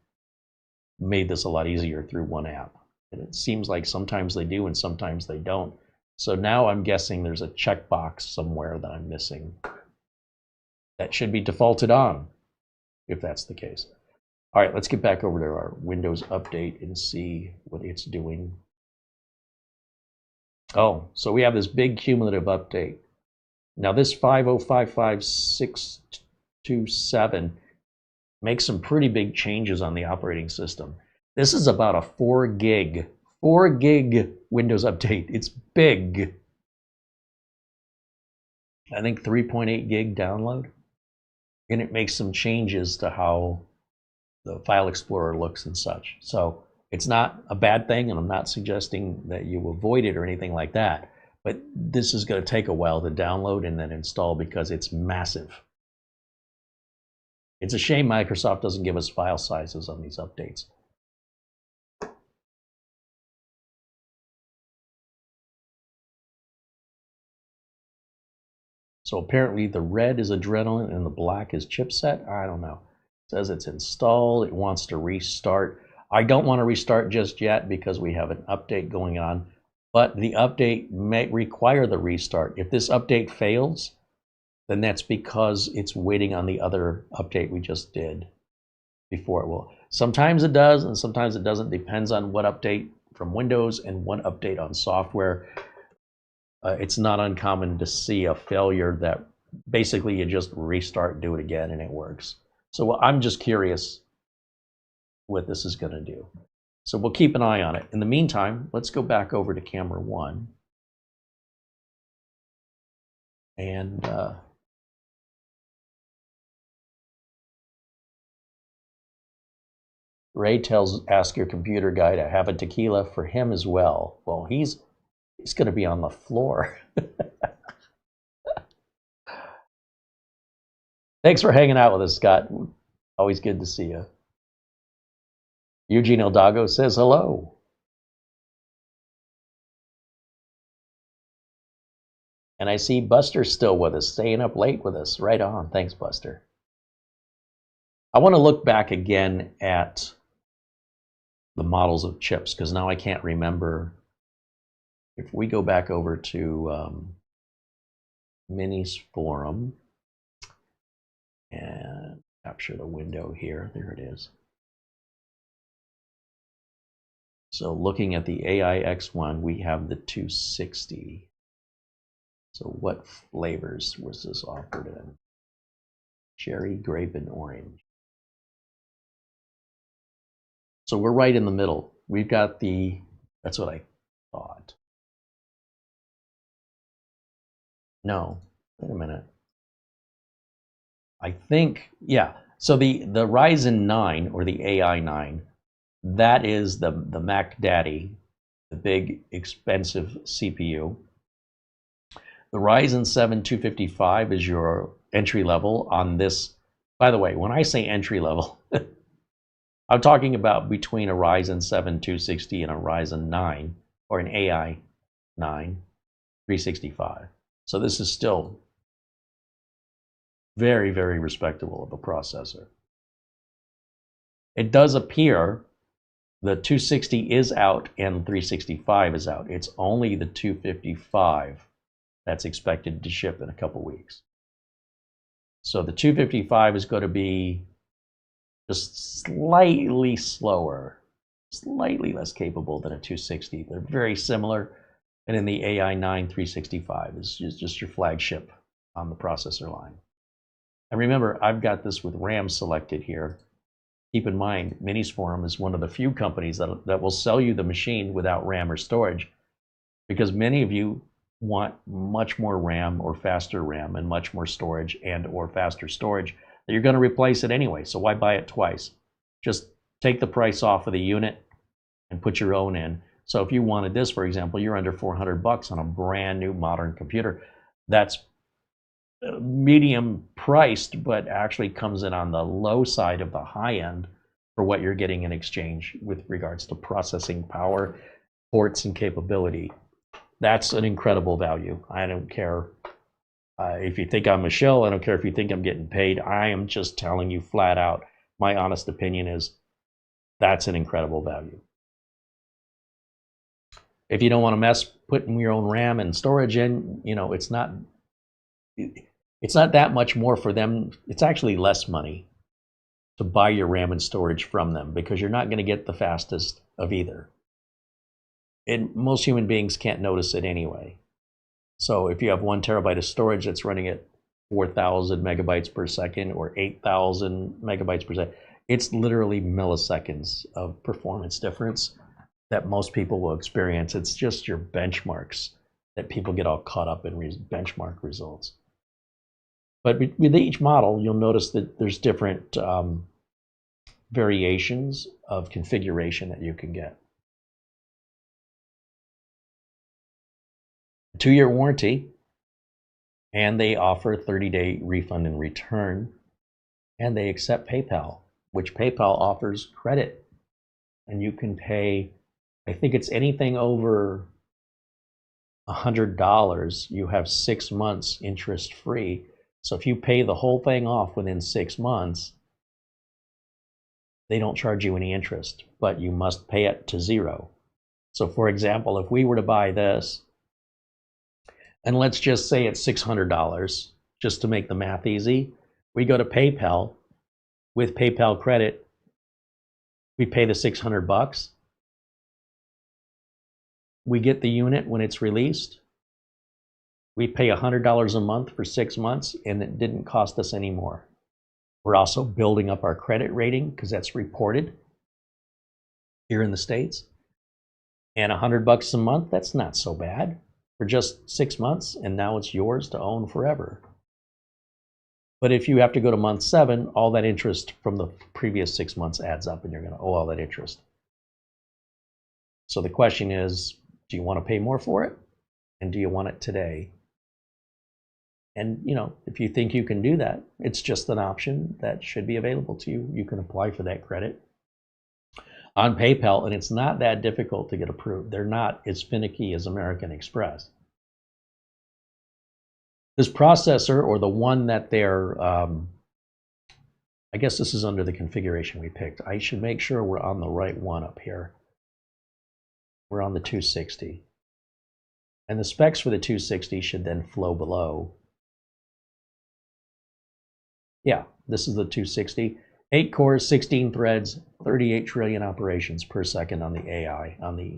[SPEAKER 1] made this a lot easier through one app. And it seems like sometimes they do and sometimes they don't. So now I'm guessing there's a checkbox somewhere that I'm missing that should be defaulted on, if that's the case. All right, let's get back over to our Windows update and see what it's doing. Oh, so we have this big cumulative update. Now this 5055627 makes some pretty big changes on the operating system. This is about a 4 gig Windows update. It's big. I think 3.8 gig download. And it makes some changes to how the file explorer looks and such. So it's not a bad thing, and I'm not suggesting that you avoid it or anything like that. But this is going to take a while to download and then install because it's massive. It's a shame Microsoft doesn't give us file sizes on these updates. So apparently the red is Adrenalin and the black is chipset. I don't know. It says it's installed. It wants to restart. I don't want to restart just yet because we have an update going on, but the update may require the restart. If this update fails, then that's because it's waiting on the other update we just did before it will. Sometimes it does and sometimes it doesn't. Depends on what update from Windows and what update on software. It's not uncommon to see a failure that basically you just restart, do it again, and it works. So I'm just curious what this is going to do. So we'll keep an eye on it. In the meantime, let's go back over to camera 1. And Ray tells Ask Your Computer Guy to have a tequila for him as well. Well, he's going to be on the floor. Thanks for hanging out with us, Scott. Always good to see you. Eugene Eldago says hello. And I see Buster's still with us, staying up late with us. Right on. Thanks, Buster. I want to look back again at the models of chips, because now I can't remember. If we go back over to Minisforum and capture the window here, there it is. So looking at the AIX1, we have the 260. So what flavors was this offered in? Cherry, grape, and orange. So we're right in the middle. We've got the, that's what I thought. No, wait a minute. I think, yeah. So the Ryzen 9 or the AI9, that is the Mac Daddy, the big expensive CPU. The Ryzen 7 255 is your entry level on this. By the way, when I say entry level, I'm talking about between a Ryzen 7 260 and a Ryzen 9 or an AI 9 365. So this is still very, very respectable of a processor. It does appear the 260 is out and 365 is out. It's only the 255 that's expected to ship in a couple weeks. So the 255 is going to be just slightly slower, slightly less capable than a 260. They're very similar. And in the AI9 365 is just your flagship on the processor line. And remember, I've got this with RAM selected here. Keep in mind, Minisforum is one of the few companies that will sell you the machine without RAM or storage, because many of you want much more RAM or faster RAM and much more storage and or faster storage that you're going to replace it anyway. So why buy it twice? Just take the price off of the unit and put your own in. So if you wanted this, for example, you're under $400 on a brand new modern computer. That's medium priced, but actually comes in on the low side of the high end for what you're getting in exchange with regards to processing power, ports, and capability. That's an incredible value. I don't care if you think I'm a shill. I don't care if you think I'm getting paid. I am just telling you flat out, my honest opinion is that's an incredible value. If you don't want to mess putting your own RAM and storage in, you know, it's not that much more for them. It's actually less money to buy your RAM and storage from them, because you're not going to get the fastest of either. And most human beings can't notice it anyway. So if you have 1 terabyte of storage that's running at 4,000 megabytes per second or 8,000 megabytes per second, it's literally milliseconds of performance difference that most people will experience. It's just your benchmarks that people get all caught up in benchmark results. But with each model, you'll notice that there's different variations of configuration that you can get. 2-year warranty, and they offer 30-day refund and return, and they accept PayPal, which PayPal offers credit, and you can pay, I think it's anything over $100, you have 6 months interest free. So if you pay the whole thing off within 6 months, they don't charge you any interest, but you must pay it to zero. So for example, if we were to buy this, and let's just say it's $600, just to make the math easy, we go to PayPal. With PayPal credit, we pay the $600. We get the unit when it's released. We pay $100 a month for 6 months, and it didn't cost us any more. We're also building up our credit rating because that's reported here in the States. And $100 a month, that's not so bad for just 6 months, and now it's yours to own forever. But if you have to go to month 7, all that interest from the previous 6 months adds up, and you're going to owe all that interest. So the question is, do you want to pay more for it? And do you want it today? And, you know, if you think you can do that, it's just an option that should be available to you. You can apply for that credit on PayPal, and it's not that difficult to get approved. They're not as finicky as American Express. This processor, or the one that they're, I guess this is under the configuration we picked. I should make sure we're on the right one up here. We're on the 260. And the specs for the 260 should then flow below. Yeah, this is the 260. 8 cores, 16 threads, 38 trillion operations per second on the AI, on the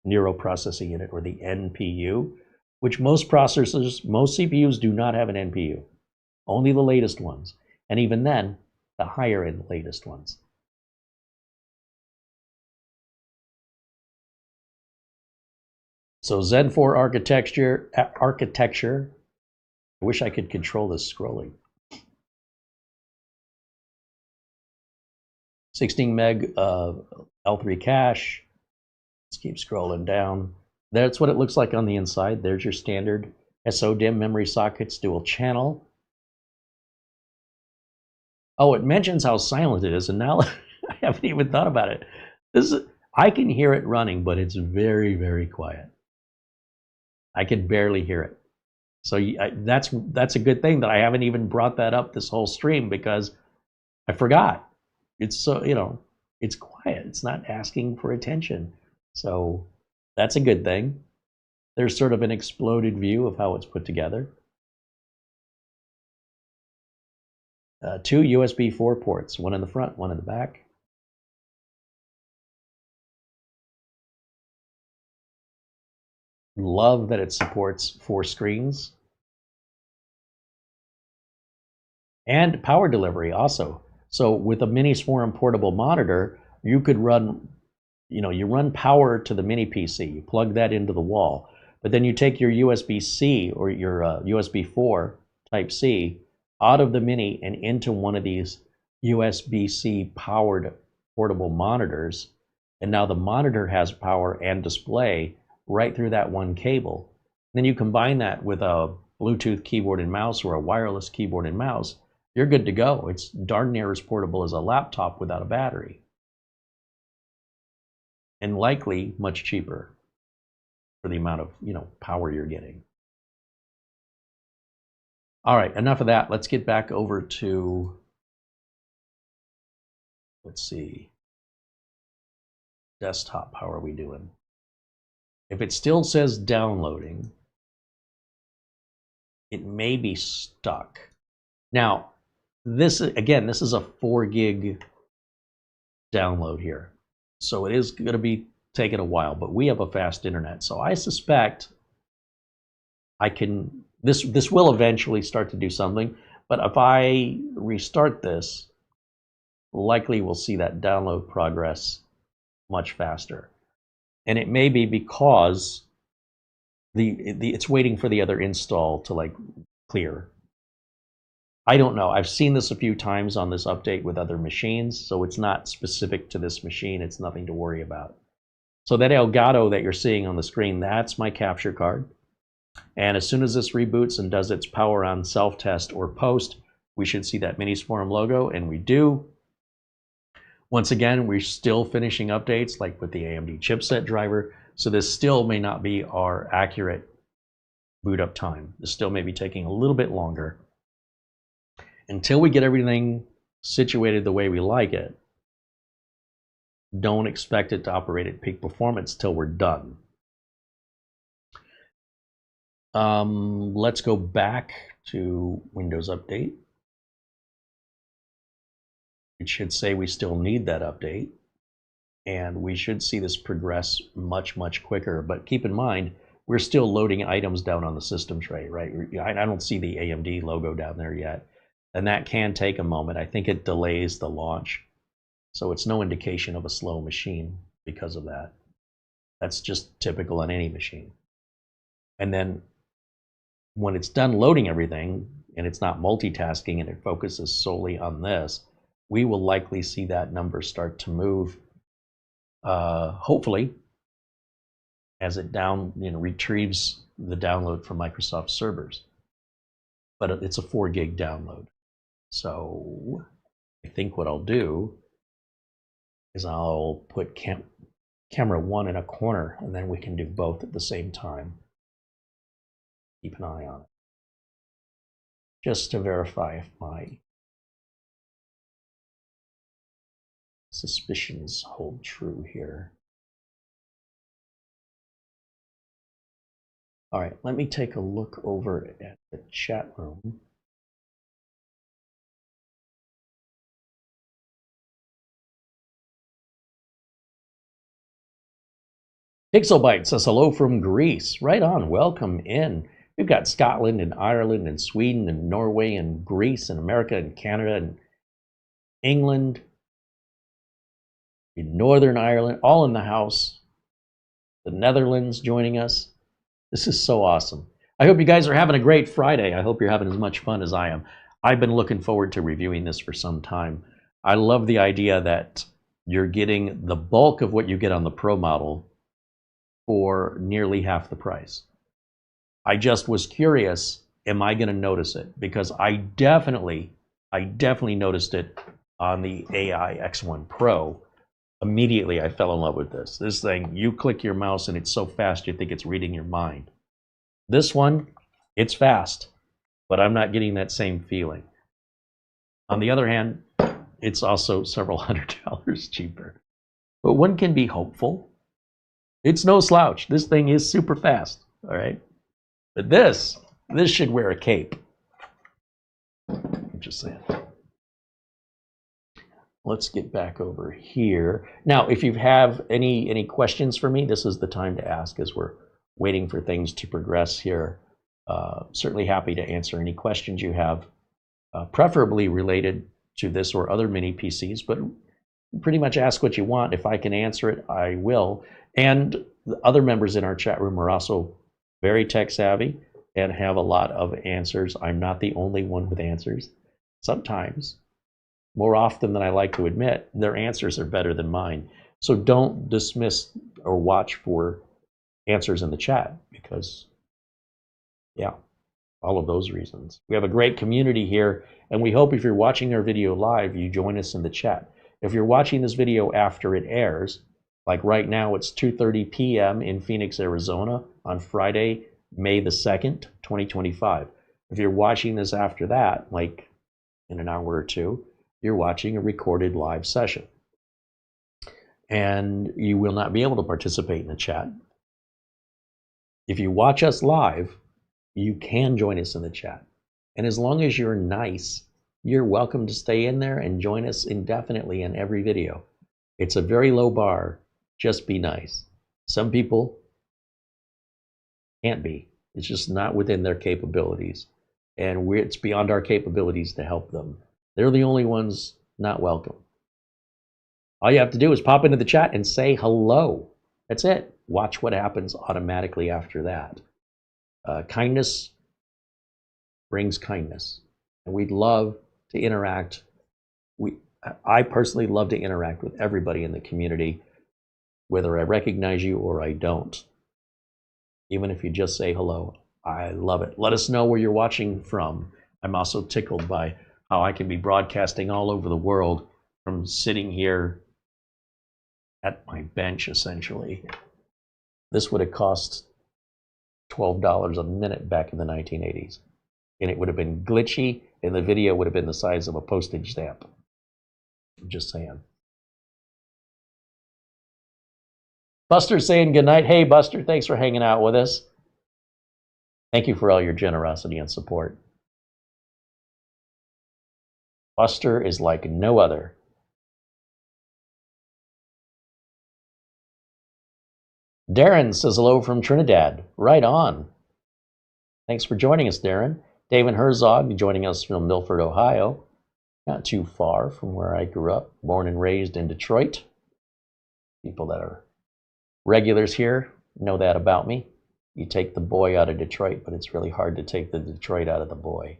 [SPEAKER 1] neural processing unit, or the NPU, which most processors, most CPUs do not have an NPU. Only the latest ones. And even then, the higher end latest ones. So Zen 4 architecture, I wish I could control this scrolling. 16 meg L3 cache. Let's keep scrolling down. That's what it looks like on the inside. There's your standard SODIMM memory sockets, dual channel. Oh, it mentions how silent it is, and now I haven't even thought about it. I can hear it running, but it's very, very quiet. I could barely hear it. So that's a good thing that I haven't even brought that up this whole stream, because I forgot. It's so, you know, it's quiet. It's not asking for attention. So that's a good thing. There's sort of an exploded view of how it's put together. 2 USB4 ports, one in the front, one in the back. Love that it supports 4 screens. And power delivery also. So with a Minisforum portable monitor, you could run, you know, you run power to the mini PC, you plug that into the wall, but then you take your USB-C or your USB4 Type-C out of the mini and into one of these USB-C powered portable monitors, and now the monitor has power and display right through that one cable. Then you combine that with a Bluetooth keyboard and mouse or a wireless keyboard and mouse, you're good to go. It's darn near as portable as a laptop without a battery. And likely much cheaper for the amount of, you know, power you're getting. All right, enough of that. Let's get back over to, let's see, desktop. How are we doing? If it still says downloading, it may be stuck. Now, this is a 4 gig download here. So it is going to be taking a while, but we have a fast internet. So I suspect this will eventually start to do something, but if I restart this, likely we'll see that download progress much faster. And it may be because it's waiting for the other install to like clear. I don't know. I've seen this a few times on this update with other machines, so it's not specific to this machine. It's nothing to worry about. So that Elgato that you're seeing on the screen, that's my capture card. And as soon as this reboots and does its power on self-test or post, we should see that Minisforum logo, and we do. Once again, we're still finishing updates like with the AMD chipset driver, so this still may not be our accurate boot up time. This still may be taking a little bit longer. Until we get everything situated the way we like it, don't expect it to operate at peak performance till we're done. Let's go back to Windows Update. It should say we still need that update, and we should see this progress much, much quicker. But keep in mind, we're still loading items down on the system tray, right? I don't see the AMD logo down there yet. And that can take a moment. I think it delays the launch. So it's no indication of a slow machine because of that. That's just typical on any machine. And then when it's done loading everything, and it's not multitasking and it focuses solely on this, we will likely see that number start to move, hopefully, as it retrieves the download from Microsoft servers. But it's a 4 gig download. So I think what I'll do is I'll put camera 1 in a corner, and then we can do both at the same time. Keep an eye on it, just to verify if my suspicions hold true here. All right, let me take a look over at the chat room. Pixelbyte says hello from Greece. Right on, welcome in. We've got Scotland and Ireland and Sweden and Norway and Greece and America and Canada and England, in Northern Ireland, all in the house. The Netherlands joining us. This is so awesome. I hope you guys are having a great Friday. I hope you're having as much fun as I am. I've been looking forward to reviewing this for some time. I love the idea that you're getting the bulk of what you get on the Pro model for nearly half the price. I just was curious, am I going to notice it? Because I definitely noticed it on the AI X1 Pro. Immediately I fell in love with this. This thing, you click your mouse and it's so fast you think it's reading your mind. This one, it's fast, but I'm not getting that same feeling. On the other hand, it's also several $100 cheaper. But one can be hopeful. It's no slouch. This thing is super fast, all right? But this should wear a cape. I'm just saying. Let's get back over here. Now, if you have any questions for me, this is the time to ask as we're waiting for things to progress here. Certainly happy to answer any questions you have, preferably related to this or other mini PCs, but pretty much ask what you want. If I can answer it, I will. And the other members in our chat room are also very tech savvy and have a lot of answers. I'm not the only one with answers. Sometimes, more often than I like to admit, their answers are better than mine. So don't dismiss or watch for answers in the chat because, yeah, all of those reasons. We have a great community here, and we hope if you're watching our video live, you join us in the chat. If you're watching this video after it airs, like right now, it's 2:30 p.m. in Phoenix, Arizona on Friday, May the 2nd, 2025. If you're watching this after that, like in an hour or two, you're watching a recorded live session. And you will not be able to participate in the chat. If you watch us live, you can join us in the chat. And as long as you're nice, you're welcome to stay in there and join us indefinitely in every video. It's a very low bar. Just be nice. Some people can't be. It's just not within their capabilities. And it's beyond our capabilities to help them. They're the only ones not welcome. All you have to do is pop into the chat and say hello. That's it. Watch what happens automatically after that. Kindness brings kindness. And we'd love to interact. I personally love to interact with everybody in the community, whether I recognize you or I don't. Even if you just say hello, I love it. Let us know where you're watching from. I'm also tickled by how I can be broadcasting all over the world from sitting here at my bench, essentially. This would have cost $12 a minute back in the 1980s. And it would have been glitchy, and the video would have been the size of a postage stamp. I'm just saying. Buster's saying goodnight. Hey, Buster, thanks for hanging out with us. Thank you for all your generosity and support. Buster is like no other. Darren says hello from Trinidad. Right on. Thanks for joining us, Darren. David Herzog joining us from Milford, Ohio. Not too far from where I grew up. Born and raised in Detroit. People that are regulars here know that about me. You take the boy out of Detroit, but it's really hard to take the Detroit out of the boy.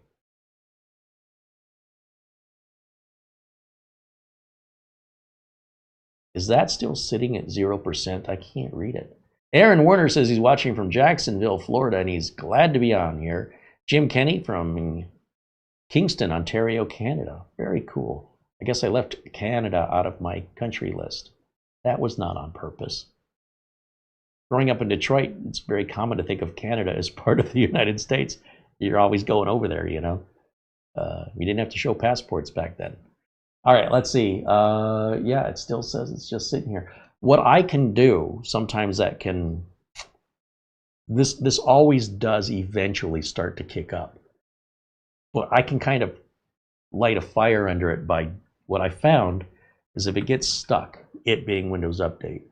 [SPEAKER 1] Is that still sitting at 0%? I can't read it. Aaron Werner says he's watching from Jacksonville, Florida, and he's glad to be on here. Jim Kenny from Kingston, Ontario, Canada. Very cool. I guess I left Canada out of my country list. That was not on purpose. Growing up in Detroit, it's very common to think of Canada as part of the United States. You're always going over there, you know. We didn't have to show passports back then. All right, let's see. Yeah, it still says it's just sitting here. What I can do, sometimes that can, this always does eventually start to kick up. But I can kind of light a fire under it by, what I found is if it gets stuck, it being Windows Update,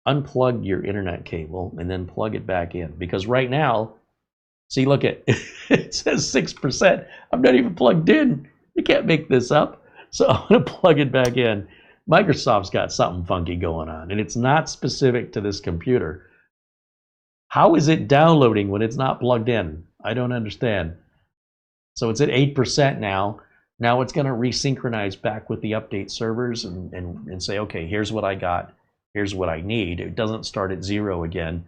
[SPEAKER 1] unplug your internet cable and then plug it back in. Because right now, see, look at it says 6%. I'm not even plugged in. You can't make this up. So I'm going to plug it back in. Microsoft's got something funky going on, and it's not specific to this computer. How is it downloading when it's not plugged in? I don't understand. So it's at 8% now. Now it's going to resynchronize back with the update servers and say, okay, here's what I got. Here's what I need. It doesn't start at 0 again.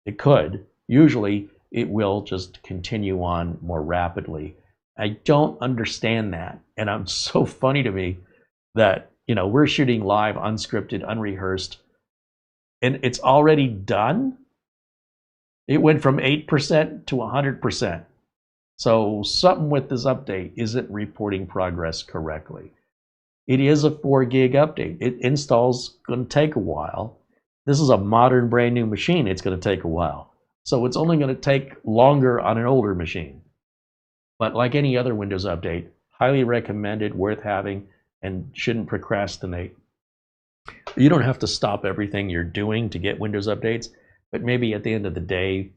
[SPEAKER 1] It could. Usually it will just continue on more rapidly. I don't understand that. And it's so funny to me that, you know, we're shooting live, unscripted, unrehearsed, and it's already done. It went from 8% to 100%. So something with this update isn't reporting progress correctly. It is a 4 gig update. It installs going to take a while. This is a modern, brand new machine. It's going to take a while. So it's only going to take longer on an older machine. But like any other Windows update, highly recommended, worth having, and shouldn't procrastinate. You don't have to stop everything you're doing to get Windows updates, but maybe at the end of the day,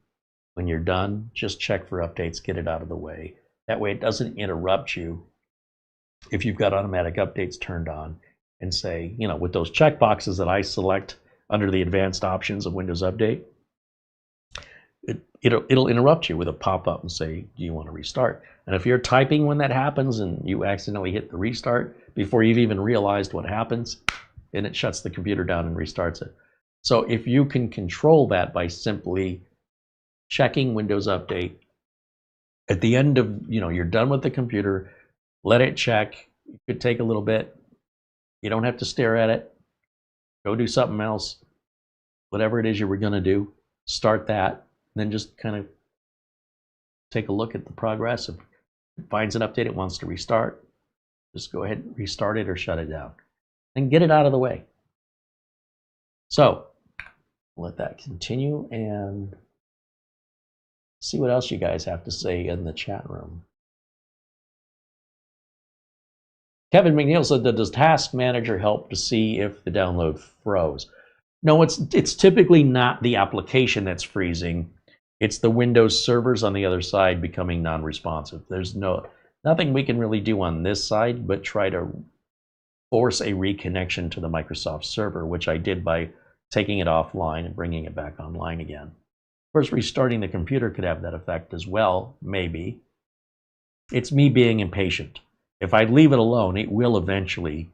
[SPEAKER 1] when you're done, just check for updates, get it out of the way. That way it doesn't interrupt you if you've got automatic updates turned on, and say, you know, with those checkboxes that I select under the advanced options of Windows Update, it'll interrupt you with a pop-up and say, do you want to restart? And if you're typing when that happens and you accidentally hit the restart before you've even realized what happens, and it shuts the computer down and restarts it. So if you can control that by simply checking Windows Update at the end of, you know, you're done with the computer, let it check. It could take a little bit. You don't have to stare at it. Go do something else. Whatever it is you were going to do, start that. Then just kind of take a look at the progress. If it finds an update it wants to restart, just go ahead and restart it or shut it down. And get it out of the way. So, let that continue and see what else you guys have to say in the chat room. Kevin McNeil said, does Task Manager help to see if the download froze? No, it's typically not the application that's freezing. It's the Windows servers on the other side becoming non-responsive. There's nothing we can really do on this side but try to force a reconnection to the Microsoft server, which I did by taking it offline and bringing it back online again. Of course, restarting the computer could have that effect as well, maybe. It's me being impatient. If I leave it alone, it will eventually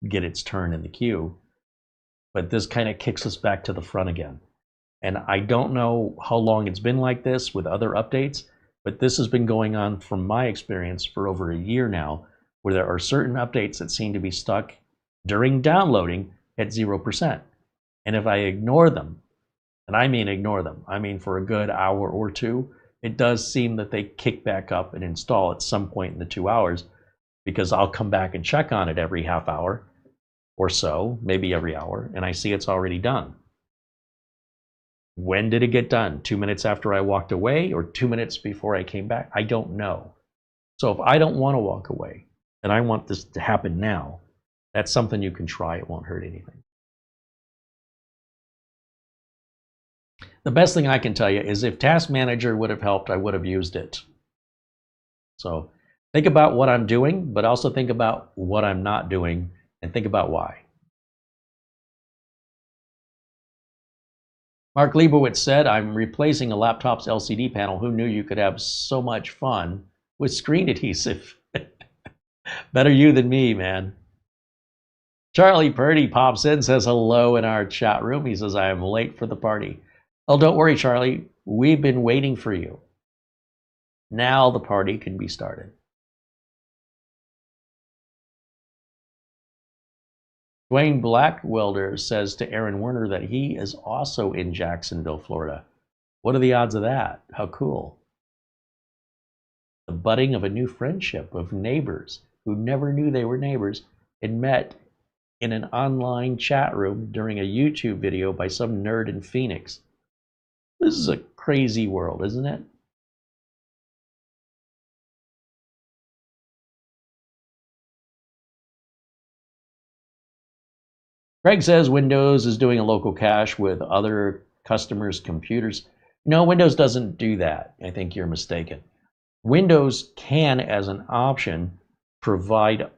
[SPEAKER 1] get its turn in the queue. But this kind of kicks us back to the front again. And I don't know how long it's been like this with other updates, but this has been going on from my experience for over a year now, where there are certain updates that seem to be stuck during downloading at 0%. And if I ignore them, and I mean ignore them, I mean for a good hour or two, it does seem that they kick back up and install at some point in the 2 hours, because I'll come back and check on it every half hour or so, maybe every hour, and I see it's already done. When did it get done? 2 minutes after I walked away or 2 minutes before I came back? I don't know. So if I don't want to walk away and I want this to happen now, that's something you can try. It won't hurt anything. The best thing I can tell you is if Task Manager would have helped, I would have used it. So think about what I'm doing, but also think about what I'm not doing and think about why. Mark Leibowitz said, I'm replacing a laptop's LCD panel. Who knew you could have so much fun with screen adhesive? Better you than me, man. Charlie Purdy pops in, says hello in our chat room. He says, I am late for the party. Oh, don't worry, Charlie. We've been waiting for you. Now the party can be started. Dwayne Blackwelder says to Aaron Werner that he is also in Jacksonville, Florida. What are the odds of that? How cool. The budding of a new friendship of neighbors who never knew they were neighbors and met in an online chat room during a YouTube video by some nerd in Phoenix. This is a crazy world, isn't it? Greg says Windows is doing a local cache with other customers' computers. No, Windows doesn't do that. I think you're mistaken. Windows can, as an option, provide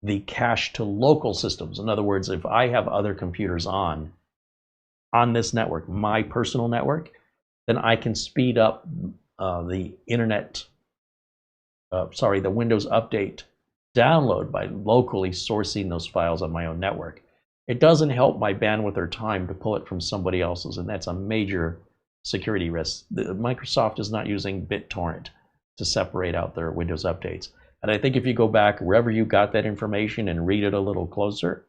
[SPEAKER 1] the cache to local systems. In other words, if I have other computers on this network, my personal network, then I can speed up the Windows Update download by locally sourcing those files on my own network. It doesn't help my bandwidth or time to pull it from somebody else's, and that's a major security risk. Microsoft is not using BitTorrent to separate out their Windows updates. And I think if you go back wherever you got that information and read it a little closer,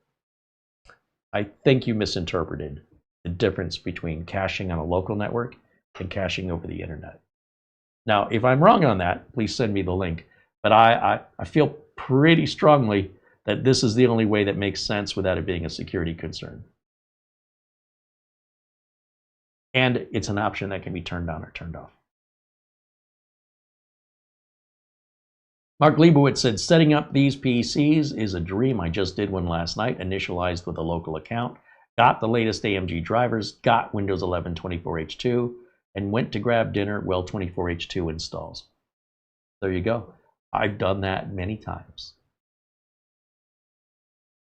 [SPEAKER 1] I think you misinterpreted the difference between caching on a local network and caching over the internet. Now, if I'm wrong on that, please send me the link. But I feel pretty strongly that this is the only way that makes sense without it being a security concern. And it's an option that can be turned on or turned off. Mark Leibowitz said, setting up these PCs is a dream. I just did one last night, initialized with a local account, got the latest AMD drivers, got Windows 11 24H2, and went to grab dinner while 24H2 installs. There you go. I've done that many times.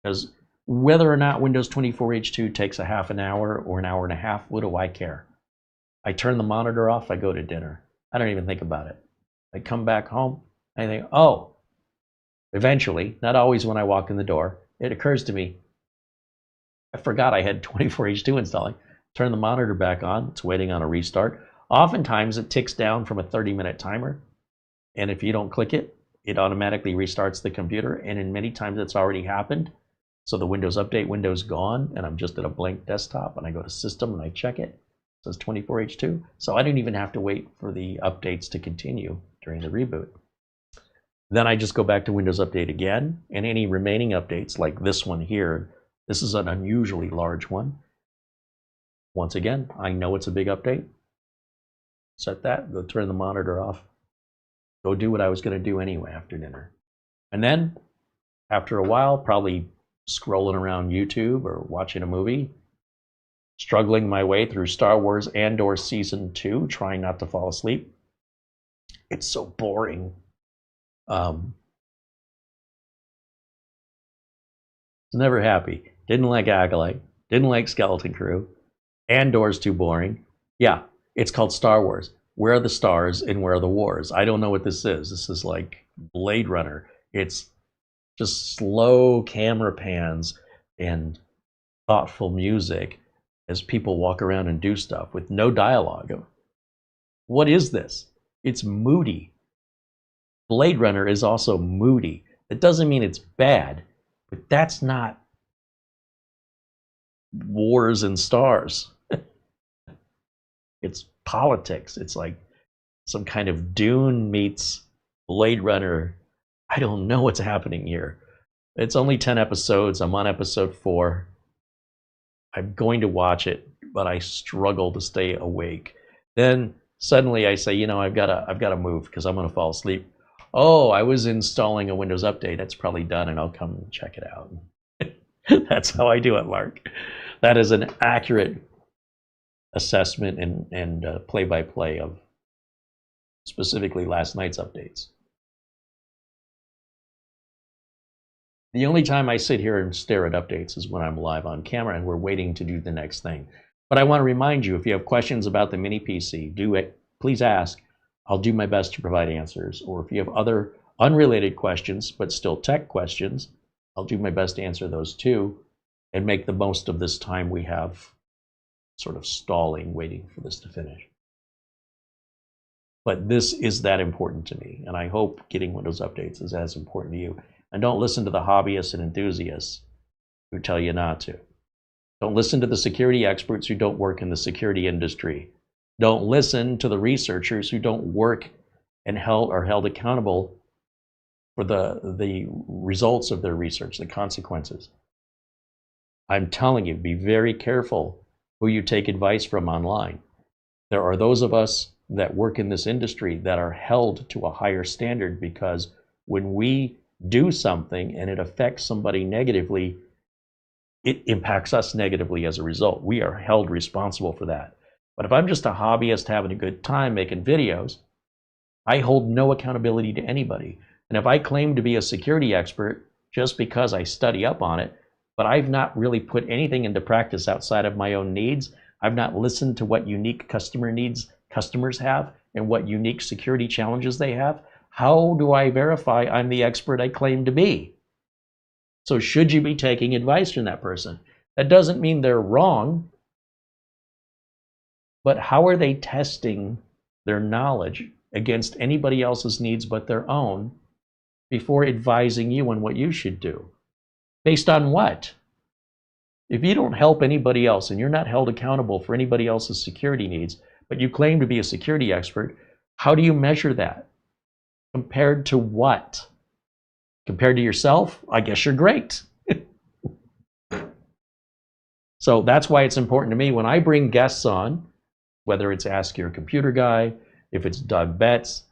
[SPEAKER 1] Because whether or not Windows 24H2 takes a half an hour or an hour and a half, what do I care? I turn the monitor off, I go to dinner. I don't even think about it. I come back home, I think, oh, eventually, not always when I walk in the door, it occurs to me, I forgot I had 24H2 installing. Turn the monitor back on, it's waiting on a restart. Oftentimes it ticks down from a 30-minute timer, and if you don't click it, it automatically restarts the computer, and in many times it's already happened. So the Windows Update window's gone, and I'm just at a blank desktop, and I go to System and I check it. It says 24H2. So I didn't even have to wait for the updates to continue during the reboot. Then I just go back to Windows Update again, and any remaining updates, like this one here, this is an unusually large one. Once again, I know it's a big update. Set that, go turn the monitor off, go do what I was going to do anyway after dinner. And then, after a while, probably scrolling around YouTube or watching a movie, struggling my way through Star Wars Andor Season 2, trying not to fall asleep. It's so boring. Never happy. Didn't like Acolyte. Didn't like Skeleton Crew. Andor's too boring. Yeah, it's called Star Wars. Where are the stars and where are the wars? I don't know what this is. This is like Blade Runner. It's just slow camera pans and thoughtful music as people walk around and do stuff with no dialogue. What is this? It's moody. Blade Runner is also moody. It doesn't mean it's bad, but that's not wars and stars. It's politics. It's like some kind of Dune meets Blade Runner. I don't know what's happening here. It's only 10 episodes. I'm on episode 4. I'm going to watch it, but I struggle to stay awake. Then suddenly I say, you know, I've got to move because I'm going to fall asleep. Oh, I was installing a Windows Update. That's probably done, and I'll come and check it out. That's how I do it, Mark. That is an accurate assessment and play-by-play of specifically last night's updates. The only time I sit here and stare at updates is when I'm live on camera and we're waiting to do the next thing. But I want to remind you, if you have questions about the mini PC, please ask. I'll do my best to provide answers. Or if you have other unrelated questions, but still tech questions, I'll do my best to answer those too and make the most of this time we have sort of stalling, waiting for this to finish. But this is that important to me, and I hope getting Windows updates is as important to you. And don't listen to the hobbyists and enthusiasts who tell you not to. Don't listen to the security experts who don't work in the security industry. Don't listen to the researchers who don't work and are held accountable for the results of their research, the consequences. I'm telling you, be very careful who you take advice from online. There are those of us that work in this industry that are held to a higher standard, because when we do something and it affects somebody negatively, it impacts us negatively as a result. We are held responsible for that. But if I'm just a hobbyist having a good time making videos, I hold no accountability to anybody. And if I claim to be a security expert just because I study up on it, but I've not really put anything into practice outside of my own needs, I've not listened to what unique customer needs customers have and what unique security challenges they have, how do I verify I'm the expert I claim to be? So should you be taking advice from that person? That doesn't mean they're wrong, but how are they testing their knowledge against anybody else's needs but their own before advising you on what you should do? Based on what? If you don't help anybody else and you're not held accountable for anybody else's security needs, but you claim to be a security expert, how do you measure that? Compared to what? Compared to yourself? I guess you're great. So that's why it's important to me when I bring guests on, whether it's Ask Your Computer Guy, if it's Doug Betts,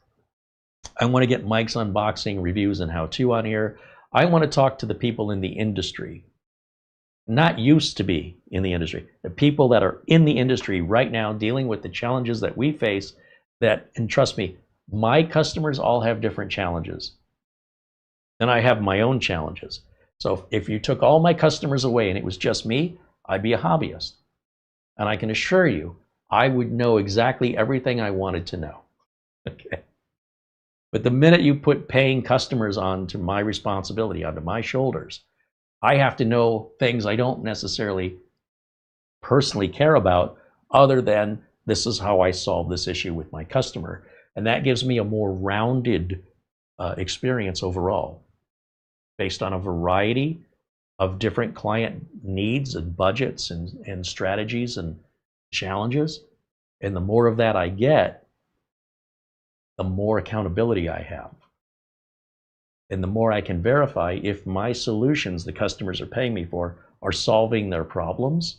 [SPEAKER 1] I want to get Mike's unboxing reviews and how-to on here. I want to talk to the people in the industry, not used to be in the industry, the people that are in the industry right now dealing with the challenges that we face, and trust me, my customers all have different challenges. And I have my own challenges. So if you took all my customers away and it was just me, I'd be a hobbyist. And I can assure you, I would know exactly everything I wanted to know. Okay. But the minute you put paying customers onto my responsibility, onto my shoulders, I have to know things I don't necessarily personally care about, other than this is how I solve this issue with my customer. And that gives me a more rounded experience overall, based on a variety of different client needs and budgets and strategies and challenges. And the more of that I get, the more accountability I have. And the more I can verify if my solutions the customers are paying me for are solving their problems,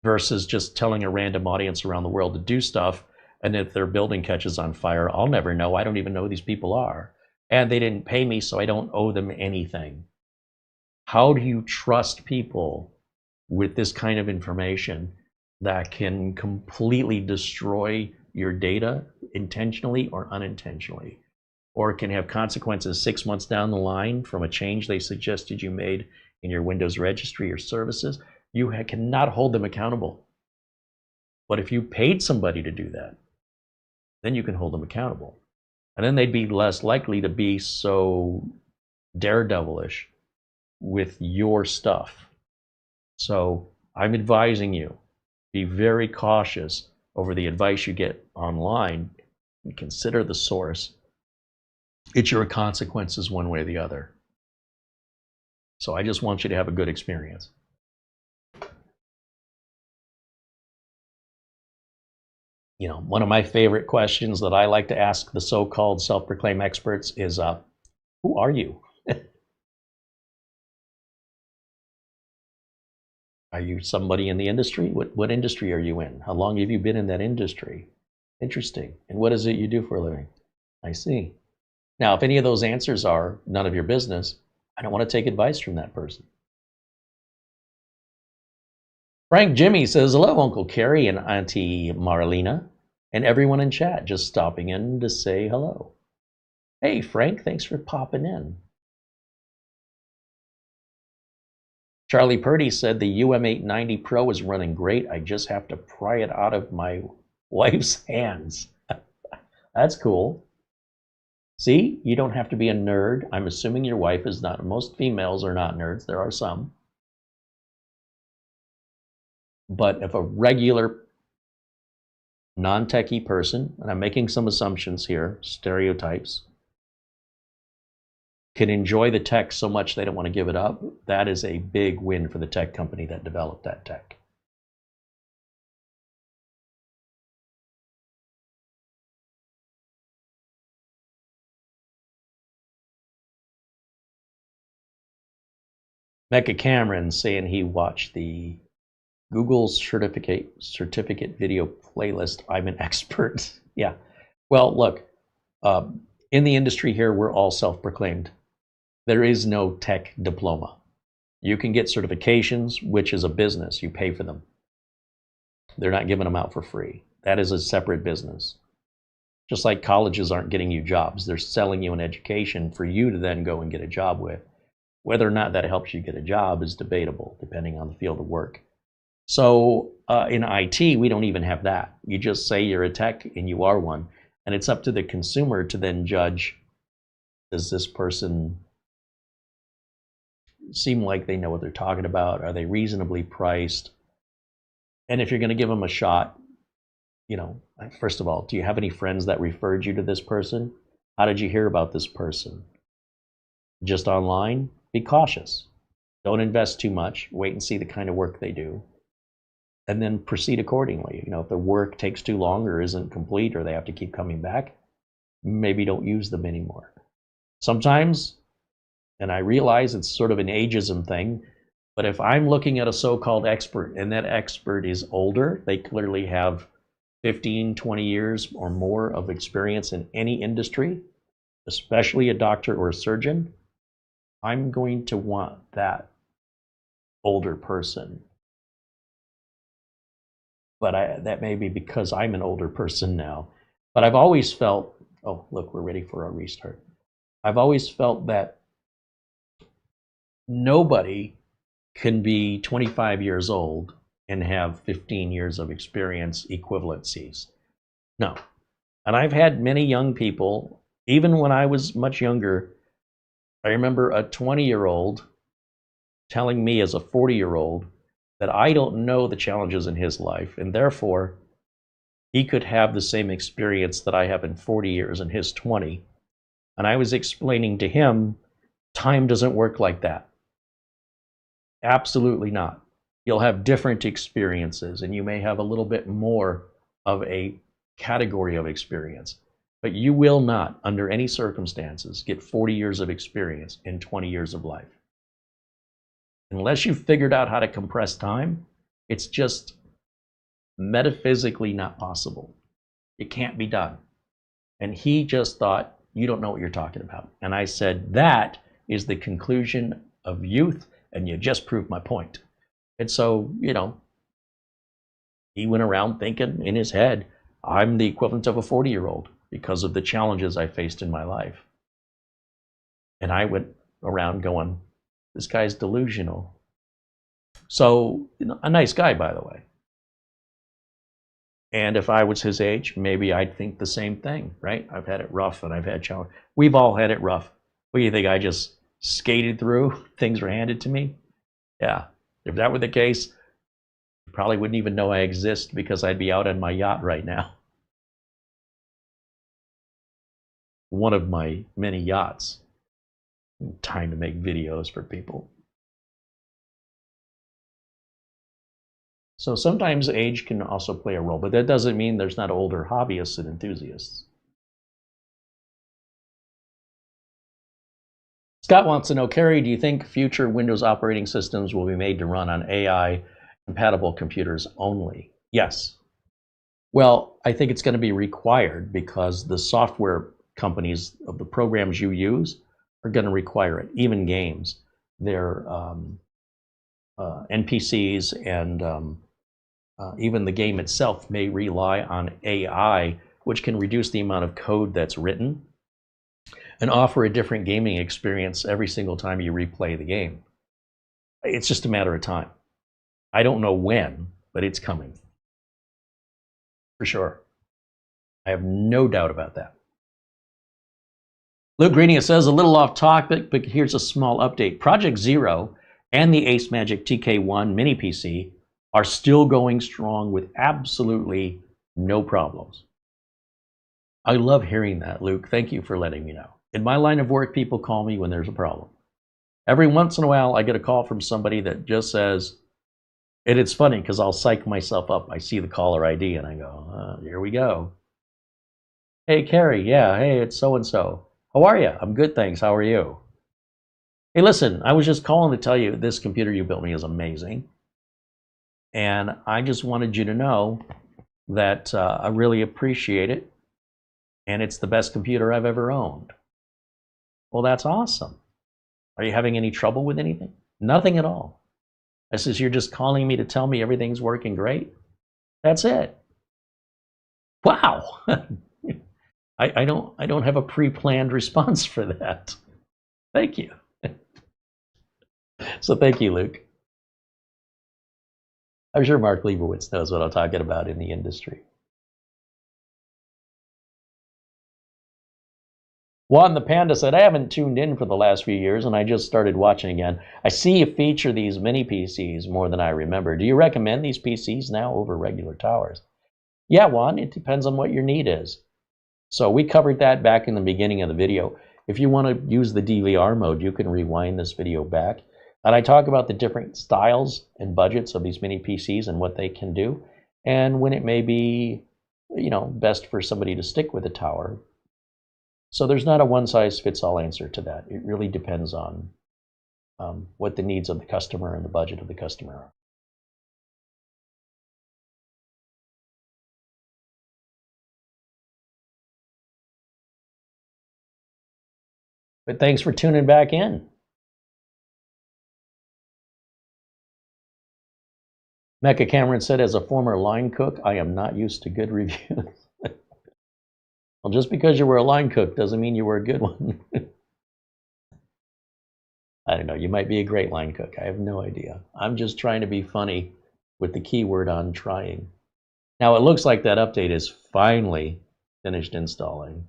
[SPEAKER 1] versus just telling a random audience around the world to do stuff, and if their building catches on fire, I'll never know. I don't even know who these people are. And they didn't pay me, so I don't owe them anything. How do you trust people with this kind of information that can completely destroy your data intentionally or unintentionally? Or it can have consequences 6 months down the line from a change they suggested you made in your Windows registry or services. You cannot hold them accountable. But if you paid somebody to do that, then you can hold them accountable. And then they'd be less likely to be so daredevilish with your stuff. So I'm advising you, be very cautious over the advice you get online and consider the source. It's your consequences one way or the other. So I just want you to have a good experience. You know, one of my favorite questions that I like to ask the so-called self-proclaimed experts is, who are you? Are you somebody in the industry? What industry are you in? How long have you been in that industry? Interesting. And what is it you do for a living? I see. Now, if any of those answers are none of your business, I don't want to take advice from that person. Frank Jimmy says, hello, Uncle Carey and Auntie Marlena, and everyone in chat, just stopping in to say hello. Hey, Frank, thanks for popping in. Charlie Purdy said the UM890 Pro is running great. I just have to pry it out of my wife's hands. That's cool. See, you don't have to be a nerd. I'm assuming your wife is not. Most females are not nerds. There are some. But if a regular non-techie person, and I'm making some assumptions here, stereotypes, can enjoy the tech so much they don't want to give it up, that is a big win for the tech company that developed that tech. Mecha Cameron saying he watched the Google's certificate video playlist. I'm an expert. Yeah. Well, look, in the industry here, we're all self-proclaimed. There is no tech diploma. You can get certifications, which is a business. You pay for them. They're not giving them out for free. That is a separate business. Just like colleges aren't getting you jobs. They're selling you an education for you to then go and get a job with. Whether or not that helps you get a job is debatable, depending on the field of work. So in IT, we don't even have that. You just say you're a tech and you are one. And it's up to the consumer to then judge, does this person seem like they know what they're talking about? Are they reasonably priced? And if you're going to give them a shot, you know, first of all, do you have any friends that referred you to this person? How did you hear about this person? Just online? Be cautious. Don't invest too much. Wait and see the kind of work they do. And then proceed accordingly. You know, if the work takes too long or isn't complete or they have to keep coming back, maybe don't use them anymore. Sometimes, and I realize it's sort of an ageism thing, but if I'm looking at a so-called expert and that expert is older, they clearly have 15, 20 years or more of experience in any industry, especially a doctor or a surgeon, I'm going to want that older person. But that may be because I'm an older person now. But I've always felt, oh, look, we're ready for a restart. I've always felt that nobody can be 25 years old and have 15 years of experience equivalencies. No. And I've had many young people, even when I was much younger, I remember a 20-year-old telling me as a 40-year-old that I don't know the challenges in his life, and therefore he could have the same experience that I have in 40 years in his 20. And I was explaining to him, time doesn't work like that. Absolutely not. You'll have different experiences, and you may have a little bit more of a category of experience, but you will not, under any circumstances, get 40 years of experience in 20 years of life. Unless you've figured out how to compress time, it's just metaphysically not possible. It can't be done. And he just thought, you don't know what you're talking about. And I said, that is the conclusion of youth, and you just proved my point. And so, you know, he went around thinking in his head, I'm the equivalent of a 40-year-old because of the challenges I faced in my life. And I went around going, this guy's delusional. So, you know, a nice guy, by the way. And if I was his age, maybe I'd think the same thing, right? I've had it rough and I've had challenge. We've all had it rough. What do you think? I just skated through? Things were handed to me? Yeah. If that were the case, you probably wouldn't even know I exist because I'd be out on my yacht right now. One of my many yachts. Time to make videos for people. So sometimes age can also play a role, but that doesn't mean there's not older hobbyists and enthusiasts. Scott wants to know, Carey, do you think future Windows operating systems will be made to run on AI-compatible computers only? Yes. Well, I think it's going to be required because the software companies of the programs you use are going to require it, even games. Their NPCs and even the game itself may rely on AI, which can reduce the amount of code that's written and offer a different gaming experience every single time you replay the game. It's just a matter of time. I don't know when, but it's coming. For sure. I have no doubt about that. Luke Greenia says, a little off topic, but here's a small update. Project Zero and the Ace Magic TK1 mini PC are still going strong with absolutely no problems. I love hearing that, Luke. Thank you for letting me know. In my line of work, people call me when there's a problem. Every once in a while, I get a call from somebody that just says, and it's funny because I'll psych myself up. I see the caller ID and I go, here we go. Hey, Carey. Yeah, hey, it's so-and-so. How are you? I'm good, thanks. How are you? Hey, listen, I was just calling to tell you this computer you built me is amazing. And I just wanted you to know that I really appreciate it. And it's the best computer I've ever owned. Well, that's awesome. Are you having any trouble with anything? Nothing at all. I says, you're just calling me to tell me everything's working great? That's it. Wow. I don't have a pre-planned response for that. Thank you. So thank you, Luke. I'm sure Mark Leibowitz knows what I'm talking about in the industry. Juan the Panda said, I haven't tuned in for the last few years and I just started watching again. I see you feature these mini PCs more than I remember. Do you recommend these PCs now over regular towers? Yeah, Juan, it depends on what your need is. So we covered that back in the beginning of the video. If you want to use the DVR mode, you can rewind this video back. And I talk about the different styles and budgets of these mini PCs and what they can do, and when it may be, best for somebody to stick with a tower. So there's not a one-size-fits-all answer to that. It really depends on what the needs of the customer and the budget of the customer are. But thanks for tuning back in. Mecha Cameron said, as a former line cook, I am not used to good reviews. Well, just because you were a line cook doesn't mean you were a good one. I don't know. You might be a great line cook. I have no idea. I'm just trying to be funny with the keyword on trying. Now, it looks like that update is finally finished installing.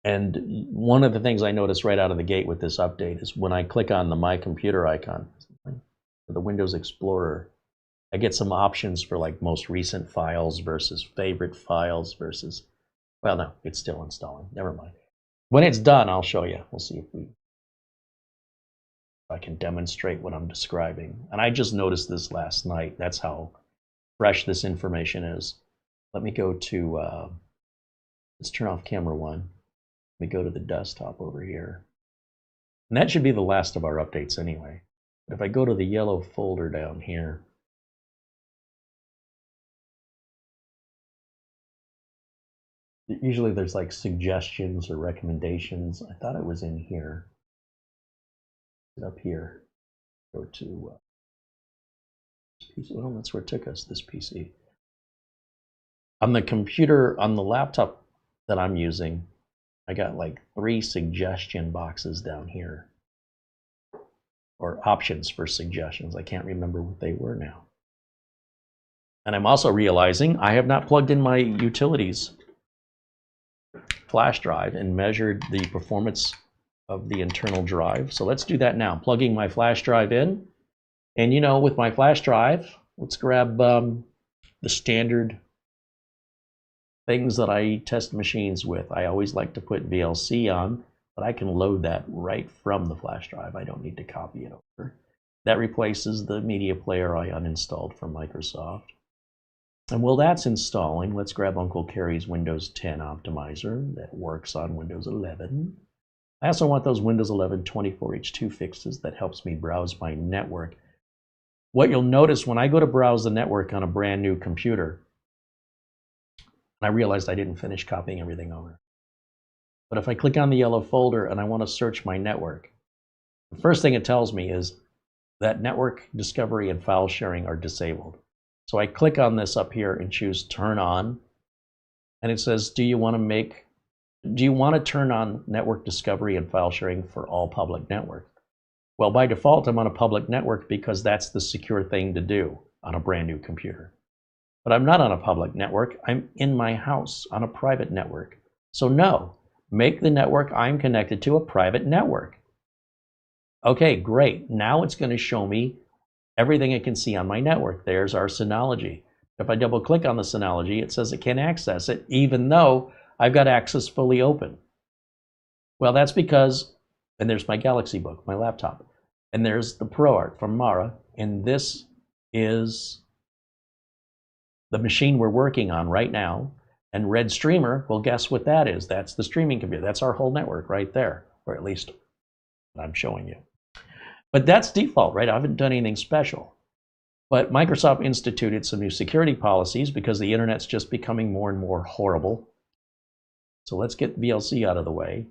[SPEAKER 1] And one of the things I noticed right out of the gate with this update is when I click on the My Computer icon, the Windows Explorer, I get some options for like most recent files versus favorite files versus, well, no, it's still installing. Never mind. When it's done, I'll show you. We'll see if I can demonstrate what I'm describing. And I just noticed this last night. That's how fresh this information is. Let me go to, let's turn off camera one. Let me go to the desktop over here. And that should be the last of our updates anyway. But if I go to the yellow folder down here, usually there's like suggestions or recommendations. I thought it was in here. Up here. Go to PC. Well, that's where it took us, this PC. On the computer, on the laptop that I'm using, I got like 3 suggestion boxes down here. Or options for suggestions. I can't remember what they were now. And I'm also realizing I have not plugged in my utilities flash drive and measured the performance of the internal drive. So let's do that now. Plugging my flash drive in. And with my flash drive, let's grab the standard things that I test machines with. I always like to put VLC on, but I can load that right from the flash drive. I don't need to copy it over. That replaces the media player I uninstalled from Microsoft. And while that's installing, let's grab Uncle Carey's Windows 10 optimizer that works on Windows 11. I also want those Windows 11 24H2 fixes that helps me browse my network. What you'll notice when I go to browse the network on a brand new computer, and I realized I didn't finish copying everything over. But if I click on the yellow folder and I want to search my network, the first thing it tells me is that network discovery and file sharing are disabled. So I click on this up here and choose turn on, and it says, do you want to turn on network discovery and file sharing for all public networks? Well, by default, I'm on a public network because that's the secure thing to do on a brand new computer. But I'm not on a public network. I'm in my house on a private network. So no, make the network I'm connected to a private network. Okay, great. Now it's going to show me everything it can see on my network. There's our Synology. If I double click on the Synology, it says it can't access it, even though I've got access fully open. Well, that's because, and there's my Galaxy Book, my laptop, and there's the ProArt from Mara, and this is the machine we're working on right now. And Red Streamer, well, guess what that is? That's the streaming computer. That's our whole network right there, or at least I'm showing you. But that's default, right? I haven't done anything special. But Microsoft instituted some new security policies because the internet's just becoming more and more horrible. So let's get VLC out of the way.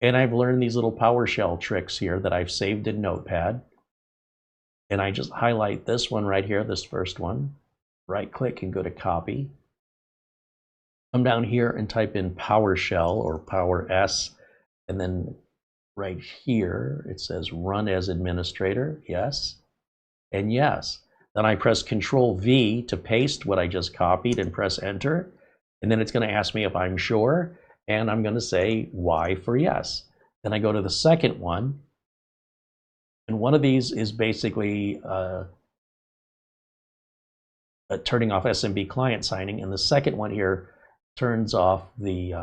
[SPEAKER 1] And I've learned these little PowerShell tricks here that I've saved in Notepad. And I just highlight this one right here, this first one. Right click and go to copy. Come down here and type in PowerShell or PowerS. And then right here, it says run as administrator. Yes. And yes. Then I press Control V to paste what I just copied and press enter. And then it's going to ask me if I'm sure. And I'm going to say Y for yes. Then I go to the second one. And one of these is basically turning off SMB client signing. And the second one here turns off the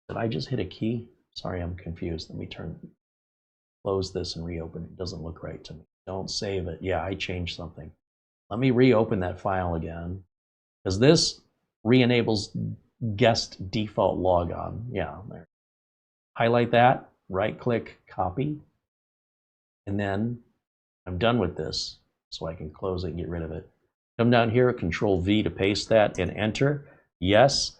[SPEAKER 1] did I just hit a key? Sorry, I'm confused. Let me close this and reopen it. It doesn't look right to me. Don't save it. Yeah, I changed something. Let me reopen that file again, because this re-enables guest default logon. Yeah, there. Highlight that, right click, copy, and then I'm done with this, so I can close it and get rid of it. Come down here, Control V to paste that and enter. Yes.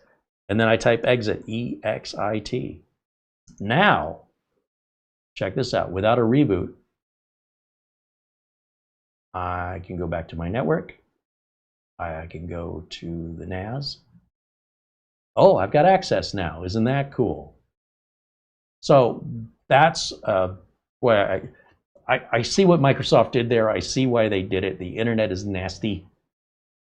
[SPEAKER 1] And then I type exit, E-X-I-T. Now, check this out. Without a reboot, I can go back to my network. I can go to the NAS. Oh, I've got access now. Isn't that cool? So that's where I see what Microsoft did there. I see why they did it. The internet is nasty,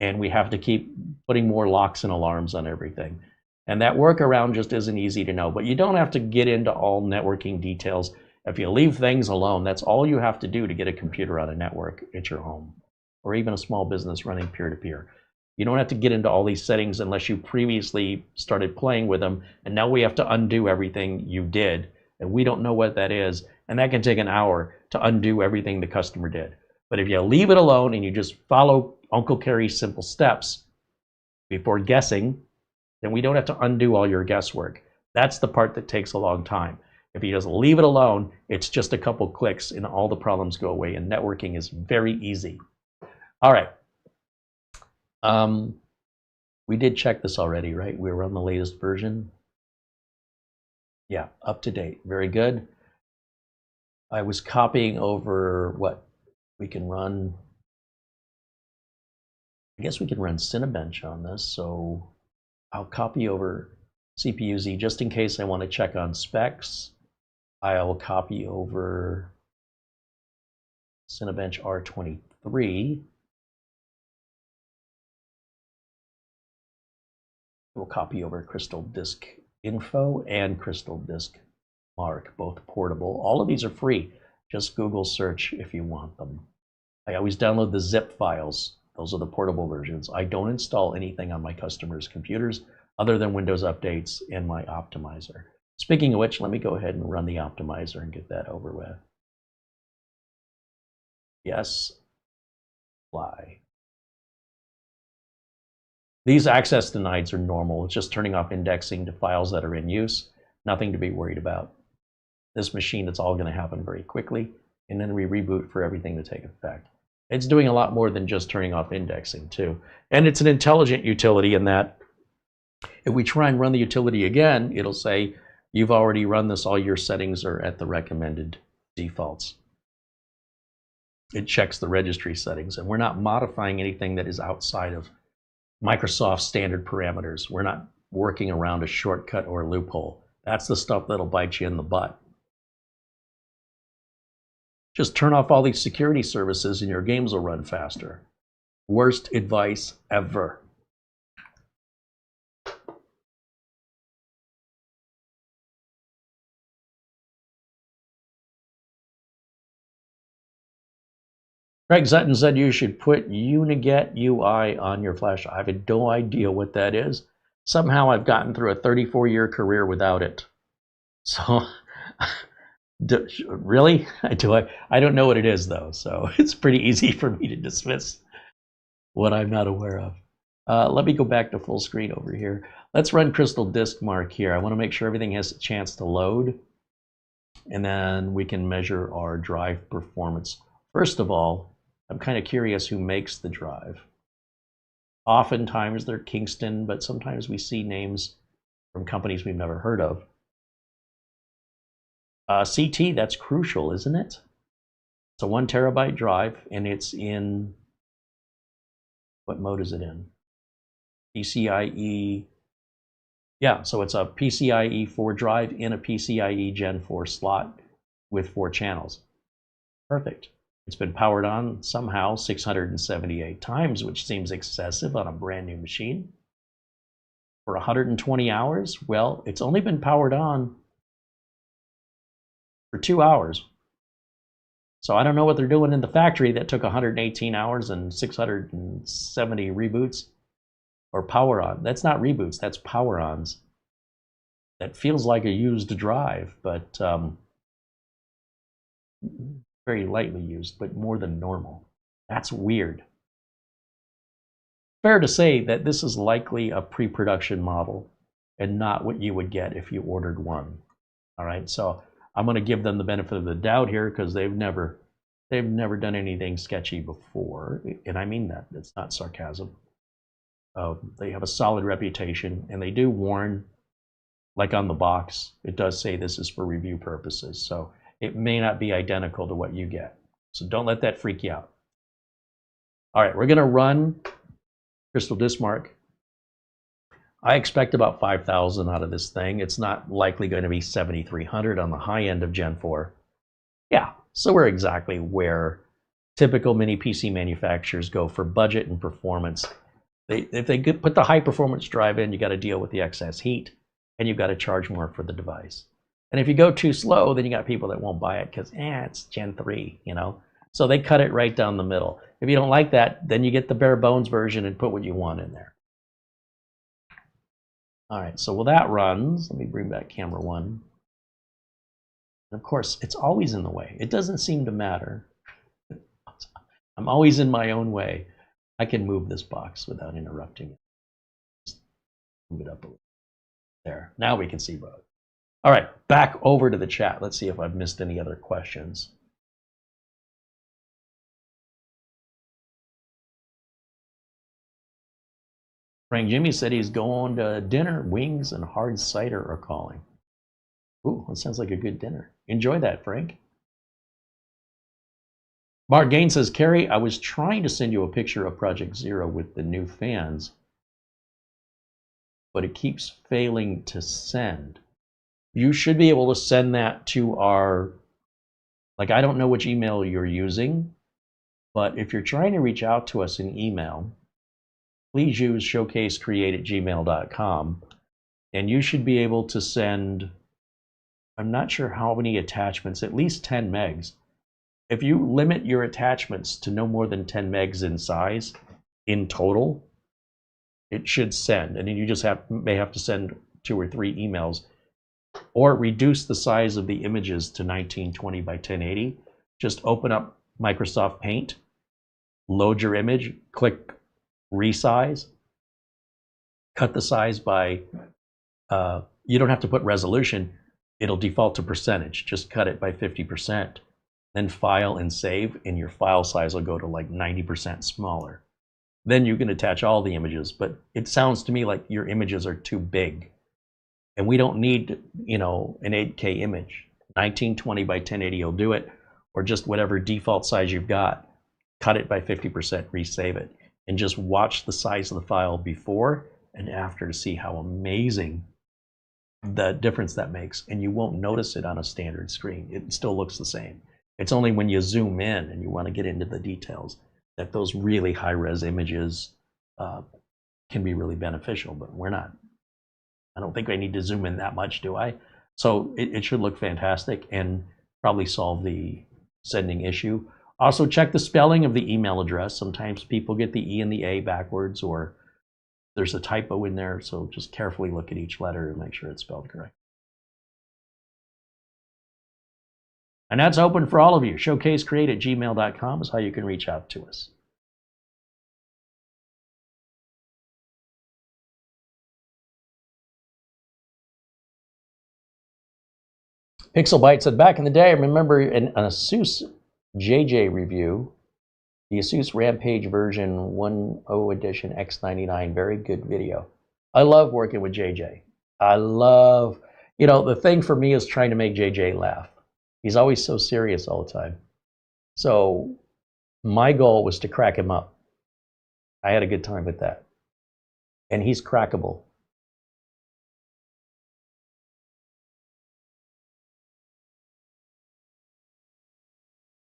[SPEAKER 1] and we have to keep putting more locks and alarms on everything. And that workaround just isn't easy to know. But you don't have to get into all networking details. If you leave things alone, that's all you have to do to get a computer on a network at your home, or even a small business running peer-to-peer. You don't have to get into all these settings unless you previously started playing with them, and now we have to undo everything you did, and we don't know what that is, and that can take an hour to undo everything the customer did. But if you leave it alone and you just follow Uncle Carey's simple steps before guessing, then we don't have to undo all your guesswork. That's the part that takes a long time. If you just leave it alone, it's just a couple clicks and all the problems go away, and networking is very easy. All right. We did check this already, right? We were on the latest version. Yeah, up to date. Very good. I was copying over what we can run. I guess we can run Cinebench on this, so I'll copy over CPU-Z just in case I want to check on specs. I'll copy over Cinebench R23. We'll copy over Crystal Disk Info and Crystal Disk Mark, both portable. All of these are free. Just Google search if you want them. I always download the zip files. Those are the portable versions. I don't install anything on my customers' computers other than Windows updates and my optimizer. Speaking of which, let me go ahead and run the optimizer and get that over with. Yes, apply. These access denieds are normal. It's just turning off indexing to files that are in use. Nothing to be worried about. This machine, it's all going to happen very quickly, and then we reboot for everything to take effect. It's doing a lot more than just turning off indexing too. And it's an intelligent utility in that if we try and run the utility again, it'll say, you've already run this, all your settings are at the recommended defaults. It checks the registry settings, and we're not modifying anything that is outside of Microsoft standard parameters. We're not working around a shortcut or a loophole. That's the stuff that'll bite you in the butt. Just turn off all these security services and your games will run faster. Worst advice ever. Craig Sutton said you should put Uniget UI on your flash. I have no idea what that is. Somehow I've gotten through a 34-year career without it. So, really? I don't know what it is, though. So it's pretty easy for me to dismiss what I'm not aware of. Let me go back to full screen over here. Let's run Crystal Disk Mark here. I want to make sure everything has a chance to load. And then we can measure our drive performance. First of all, I'm kind of curious who makes the drive. Oftentimes they're Kingston, but sometimes we see names from companies we've never heard of. CT, that's crucial, isn't it? It's a 1 terabyte drive, and it's in, what mode is it in? PCIe. Yeah, so it's a PCIe 4 drive in a PCIe Gen 4 slot with 4 channels. Perfect. It's been powered on somehow 678 times, which seems excessive on a brand new machine. For 120 hours, well, it's only been powered on for 2 hours. So I don't know what they're doing in the factory that took 118 hours and 670 reboots or power on. That's not reboots, that's power ons. That feels like a used drive, but very lightly used, but more than normal. That's weird. Fair to say that this is likely a pre-production model and not what you would get if you ordered one. All right, so I'm going to give them the benefit of the doubt here because they've never done anything sketchy before, and I mean that. It's not sarcasm. They have a solid reputation, and they do warn, like on the box, it does say this is for review purposes. So it may not be identical to what you get. So don't let that freak you out. All right, we're going to run Crystal Disk Mark. I expect about 5,000 out of this thing. It's not likely going to be 7,300 on the high end of Gen 4. Yeah, so we're exactly where typical mini PC manufacturers go for budget and performance. If they put the high performance drive in, you got to deal with the excess heat, and you've got to charge more for the device. And if you go too slow, then you got people that won't buy it because, it's Gen 3, you know? So they cut it right down the middle. If you don't like that, then you get the bare bones version and put what you want in there. All right, so while that runs, let me bring back camera 1. And of course, it's always in the way. It doesn't seem to matter. I'm always in my own way. I can move this box without interrupting it. Just move it up a little. There, now we can see both. All right, back over to the chat. Let's see if I've missed any other questions. Frank Jimmy said he's going to dinner. Wings and hard cider are calling. Ooh, that sounds like a good dinner. Enjoy that, Frank. Mark Gain says, Carey, I was trying to send you a picture of Project Zero with the new fans, but it keeps failing to send. You should be able to send that to our, I don't know which email you're using, but if you're trying to reach out to us in email, please use showcasecreate@gmail.com, and you should be able to send, I'm not sure how many attachments, at least 10 megs. If you limit your attachments to no more than 10 megs in size in total, it should send. And then you just may have to send 2 or 3 emails, or reduce the size of the images to 1920 by 1080. Just open up Microsoft Paint, load your image, click resize, cut the size by, you don't have to put resolution, it'll default to percentage. Just cut it by 50%, then file and save, and your file size will go to 90% smaller. Then you can attach all the images, but it sounds to me like your images are too big. And we don't need, an 8K image. 1920 by 1080 will do it, or just whatever default size you've got. Cut it by 50%, resave it, and just watch the size of the file before and after to see how amazing the difference that makes. And you won't notice it on a standard screen. It still looks the same. It's only when you zoom in and you want to get into the details that those really high-res images can be really beneficial, but we're not. I don't think I need to zoom in that much, do I? So it should look fantastic and probably solve the sending issue. Also, check the spelling of the email address. Sometimes people get the E and the A backwards, or there's a typo in there, so just carefully look at each letter and make sure it's spelled correct. And that's open for all of you. Showcasecreate@gmail.com is how you can reach out to us. Pixelbyte said, back in the day, I remember an ASUS JJ review, the ASUS Rampage version 1.0 edition X99, very good video. I love working with JJ. I love, you know, the thing for me is trying to make JJ laugh. He's always so serious all the time. So my goal was to crack him up. I had a good time with that. And he's crackable.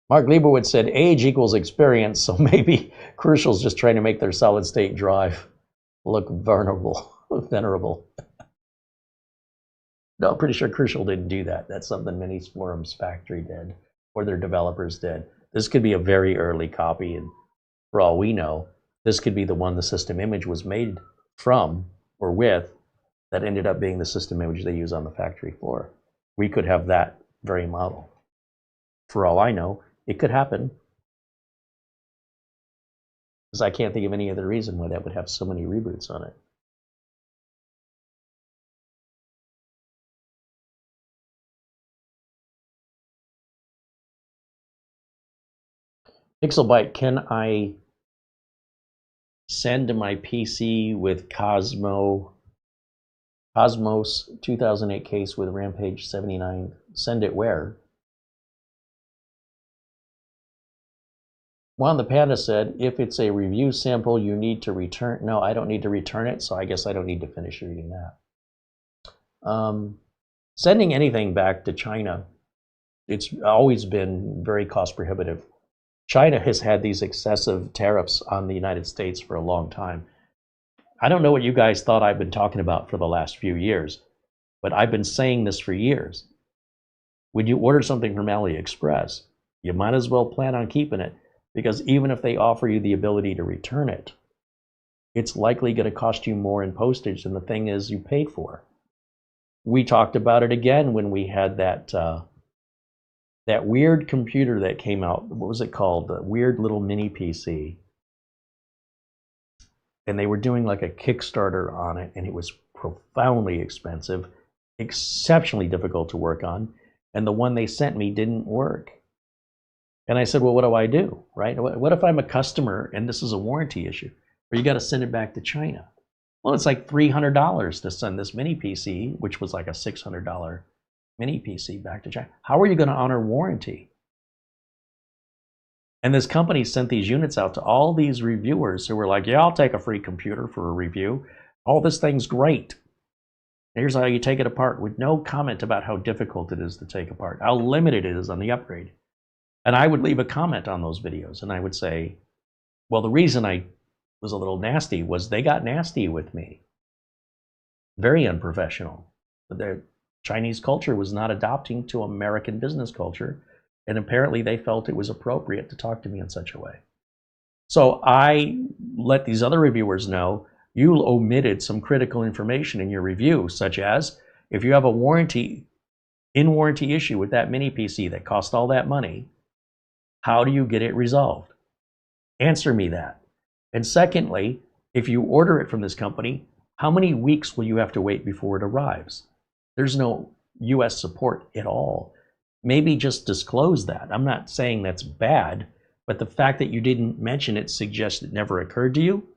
[SPEAKER 1] Mark Liebowitz said, age equals experience, so maybe Crucial's just trying to make their solid state drive look venerable. No, I'm pretty sure Crucial didn't do that. That's something Minisforum's factory did, or their developers did. This could be a very early copy, and for all we know, this could be the one the system image was made from or with that ended up being the system image they use on the factory floor. We could have that very model. For all I know, it could happen, because I can't think of any other reason why that would have so many reboots on it. Pixelbyte, can I send my PC with Cosmos 2008 case with Rampage 79? Send it where? Juan the Panda said, if it's a review sample, you need to return. No, I don't need to return it, so I guess I don't need to finish reading that. Sending anything back to China, it's always been very cost prohibitive. China has had these excessive tariffs on the United States for a long time. I don't know what you guys thought I've been talking about for the last few years, but I've been saying this for years. When you order something from AliExpress, you might as well plan on keeping it, because even if they offer you the ability to return it, it's likely going to cost you more in postage than the thing is you paid for. We talked about it again when we had that that weird computer that came out. What was it called? The weird little mini PC. And they were doing like a Kickstarter on it, and it was profoundly expensive, exceptionally difficult to work on, and the one they sent me didn't work. And I said, well, what do I do, right? What if I'm a customer and this is a warranty issue, or you got to send it back to China? Well, it's like $300 to send this mini PC, which was like a $600 mini PC, back to China. How are you going to honor warranty? And this company sent these units out to all these reviewers who were like, yeah, I'll take a free computer for a review. Oh, this thing's great. Here's how you take it apart, with no comment about how difficult it is to take apart, how limited it is on the upgrade. And I would leave a comment on those videos, and I would say, well, the reason I was a little nasty was they got nasty with me. Very unprofessional. Their Chinese culture was not adopting to American business culture, and apparently they felt it was appropriate to talk to me in such a way. So I let these other reviewers know, you omitted some critical information in your review, such as, if you have a in-warranty issue with that mini PC that cost all that money, how do you get it resolved? Answer me that. And secondly, if you order it from this company, how many weeks will you have to wait before it arrives? There's no US support at all. Maybe just disclose that. I'm not saying that's bad, but the fact that you didn't mention it suggests it never occurred to you.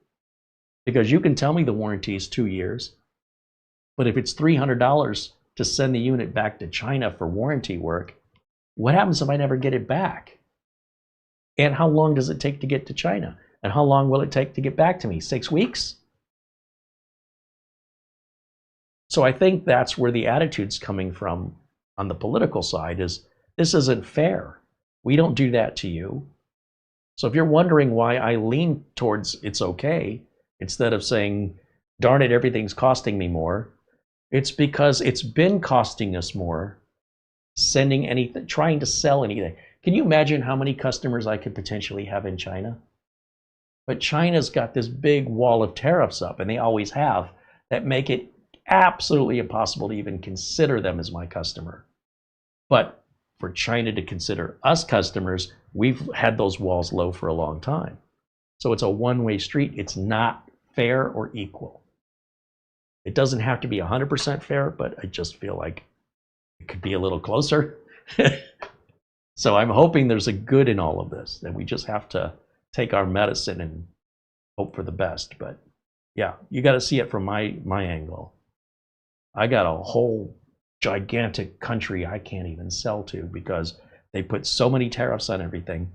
[SPEAKER 1] Because you can tell me the warranty is 2 years, but if it's $300 to send the unit back to China for warranty work, what happens if I never get it back? And how long does it take to get to China? And how long will it take to get back to me? 6 weeks? So I think that's where the attitude's coming from on the political side, is this isn't fair. We don't do that to you. So if you're wondering why I lean towards it's okay, instead of saying, darn it, everything's costing me more, it's because it's been costing us more sending anything, trying to sell anything. Can you imagine how many customers I could potentially have in China? But China's got this big wall of tariffs up, and they always have, that make it absolutely impossible to even consider them as my customer. But for China to consider us customers, we've had those walls low for a long time. So it's a one-way street. It's not fair or equal. It doesn't have to be 100% fair, but I just feel like it could be a little closer. So I'm hoping there's a good in all of this, that we just have to take our medicine and hope for the best. But yeah, you got to see it from my angle. I got a whole gigantic country I can't even sell to because they put so many tariffs on everything,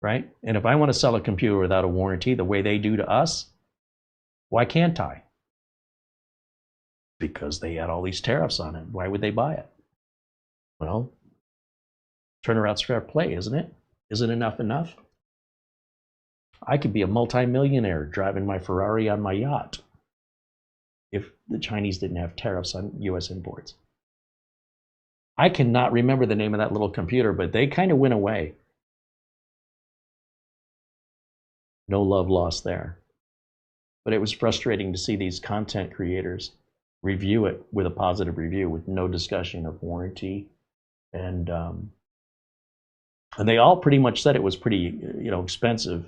[SPEAKER 1] right? And if I want to sell a computer without a warranty the way they do to us, why can't I? Because they had all these tariffs on it. Why would they buy it? Well, turnaround's fair play, isn't it? Isn't enough enough? I could be a multimillionaire driving my Ferrari on my yacht if the Chinese didn't have tariffs on US imports. I cannot remember the name of that little computer, but they kind of went away. No love lost there. But it was frustrating to see these content creators review it with a positive review with no discussion of warranty. And they all pretty much said it was pretty, expensive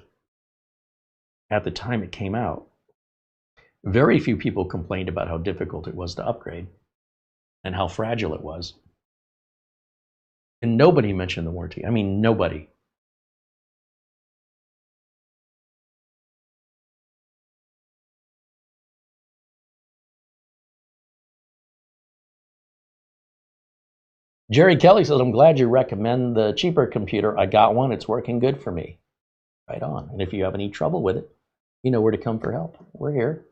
[SPEAKER 1] at the time it came out. Very few people complained about how difficult it was to upgrade and how fragile it was. And nobody mentioned the warranty. I mean, nobody. Jerry Kelly says, I'm glad you recommend the cheaper computer. I got one. It's working good for me. Right on. And if you have any trouble with it, you know where to come for help. We're here.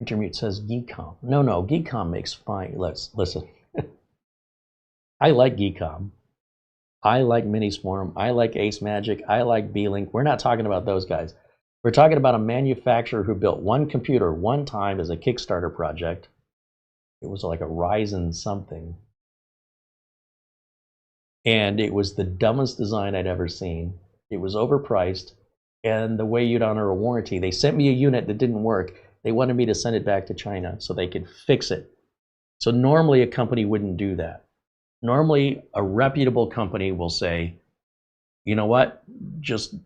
[SPEAKER 1] Intermute says Geekom. No, Geekom makes fine. Listen. I like Geekom. I like Minisforum. I like Ace Magic. I like B-Link. We're not talking about those guys. We're talking about a manufacturer who built one computer one time as a Kickstarter project. It was like a Ryzen something. And it was the dumbest design I'd ever seen. It was overpriced. And the way you'd honor a warranty, they sent me a unit that didn't work. They wanted me to send it back to China so they could fix it. So normally a company wouldn't do that. Normally a reputable company will say, you know what, just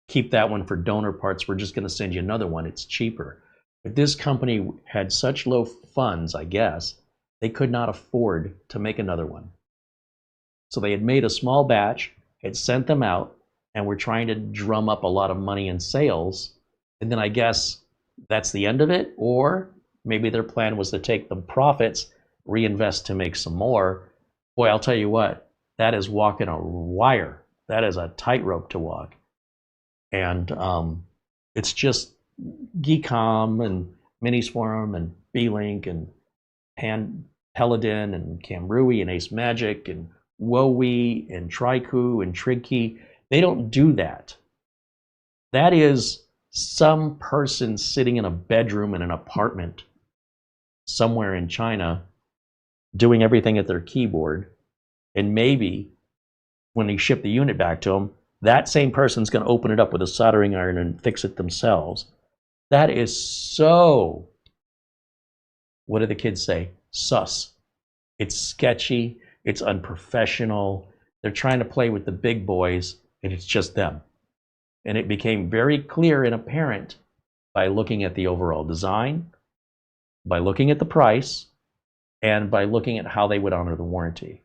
[SPEAKER 1] keep that one for donor parts. We're just going to send you another one. It's cheaper. But this company had such low funds, I guess, they could not afford to make another one. So they had made a small batch, had sent them out, and were trying to drum up a lot of money in sales. And then I guess that's the end of it. Or maybe their plan was to take the profits, reinvest to make some more. Boy, I'll tell you what, that is walking a wire. That is a tightrope to walk. And it's just Geekom and Minisforum and B-Link and Paladin and Camrui and Ace Magic and Wowie and Triku and Trigkey. They don't do that. That is some person sitting in a bedroom in an apartment somewhere in China doing everything at their keyboard. And maybe when they ship the unit back to them, that same person's going to open it up with a soldering iron and fix it themselves. That is so, what do the kids say? Sus. It's sketchy. It's unprofessional. They're trying to play with the big boys, and it's just them. And it became very clear and apparent by looking at the overall design, by looking at the price, and by looking at how they would honor the warranty.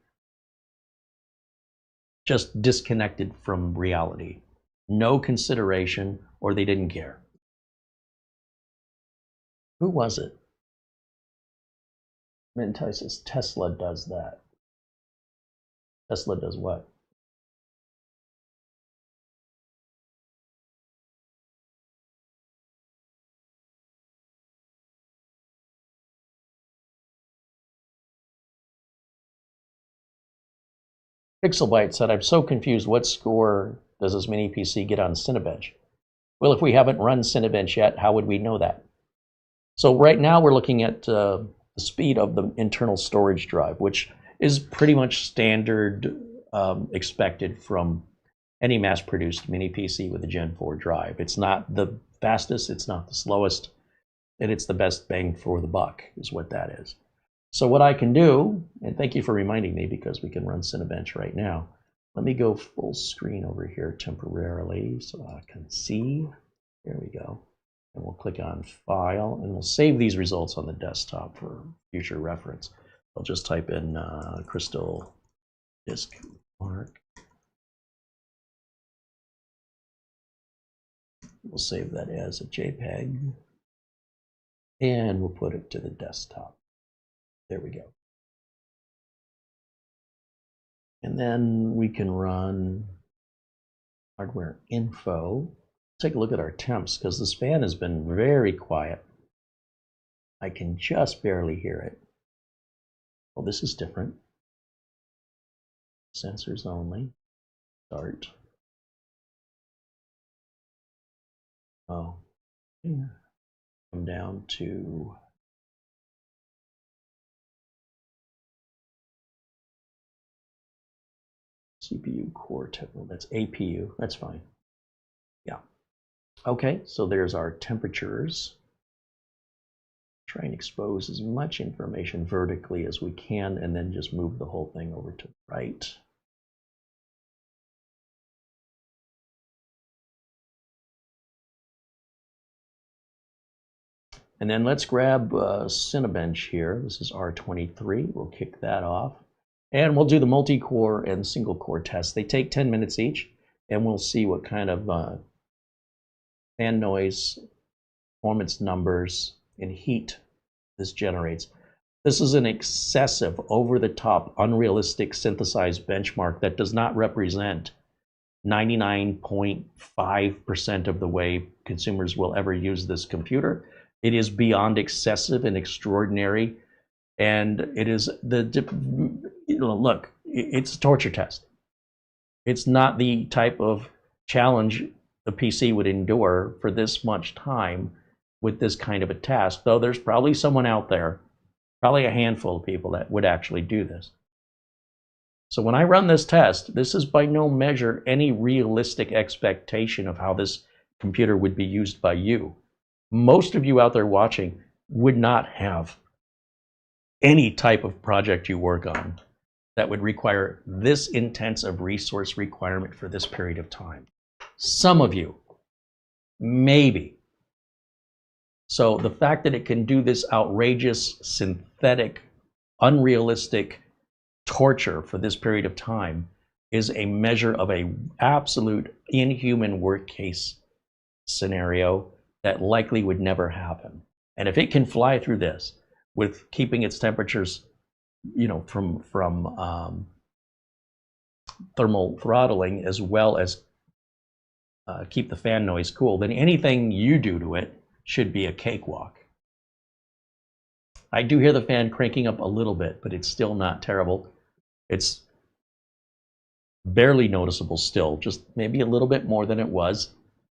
[SPEAKER 1] Just disconnected from reality. No consideration, or they didn't care. Who was it? Mintai says Tesla does that. Tesla does what? Pixelbyte said, I'm so confused. What score does this mini PC get on Cinebench? Well, if we haven't run Cinebench yet, how would we know that? So right now we're looking at the speed of the internal storage drive, which is pretty much standard expected from any mass-produced mini PC with a Gen 4 drive. It's not the fastest, it's not the slowest, and it's the best bang for the buck is what that is. So what I can do, and thank you for reminding me because we can run Cinebench right now. Let me go full screen over here temporarily so I can see. There we go. And we'll click on File, and we'll save these results on the desktop for future reference. I'll just type in Crystal Disk Mark. We'll save that as a JPEG, and we'll put it to the desktop. There we go. And then we can run hardware info. Take a look at our temps because this fan has been very quiet. I can just barely hear it. Well, this is different. Sensors only. Start. Oh, yeah. Come down to CPU core temp. That's APU. That's fine. Yeah. Okay, so there's our temperatures. Try and expose as much information vertically as we can, and then just move the whole thing over to the right. And then let's grab Cinebench here. This is R23. We'll kick that off. And we'll do the multi-core and single-core tests. They take 10 minutes each, and we'll see what kind of fan noise, performance numbers, and heat this generates. This is an excessive, over-the-top, unrealistic synthesized benchmark that does not represent 99.5% of the way consumers will ever use this computer. It is beyond excessive and extraordinary, and it is look, it's a torture test. It's not the type of challenge the PC would endure for this much time with this kind of a task, though there's probably someone out there, probably a handful of people that would actually do this. So when I run this test, this is by no measure any realistic expectation of how this computer would be used by you. Most of you out there watching would not have any type of project you work on that would require this intense of resource requirement for this period of time. Some of you, maybe. So the fact that it can do this outrageous, synthetic, unrealistic torture for this period of time is a measure of an absolute inhuman worst case scenario that likely would never happen. And if it can fly through this with keeping its temperatures, you know, from thermal throttling as well as keep the fan noise cool, then anything you do to it should be a cakewalk. I do hear the fan cranking up a little bit, but it's still not terrible. It's barely noticeable still, just maybe a little bit more than it was,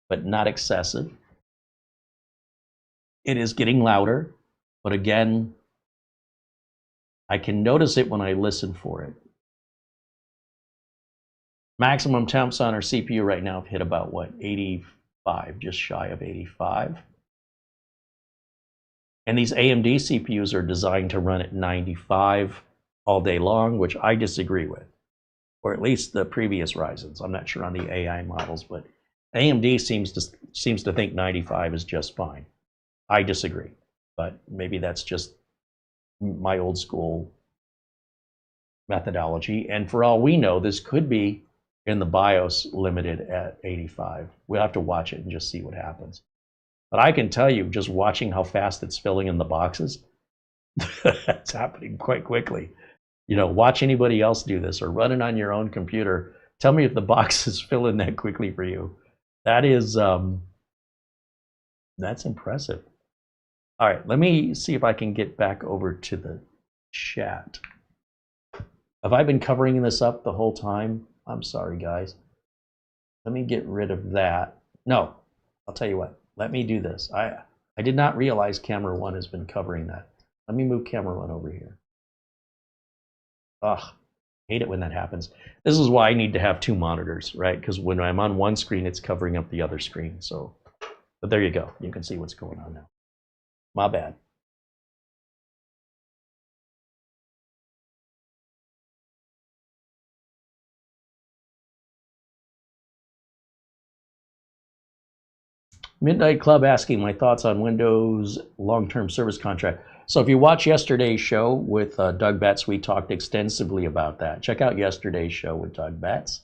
[SPEAKER 1] but not excessive. It is getting louder, but again, I can notice it when I listen for it. Maximum temps on our CPU right now have hit about, what, 85, just shy of 85. And these AMD CPUs are designed to run at 95 all day long, which I disagree with, or at least the previous Ryzens. I'm not sure on the AI models, but AMD seems to think 95 is just fine. I disagree, but maybe that's just my old school methodology. And for all we know, this could be in the BIOS limited at 85. We'll have to watch it and just see what happens. But I can tell you, just watching how fast it's filling in the boxes, that's happening quite quickly. You know, watch anybody else do this or run it on your own computer. Tell me if the boxes fill in that quickly for you. That is, that's impressive. All right, let me see if I can get back over to the chat. Have I been covering this up the whole time? I'm sorry, guys. Let me get rid of that. No, I'll tell you what. Let me do this. I did not realize camera 1 has been covering that. Let me move camera 1 over here. Ugh, hate it when that happens. This is why I need to have 2 monitors, right? Because when I'm on one screen, it's covering up the other screen. So, but there you go. You can see what's going on now. My bad. Midnight Club asking my thoughts on Windows long-term service contract. So if you watch yesterday's show with Doug Betts, we talked extensively about that. Check out yesterday's show with Doug Betts.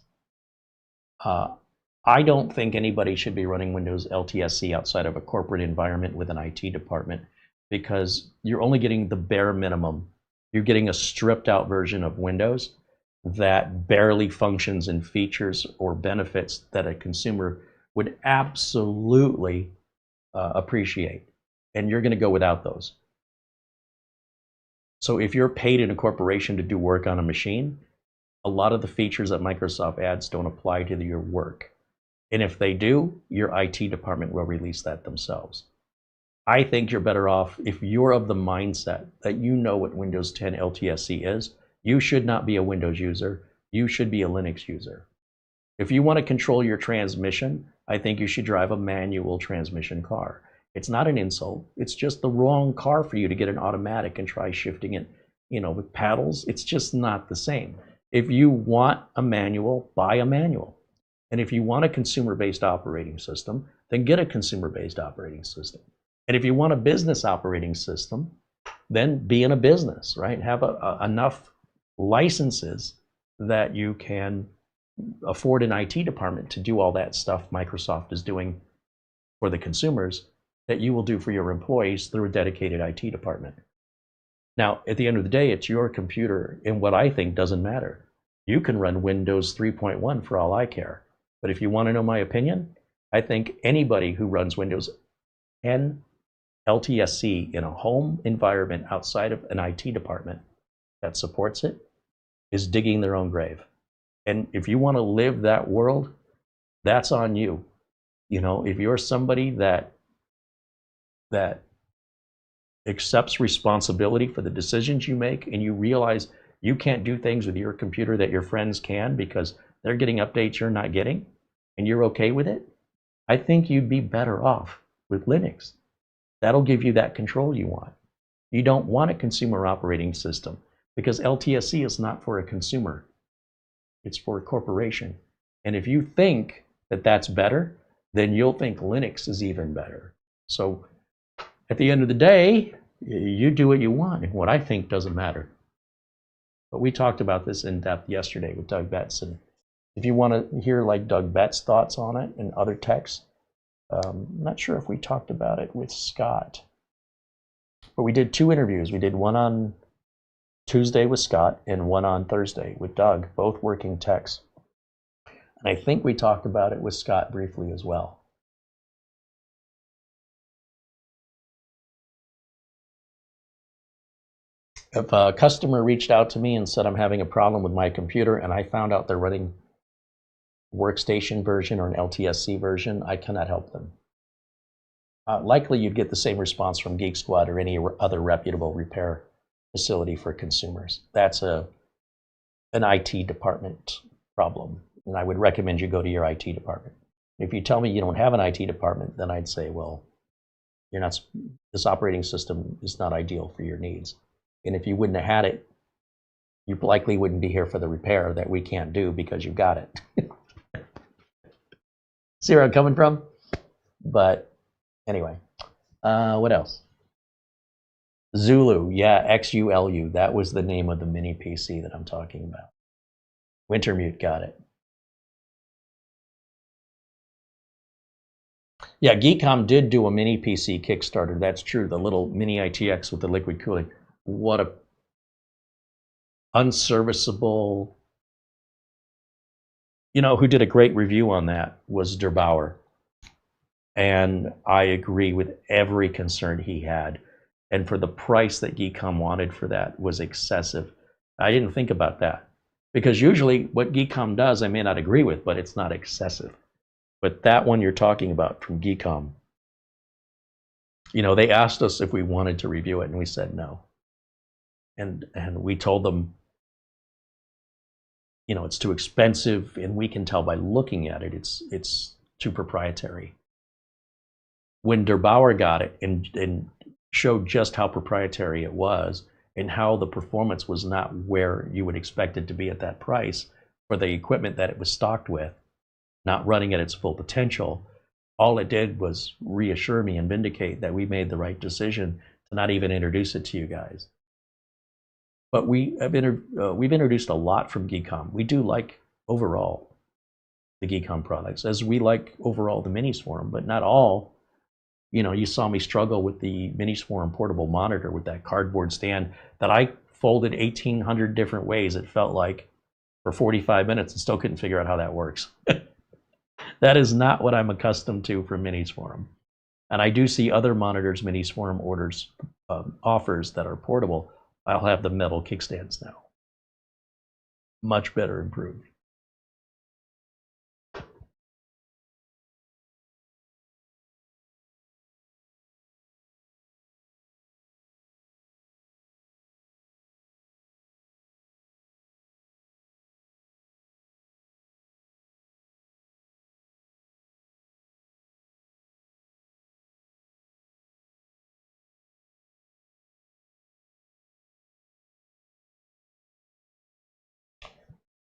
[SPEAKER 1] I don't think anybody should be running Windows LTSC outside of a corporate environment with an IT department, because you're only getting the bare minimum. You're getting a stripped out version of Windows that barely functions in features or benefits that a consumer would absolutely appreciate. And you're going to go without those. So if you're paid in a corporation to do work on a machine, a lot of the features that Microsoft adds don't apply to your work. And if they do, your IT department will release that themselves. I think you're better off if you're of the mindset that you know what Windows 10 LTSC is. You should not be a Windows user. You should be a Linux user. If you want to control your transmission, I think you should drive a manual transmission car. It's not an insult. It's just the wrong car for you to get an automatic and try shifting it, with paddles. It's just not the same. If you want a manual, buy a manual. And if you want a consumer-based operating system, then get a consumer-based operating system. And if you want a business operating system, then be in a business, right? Have enough licenses that you can afford an IT department to do all that stuff Microsoft is doing for the consumers that you will do for your employees through a dedicated IT department. Now, at the end of the day, it's your computer, and what I think doesn't matter. You can run Windows 3.1 for all I care. But if you want to know my opinion, I think anybody who runs Windows 10 LTSC in a home environment outside of an IT department that supports it is digging their own grave. And if you want to live that world, that's on you. If you're somebody that accepts responsibility for the decisions you make, and you realize you can't do things with your computer that your friends can because they're getting updates you're not getting, and you're okay with it, I think you'd be better off with Linux. That'll give you that control you want. You don't want a consumer operating system because LTSC is not for a consumer. It's for a corporation. And if you think that that's better, then you'll think Linux is even better. So at the end of the day, you do what you want, and what I think doesn't matter. But we talked about this in depth yesterday with Doug Betts. And if you want to hear like Doug Betts' thoughts on it and other texts, I'm not sure if we talked about it with Scott. But we did 2 interviews. We did one on Tuesday with Scott and one on Thursday with Doug, both working techs. And I think we talked about it with Scott briefly as well. If a customer reached out to me and said, I'm having a problem with my computer, and I found out they're running workstation version or an LTSC version, I cannot help them. Likely you'd get the same response from Geek Squad or any other reputable repair facility for consumers. That's an IT department problem, and I would recommend you go to your IT department. If you tell me you don't have an IT department, then I'd say, well, this operating system is not ideal for your needs. And if you wouldn't have had it, you likely wouldn't be here for the repair that we can't do because you've got it. See where I'm coming from? But anyway, what else? Zulu, yeah, XULU. That was the name of the mini PC that I'm talking about. Wintermute, got it. Yeah, Geekom did do a mini PC Kickstarter. That's true. The little mini ITX with the liquid cooling. What a unserviceable. Who did a great review on that was Der Bauer. And I agree with every concern he had. And for the price that Geekom wanted for that was excessive. I didn't think about that. Because usually what Geekom does I may not agree with, but it's not excessive. But that one you're talking about from Geekom You know, they asked us if we wanted to review it, and we said no. And we told them, you know, it's too expensive, and we can tell by looking at it, it's too proprietary. When Der Bauer got it and showed just how proprietary it was and how the performance was not where you would expect it to be at that price for the equipment that it was stocked with, not running at its full potential, all it did was reassure me and vindicate that we made the right decision to not even introduce it to you guys. But we've introduced a lot from Geekom. We do like overall the Geekom products, as we like overall the Minisforum, but not all. You know, you saw me struggle with the Minisforum portable monitor with that cardboard stand that I folded 1,800 different ways, it felt like, for 45 minutes and still couldn't figure out how that works. That is not what I'm accustomed to from Minisforum. And I do see other monitors Minisforum offers that are portable. I'll have the metal kickstands now. Much better improved.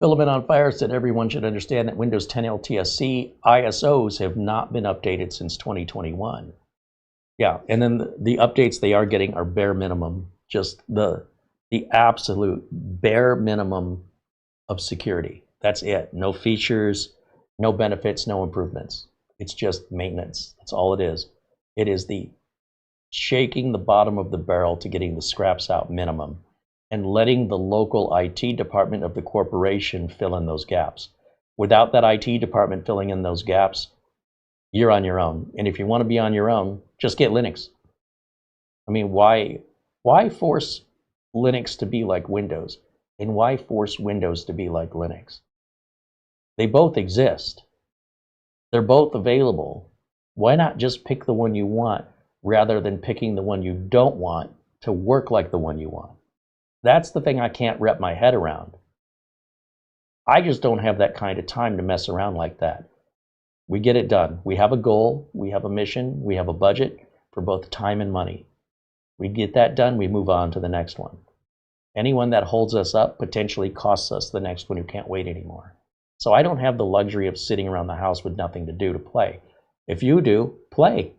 [SPEAKER 1] Filament on Fire said everyone should understand that Windows 10 LTSC ISOs have not been updated since 2021. Yeah, and then the updates they are getting are bare minimum, just the absolute bare minimum of security. That's it. No features, no benefits, no improvements. It's just maintenance. That's all it is. It is the shaking the bottom of the barrel to getting the scraps out minimum, and letting the local IT department of the corporation fill in those gaps. Without that IT department filling in those gaps, you're on your own. And if you want to be on your own, just get Linux. I mean, why force Linux to be like Windows? And why force Windows to be like Linux? They both exist. They're both available. Why not just pick the one you want rather than picking the one you don't want to work like the one you want? That's the thing I can't wrap my head around. I just don't have that kind of time to mess around like that. We get it done. We have a goal, we have a mission, we have a budget for both time and money. We get that done, we move on to the next one. Anyone that holds us up potentially costs us the next one who can't wait anymore. So I don't have the luxury of sitting around the house with nothing to do to play. If you do, play.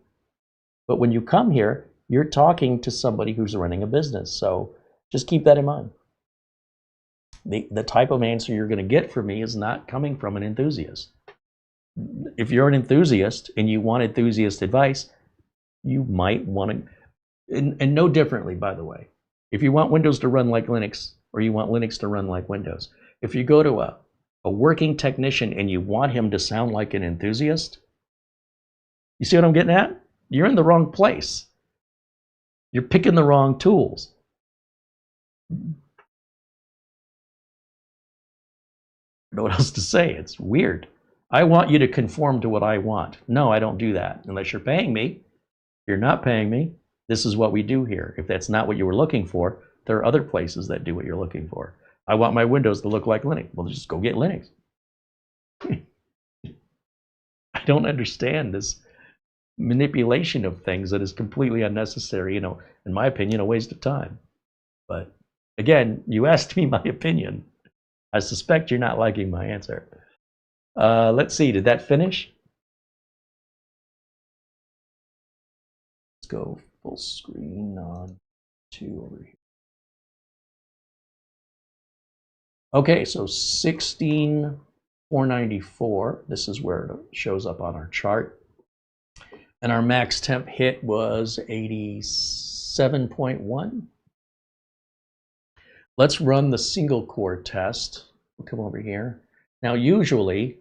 [SPEAKER 1] But when you come here, you're talking to somebody who's running a business. So just keep that in mind. The type of answer you're going to get from me is not coming from an enthusiast. If you're an enthusiast and you want enthusiast advice, you might want to, and no differently, by the way. If you want Windows to run like Linux, or you want Linux to run like Windows, if you go to a working technician and you want him to sound like an enthusiast, you see what I'm getting at? You're in the wrong place. You're picking the wrong tools. I don't know what else to say. It's weird. I want you to conform to what I want. No, I don't do that unless you're paying me. If you're not paying me, this is what we do here. If that's not what you were looking for, there are other places that do what you're looking for. I want my Windows to look like Linux. Well, just go get Linux. I don't understand this manipulation of things that is completely unnecessary, you know, in my opinion, a waste of time. But again, you asked me my opinion. I suspect you're not liking my answer. Let's see, did that finish? Let's go full screen on 2 over here. Okay, so 16,494. This is where it shows up on our chart. And our max temp hit was 87.1. Let's run the single core test. We'll come over here. Now, usually,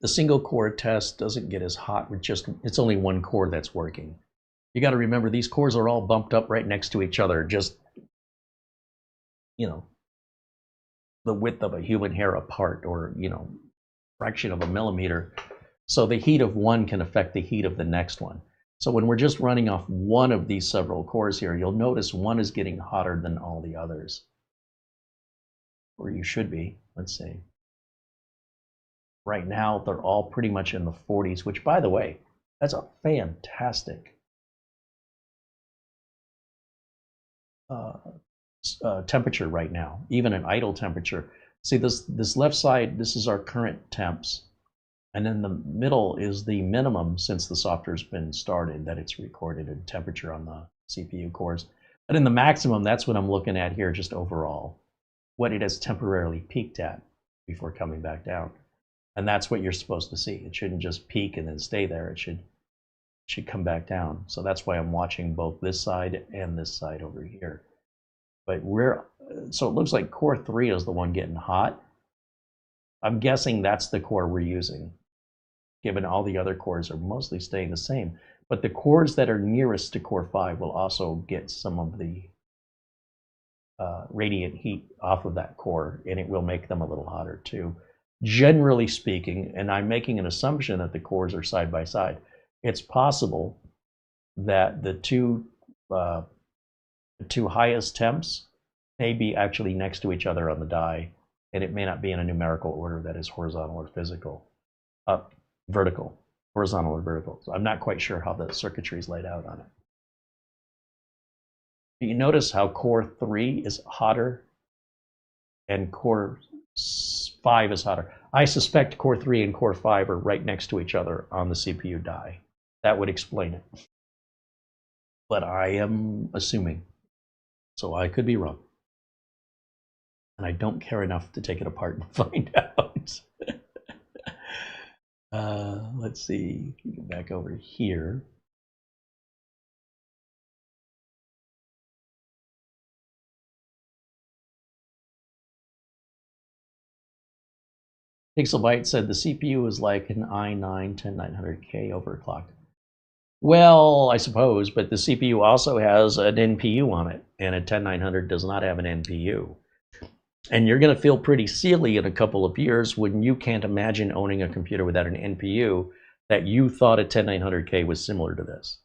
[SPEAKER 1] the single core test doesn't get as hot with it's only one core that's working. You got to remember, these cores are all bumped up right next to each other, just, you know, the width of a human hair apart, or, you know, fraction of a millimeter. So the heat of one can affect the heat of the next one. So when we're just running off one of these several cores here, you'll notice one is getting hotter than all the others. Or you should be. Let's see. Right now, they're all pretty much in the 40s, which, by the way, that's a fantastic temperature right now, even an idle temperature. See, this left side, this is our current temps. And then the middle is the minimum since the software's been started that it's recorded in temperature on the CPU cores. And in the maximum, that's what I'm looking at here, just overall, what it has temporarily peaked at before coming back down. And that's what you're supposed to see. It shouldn't just peak and then stay there. It should come back down. So that's why I'm watching both this side and this side over here. But so it looks like core 3 is the one getting hot. I'm guessing that's the core we're using, given all the other cores are mostly staying the same. But the cores that are nearest to core 5 will also get some of the radiant heat off of that core, and it will make them a little hotter too. Generally speaking, and I'm making an assumption that the cores are side by side, it's possible that the two highest temps may be actually next to each other on the die, and it may not be in a numerical order that is horizontal or vertical, horizontal or vertical. So I'm not quite sure how the circuitry is laid out on it. You notice how core 3 is hotter and core 5 is hotter. I suspect core 3 and core 5 are right next to each other on the CPU die. That would explain it. But I am assuming, so I could be wrong. And I don't care enough to take it apart and find out. Let's see, get back over here. Pixelbyte said the CPU is like an i9 10900K overclocked. Well, I suppose, but the CPU also has an NPU on it, and a 10900 does not have an NPU. And you're going to feel pretty silly in a couple of years when you can't imagine owning a computer without an NPU that you thought a 10900K was similar to this.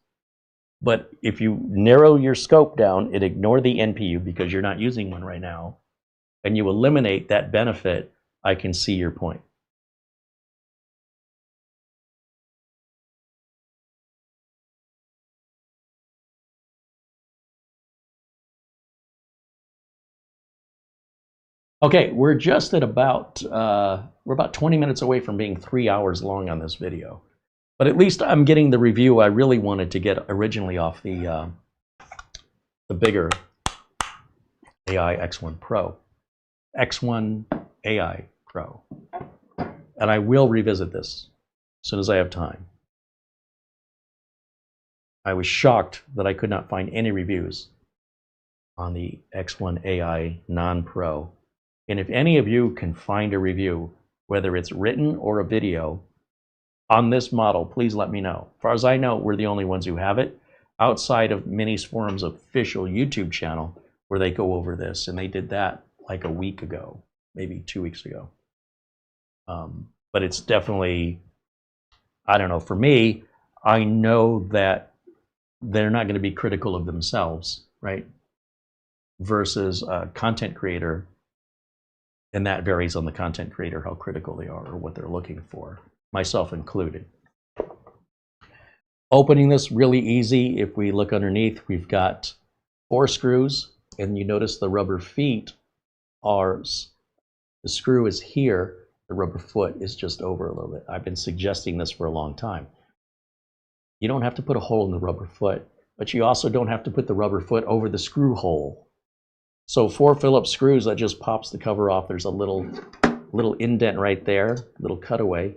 [SPEAKER 1] But if you narrow your scope down and ignore the NPU because you're not using one right now, and you eliminate that benefit, I can see your point. Okay, we're just at about, we're about 20 minutes away from being 3 hours long on this video. But at least I'm getting the review I really wanted to get originally off the bigger AI X1 Pro. X1 AI Pro. And I will revisit this as soon as I have time. I was shocked that I could not find any reviews on the X1 AI non-Pro. And if any of you can find a review, whether it's written or a video, on this model, please let me know. As far as I know, we're the only ones who have it, outside of Minisforum's official YouTube channel, where they go over this, and they did that like a week ago, maybe 2 weeks ago. But it's definitely, I don't know, for me, I know that they're not going to be critical of themselves, right? Versus a content creator, and that varies on the content creator, how critical they are or what they're looking for, myself included. Opening this really easy. If we look underneath, we've got 4 screws, and you notice the rubber feet are, the screw is here, the rubber foot is just over a little bit. I've been suggesting this for a long time. You don't have to put a hole in the rubber foot, but you also don't have to put the rubber foot over the screw hole. So 4 Phillips screws, that just pops the cover off. There's a little indent right there, little cutaway,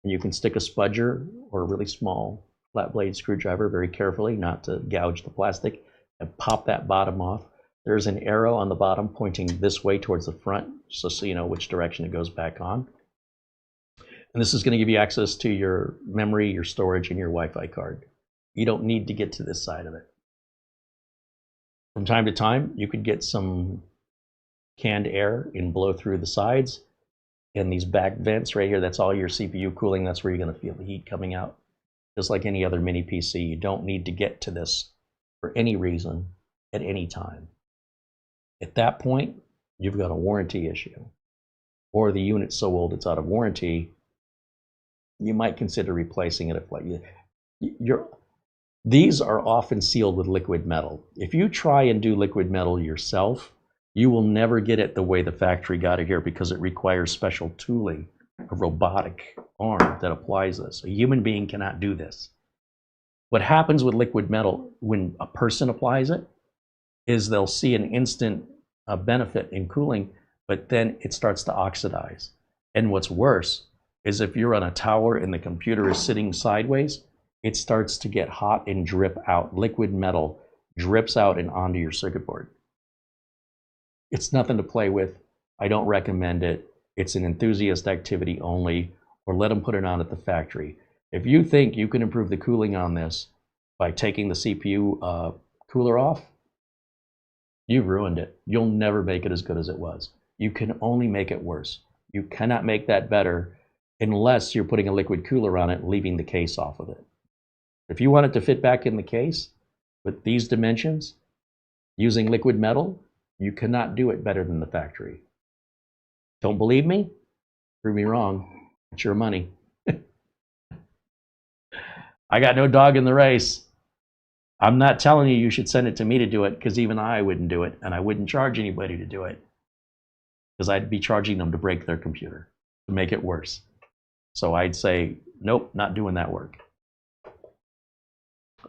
[SPEAKER 1] and you can stick a spudger or a really small flat blade screwdriver very carefully, not to gouge the plastic, and pop that bottom off. There's an arrow on the bottom pointing this way towards the front, so you know which direction it goes back on. And this is going to give you access to your memory, your storage, and your Wi-Fi card. You don't need to get to this side of it. From time to time, you could get some canned air and blow through the sides. And these back vents right here, that's all your CPU cooling. That's where you're going to feel the heat coming out. just like any other mini PC. You don't need to get to this for any reason at any time. At that point, you've got a warranty issue, or the unit's so old it's out of warranty. You might consider replacing it if like you're. These are often sealed with liquid metal. If you try and do liquid metal yourself, you will never get it the way the factory got it here because it requires special tooling, a robotic arm that applies this. A human being cannot do this. What happens with liquid metal when a person applies it is they'll see an instant benefit in cooling, but then it starts to oxidize. And what's worse is if you're on a tower and the computer is sitting sideways, it starts to get hot and drip out. Liquid metal drips out and onto your circuit board. It's nothing to play with. I don't recommend it. It's an enthusiast activity only, or let them put it on at the factory. If you think you can improve the cooling on this by taking the CPU cooler off, you've ruined it. You'll never make it as good as it was. You can only make it worse. You cannot make that better unless you're putting a liquid cooler on it and leaving the case off of it. If you want it to fit back in the case with these dimensions, using liquid metal, you cannot do it better than the factory. Don't believe me? Prove me wrong. It's your money. I got no dog in the race. I'm not telling you should send it to me to do it, because even I wouldn't do it, and I wouldn't charge anybody to do it, because I'd be charging them to break their computer, to make it worse. So I'd say, nope, not doing that work.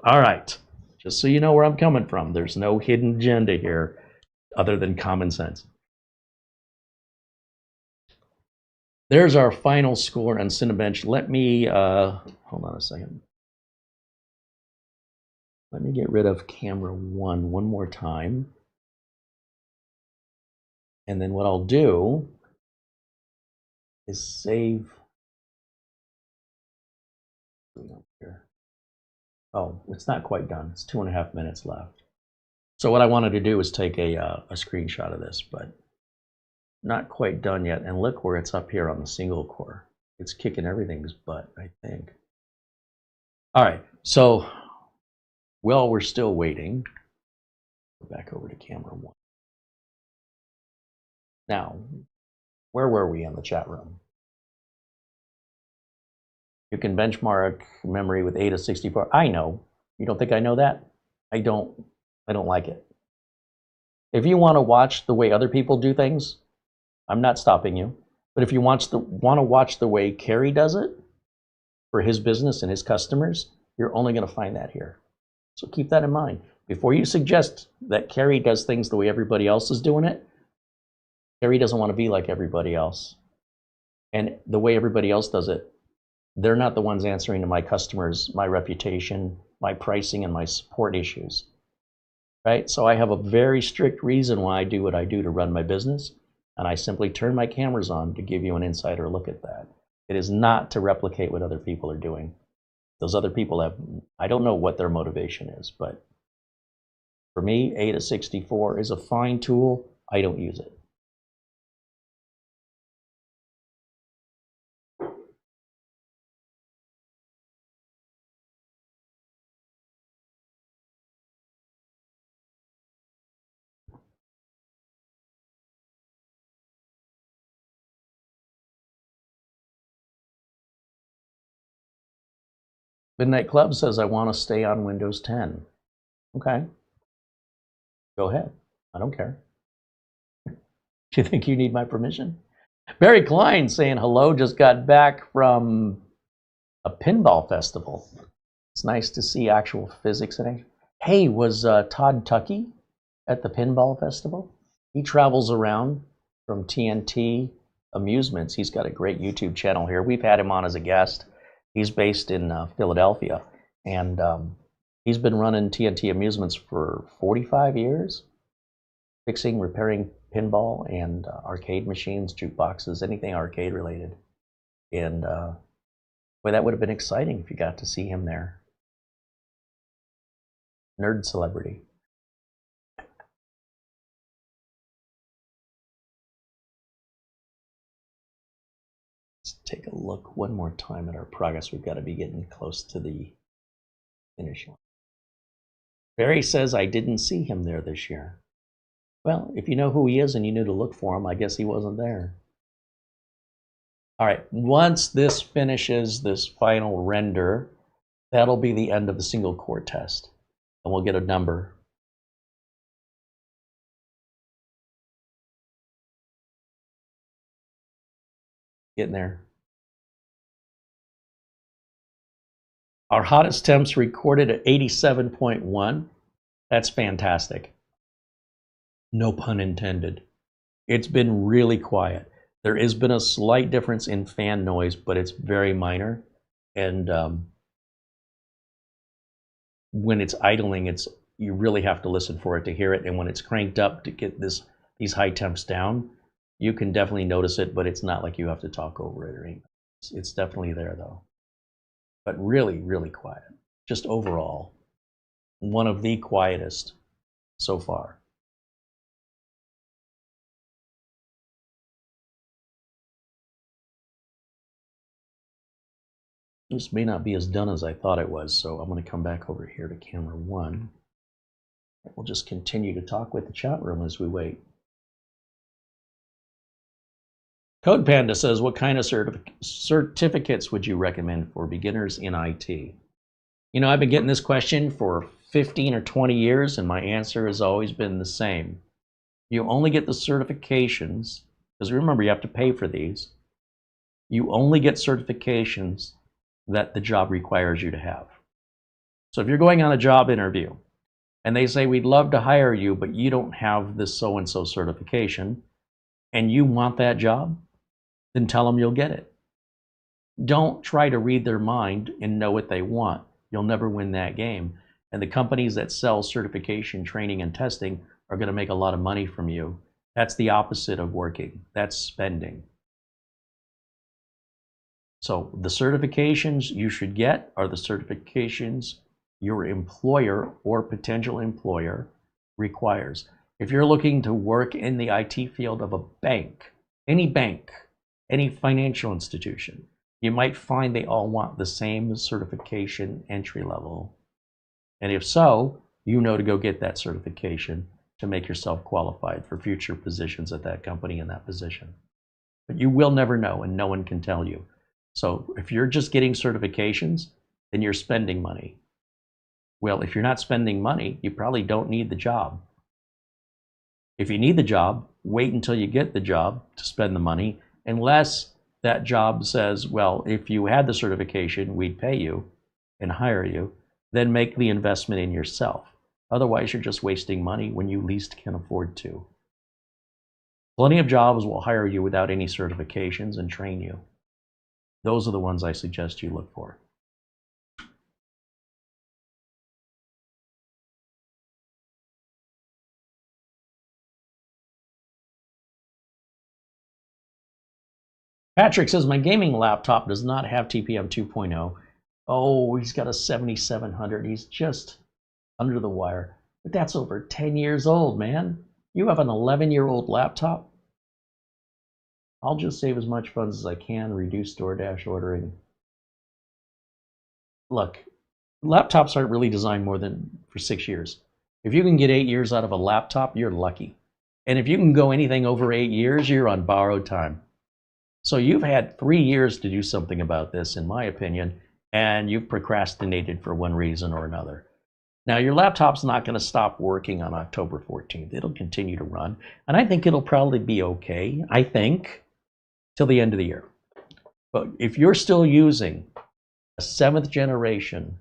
[SPEAKER 1] All right, just so you know where I'm coming from, there's no hidden agenda here other than common sense. There's our final score on Cinebench. Let me, hold on a second. Let me get rid of camera one more time. And then what I'll do is save. Here. Oh, it's not quite done. It's 2.5 minutes left. So what I wanted to do is take a screenshot of this, but not quite done yet. And look where it's up here on the single core. It's kicking everything's butt, I think. All right, so while we're still waiting, go back over to camera one. Now, where were we in the chat room? You can benchmark memory with 8 of 64. I know. You don't think I know that? I don't like it. If you want to watch the way other people do things, I'm not stopping you. But if you want to watch the way Carey does it for his business and his customers, you're only going to find that here. So keep that in mind. Before you suggest that Carey does things the way everybody else is doing it, Carey doesn't want to be like everybody else. And the way everybody else does it, they're not the ones answering to my customers, my reputation, my pricing, and my support issues. Right? So I have a very strict reason why I do what I do to run my business, and I simply turn my cameras on to give you an insider look at that. It is not to replicate what other people are doing. Those other people have, I don't know what their motivation is, but for me, 8 of 64 is a fine tool. I don't use it. Midnight Club says, I want to stay on Windows 10. Okay. Go ahead. I don't care. Do you think you need my permission? Barry Klein saying hello, just got back from a pinball festival. It's nice to see actual physics in it. Hey, was Todd Tuckey at the pinball festival? He travels around from TNT Amusements. He's got a great YouTube channel here. We've had him on as a guest. He's based in Philadelphia, and he's been running TNT Amusements for 45 years, fixing, repairing pinball and arcade machines, jukeboxes, anything arcade related. And boy, that would have been exciting if you got to see him there. Nerd celebrity. Let's take a look one more time at our progress. We've got to be getting close to the finish line. Barry says, I didn't see him there this year. Well, if you know who he is and you knew to look for him, I guess he wasn't there. All right, once this finishes this final render, that'll be the end of the single core test. And we'll get a number. Getting there. Our hottest temps recorded at 87.1. That's fantastic. No pun intended. It's been really quiet. There has been a slight difference in fan noise, but it's very minor. And when it's idling, you really have to listen for it to hear it. And when it's cranked up to get these high temps down, you can definitely notice it, but it's not like you have to talk over it or anything. It's definitely there though. But really, really quiet. Just overall, one of the quietest so far. This may not be as done as I thought it was, so I'm going to come back over here to camera 1. We'll just continue to talk with the chat room as we wait. Code Panda says, what kind of certificates would you recommend for beginners in IT? You know, I've been getting this question for 15 or 20 years, and my answer has always been the same. You only get the certifications, because remember, you have to pay for these. You only get certifications that the job requires you to have. So if you're going on a job interview, and they say, we'd love to hire you, but you don't have this so-and-so certification, and you want that job, then tell them you'll get it. Don't try to read their mind and know what they want. You'll never win that game. And the companies that sell certification, training, and testing are going to make a lot of money from you. That's the opposite of working. That's spending. So the certifications you should get are the certifications your employer or potential employer requires. If you're looking to work in the IT field of a bank, any financial institution, you might find they all want the same certification entry level. And if so, you know to go get that certification to make yourself qualified for future positions at that company in that position. But you will never know, and no one can tell you. So if you're just getting certifications, then you're spending money. Well, if you're not spending money, you probably don't need the job. If you need the job, wait until you get the job to spend the money, unless that job says, well, if you had the certification, we'd pay you and hire you, then make the investment in yourself. Otherwise, you're just wasting money when you least can afford to. Plenty of jobs will hire you without any certifications and train you. Those are the ones I suggest you look for. Patrick says, my gaming laptop does not have TPM 2.0. Oh, he's got a 7700. He's just under the wire. But that's over 10 years old, man. You have an 11-year-old laptop? I'll just save as much funds as I can, reduce DoorDash ordering. Look, laptops aren't really designed more than for 6 years. If you can get 8 years out of a laptop, you're lucky. And if you can go anything over 8 years, you're on borrowed time. So you've had 3 years to do something about this, in my opinion, and you've procrastinated for one reason or another. Now, your laptop's not going to stop working on October 14th. It'll continue to run, and I think it'll probably be okay, I think, till the end of the year. But if you're still using a 7th generation,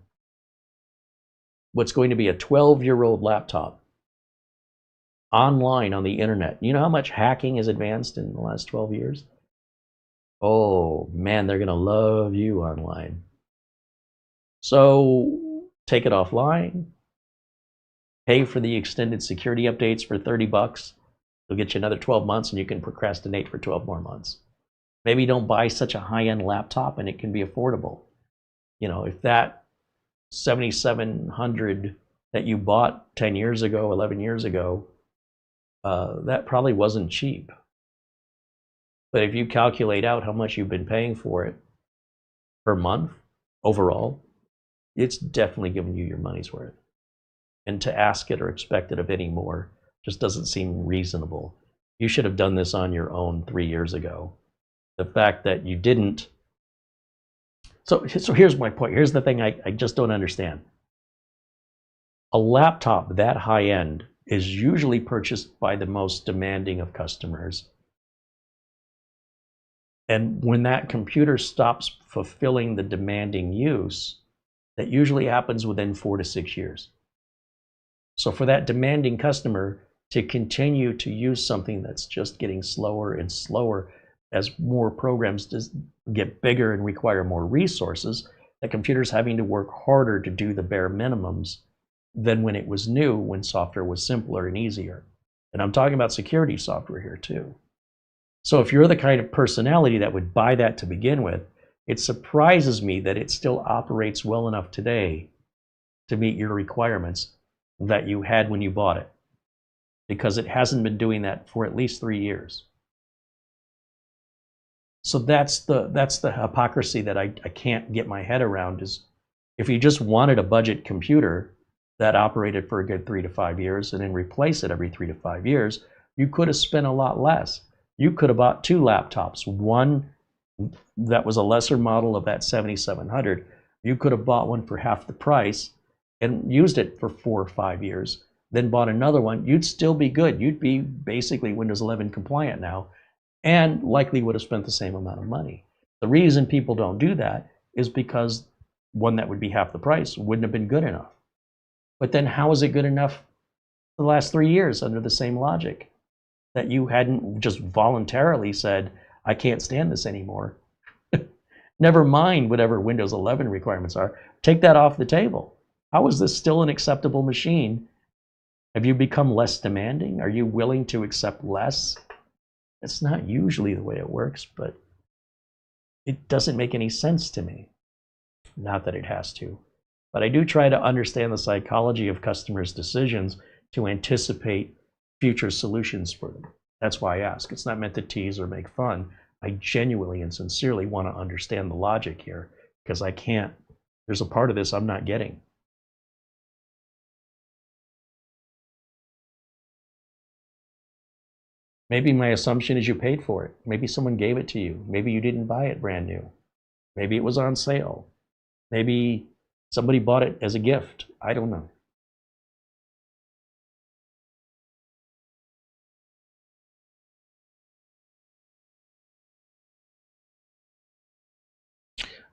[SPEAKER 1] what's going to be a 12-year-old laptop, online on the internet, you know how much hacking has advanced in the last 12 years? Oh, man, they're going to love you online. So take it offline. Pay for the extended security updates for 30 bucks. It'll get you another 12 months, and you can procrastinate for 12 more months. Maybe don't buy such a high-end laptop, and it can be affordable. You know, if that 7700 that you bought 10 years ago, 11 years ago, that probably wasn't cheap. But if you calculate out how much you've been paying for it per month overall, it's definitely giving you your money's worth. And to ask it or expect it of any more just doesn't seem reasonable. You should have done this on your own 3 years ago. The fact that you didn't. So here's my point. Here's the thing I just don't understand. A laptop that high end is usually purchased by the most demanding of customers. And when that computer stops fulfilling the demanding use, that usually happens within 4 to 6 years. So for that demanding customer to continue to use something that's just getting slower and slower as more programs just get bigger and require more resources, the computer's having to work harder to do the bare minimums than when it was new, when software was simpler and easier. And I'm talking about security software here too. So if you're the kind of personality that would buy that to begin with, it surprises me that it still operates well enough today to meet your requirements that you had when you bought it, because it hasn't been doing that for at least 3 years. So that's the hypocrisy that I can't get my head around. Is if you just wanted a budget computer that operated for a good 3 to 5 years and then replace it every 3 to 5 years, you could have spent a lot less. You could have bought 2 laptops, one that was a lesser model of that 7700. You could have bought one for half the price and used it for 4 or 5 years, then bought another one. You'd still be good. You'd be basically Windows 11 compliant now, and likely would have spent the same amount of money. The reason people don't do that is because one that would be half the price wouldn't have been good enough. But then how is it good enough for the last 3 years under the same logic? That you hadn't just voluntarily said, I can't stand this anymore. Never mind whatever Windows 11 requirements are. Take that off the table. How is this still an acceptable machine? Have you become less demanding? Are you willing to accept less? It's not usually the way it works, but it doesn't make any sense to me. Not that it has to, but I do try to understand the psychology of customers' decisions to anticipate future solutions for them. That's why I ask. It's not meant to tease or make fun. I genuinely and sincerely want to understand the logic here, because I can't. There's a part of this I'm not getting. Maybe my assumption is you paid for it. Maybe someone gave it to you. Maybe you didn't buy it brand new. Maybe it was on sale. Maybe somebody bought it as a gift. I don't know.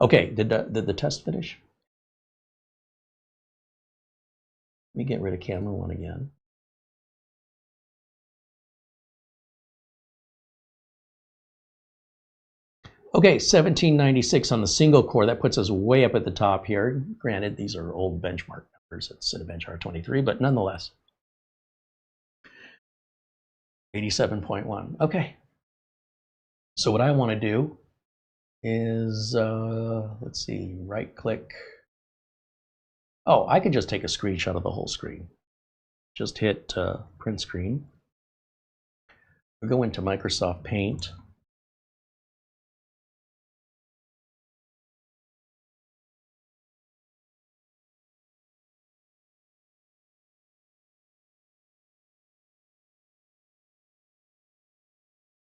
[SPEAKER 1] Okay, did the test finish? Let me get rid of camera 1 again. Okay, 1796 on the single core. That puts us way up at the top here. Granted, these are old benchmark numbers at Cinebench R23, but nonetheless. 87.1. Okay. So what I want to do is, let's see, right click. Oh, I could just take a screenshot of the whole screen. Just hit print screen. We'll go into Microsoft Paint.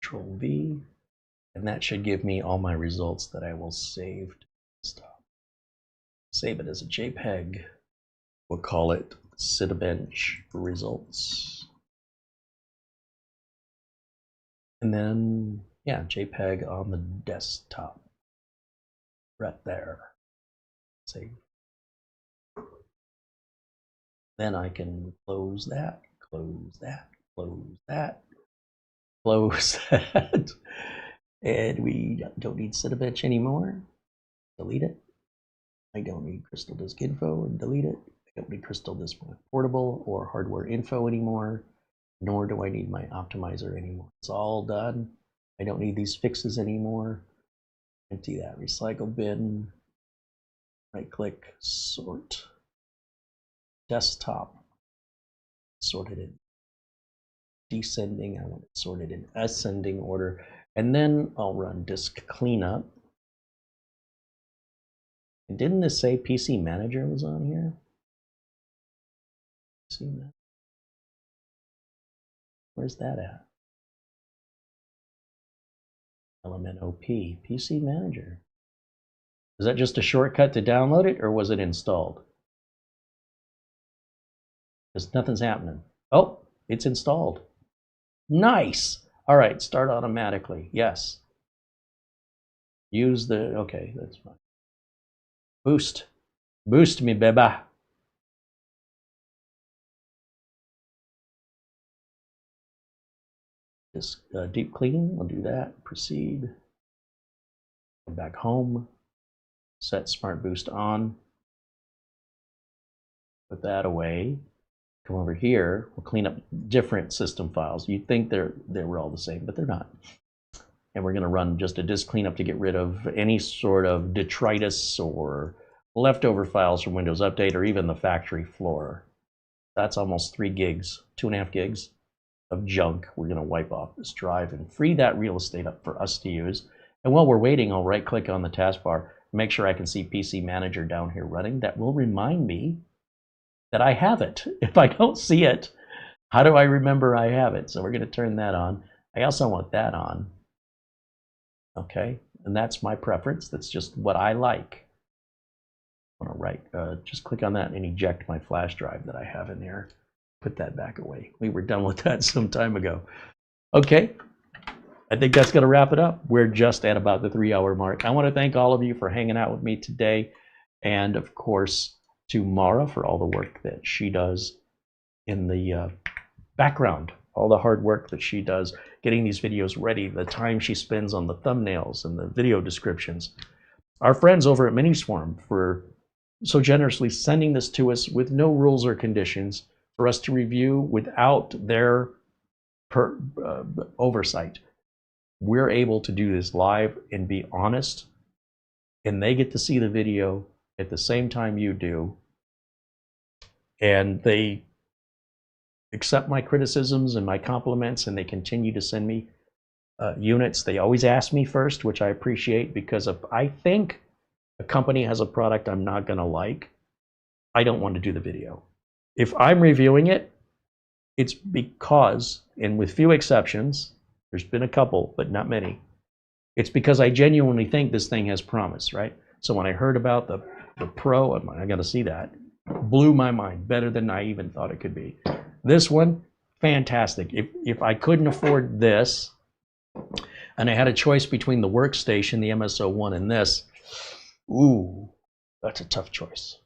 [SPEAKER 1] Control V, and that should give me all my results that I will save. Save it as a JPEG. We'll call it Cinebench results. And then, yeah, JPEG on the desktop. Right there. Save. Then I can close that, close that, close that, close that. And we don't need Cinebench anymore. Delete it. I don't need Crystal Disk Info and delete it. I don't need Crystal Disk Portable or Hardware Info anymore, nor do I need my optimizer anymore. It's all done. I don't need these fixes anymore. Empty that recycle bin. Right click, sort. Desktop. Sorted in descending. I want it sorted in ascending order. And then I'll run disk cleanup. And didn't this say PC Manager was on here? See that? Where's that at? LMNOP, PC Manager. Is that just a shortcut to download it, or was it installed? Because nothing's happening. Oh, it's installed. Nice. All right, start automatically. Yes. Use the, okay, that's fine. Boost. Boost me, baby. Just deep cleaning, we'll do that. Proceed. Go back home. Set Smart Boost on. Put that away. Come over here. We'll clean up different system files. You'd think they were all the same, but they're not. And we're going to run just a disk cleanup to get rid of any sort of detritus or leftover files from Windows Update or even the factory floor. That's almost 3 gigs, 2.5 gigs of junk. We're going to wipe off this drive and free that real estate up for us to use. And while we're waiting, I'll right click on the taskbar, make sure I can see PC Manager down here running. That will remind me that I have it. If I don't see it, how do I remember I have it? So we're going to turn that on. I also want that on. Okay, and that's my preference. That's just what I like. I want to just click on that and eject my flash drive that I have in there. Put that back away. We were done with that some time ago. Okay, I think that's going to wrap it up. We're just at about the 3-hour mark. I want to thank all of you for hanging out with me today, and of course to Mara for all the work that she does in the background, all the hard work that she does getting these videos ready, the time she spends on the thumbnails and the video descriptions. Our friends over at Minisforum for so generously sending this to us with no rules or conditions for us to review without their oversight. We're able to do this live and be honest, and they get to see the video at the same time you do, and they accept my criticisms and my compliments, and they continue to send me units. They always ask me first, which I appreciate, because if I think a company has a product I'm not going to like, I don't want to do the video. If I'm reviewing it, it's because, and with few exceptions, there's been a couple, but not many, it's because I genuinely think this thing has promise, right? So when I heard about the Pro, I got to see that. Blew my mind, better than I even thought it could be. This one, fantastic. If I couldn't afford this, and I had a choice between the workstation, the MSO1, and this, ooh, that's a tough choice.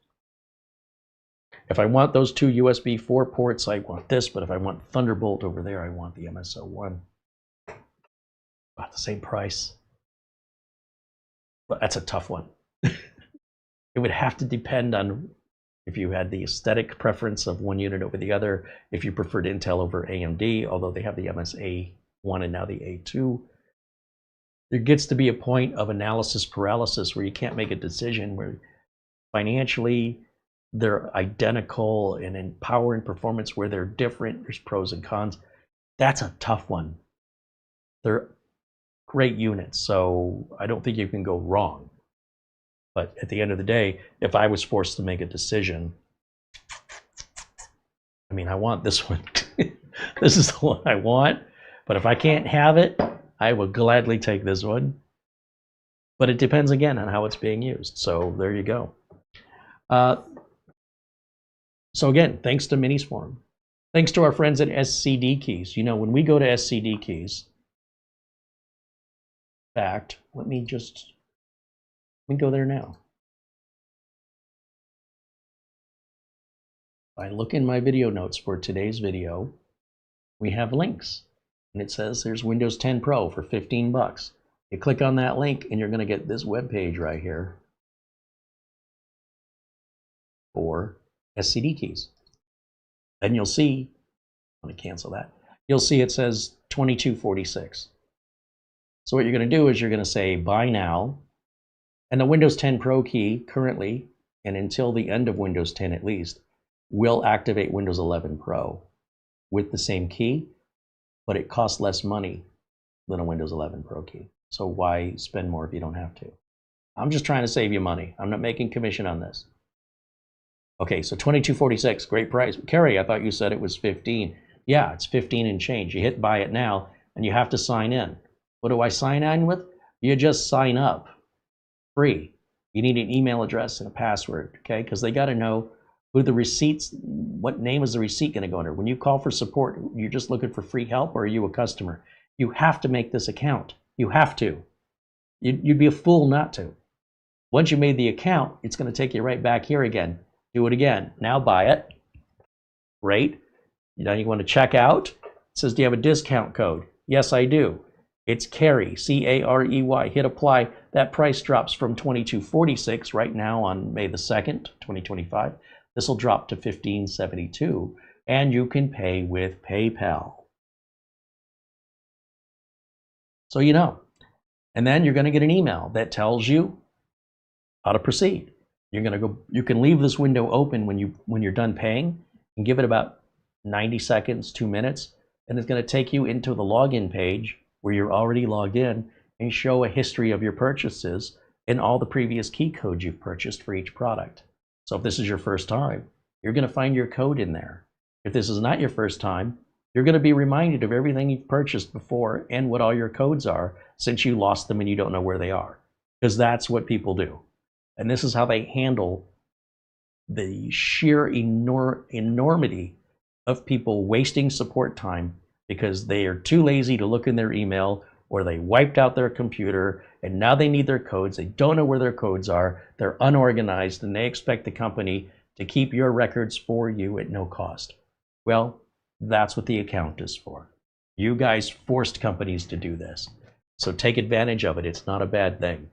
[SPEAKER 1] If I want those 2 USB4 ports, I want this, but if I want Thunderbolt over there, I want the MSO1. About the same price. But that's a tough one. It would have to depend on if you had the aesthetic preference of one unit over the other, if you preferred Intel over AMD, although they have the MSA1 and now the A2. There gets to be a point of analysis paralysis where you can't make a decision, where financially they're identical, and in power and performance where they're different, there's pros and cons. That's a tough one. They're great units, so I don't think you can go wrong. But at the end of the day, if I was forced to make a decision, I mean, I want this one. This is the one I want. But if I can't have it, I will gladly take this one. But it depends, again, on how it's being used. So there you go. So again, thanks to Minisforum. Thanks to our friends at SCD Keys. You know, when we go to SCD Keys, in fact, let me go there now. If I look in my video notes for today's video, we have links, and it says there's Windows 10 Pro for 15 bucks. You click on that link and you're going to get this web page right here for SCD Keys. Then you'll see, I'm going to cancel that. You'll see it says $22.46. So what you're going to do is you're going to say buy now. And the Windows 10 Pro key currently, and until the end of Windows 10 at least, will activate Windows 11 Pro with the same key, but it costs less money than a Windows 11 Pro key. So why spend more if you don't have to? I'm just trying to save you money. I'm not making commission on this. Okay, so $22.46, great price. Carey, I thought you said it was 15. Yeah, it's 15 and change. You hit buy it now, and you have to sign in. What do I sign in with? You just sign up. Free. You need an email address and a password, okay? Because they got to know who the receipts, what name is the receipt going to go under. When you call for support, you're just looking for free help, or are you a customer? You have to make this account. You have to. You'd be a fool not to. Once you made the account, it's going to take you right back here again. Do it again. Now buy it. Great. Now you want to check out. It says, do you have a discount code? Yes, I do. It's Carey, C-A-R-E-Y. Hit apply. That price drops from $22.46 right now on May the 2nd, 2025. This will drop to $15.72, and you can pay with PayPal. So you know. And then you're going to get an email that tells you how to proceed. You're going to go. You can leave this window open when you're done paying, and give it about 90 seconds, 2 minutes, and it's going to take you into the login page where you're already logged in and show a history of your purchases and all the previous key codes you've purchased for each product. So if this is your first time, you're going to find your code in there. If this is not your first time, you're going to be reminded of everything you've purchased before and what all your codes are, since you lost them and you don't know where they are, because that's what people do. And this is how they handle the sheer enormity of people wasting support time because they are too lazy to look in their email, or they wiped out their computer and now they need their codes. They don't know where their codes are. They're unorganized, and they expect the company to keep your records for you at no cost. Well, that's what the account is for. You guys forced companies to do this. So take advantage of it. It's not a bad thing.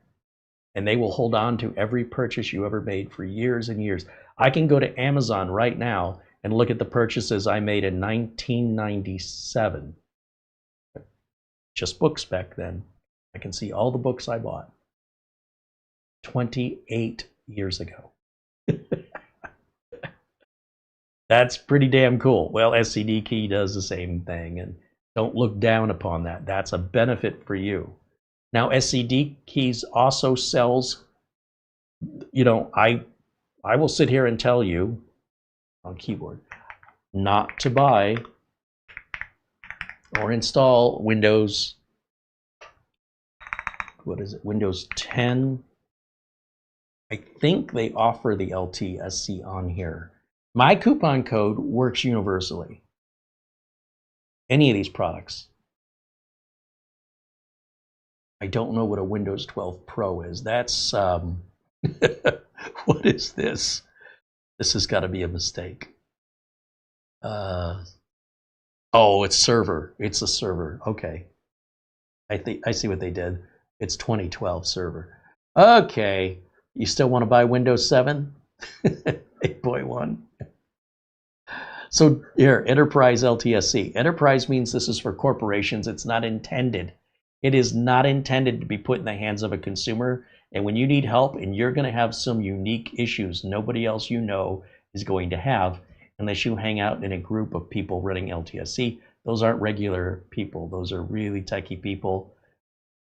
[SPEAKER 1] And they will hold on to every purchase you ever made for years and years. I can go to Amazon right now and look at the purchases I made in 1997. Just book spec then. I can see all the books I bought 28 years ago. That's pretty damn cool. Well, SCD Key does the same thing, and don't look down upon that. That's a benefit for you. Now, SCD Keys also sells, you know, I will sit here and tell you on keyboard not to buy or install Windows, what is it, Windows 10. I think they offer the LTSC on here. My coupon code works universally. Any of these products. I don't know what a Windows 12 Pro is. That's, what is this? This has got to be a mistake. Oh, it's server. It's a server. Okay. I see what they did. It's 2012 server. Okay. You still want to buy Windows 7? 8.1. So here, Enterprise LTSC. Enterprise means this is for corporations. It's not intended. It is not intended to be put in the hands of a consumer. And when you need help and you're going to have some unique issues nobody else you know is going to have, unless you hang out in a group of people running LTSC, those aren't regular people. Those are really techie people.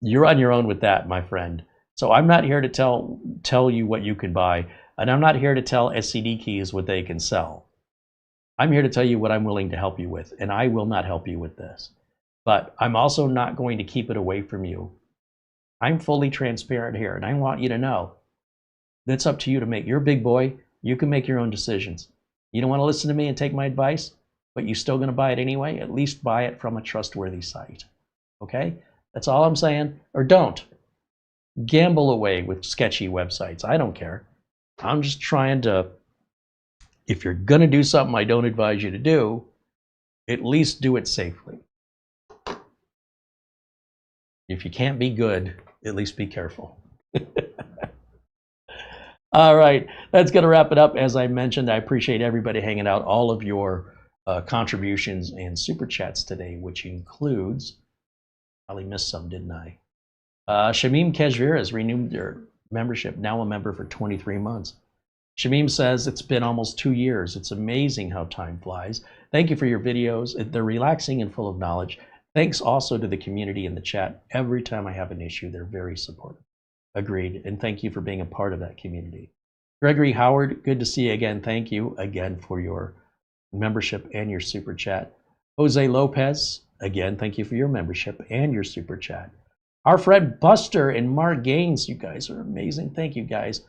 [SPEAKER 1] You're on your own with that, my friend. So I'm not here to tell you what you can buy, and I'm not here to tell SCD Keys what they can sell. I'm here to tell you what I'm willing to help you with, and I will not help you with this. But I'm also not going to keep it away from you. I'm fully transparent here, and I want you to know that's up to you to make. You're a big boy. You can make your own decisions. You don't want to listen to me and take my advice, but you're still going to buy it anyway? At least buy it from a trustworthy site. Okay? That's all I'm saying. Or don't. Gamble away with sketchy websites. I don't care. I'm just trying to, if you're going to do something I don't advise you to do, at least do it safely. If you can't be good, at least be careful. All right, that's going to wrap it up. As I mentioned, I appreciate everybody hanging out, all of your contributions and super chats today, which includes, probably missed some, didn't I? Shamim Keshvir has renewed their membership, now a member for 23 months. Shamim says, it's been almost 2 years. It's amazing how time flies. Thank you for your videos. They're relaxing and full of knowledge. Thanks also to the community in the chat. Every time I have an issue, they're very supportive. Agreed. And thank you for being a part of that community. Gregory Howard, good to see you again. Thank you again for your membership and your super chat. Jose Lopez, again, thank you for your membership and your super chat. Our friend Buster and Mark Gaines, you guys are amazing. Thank you, guys.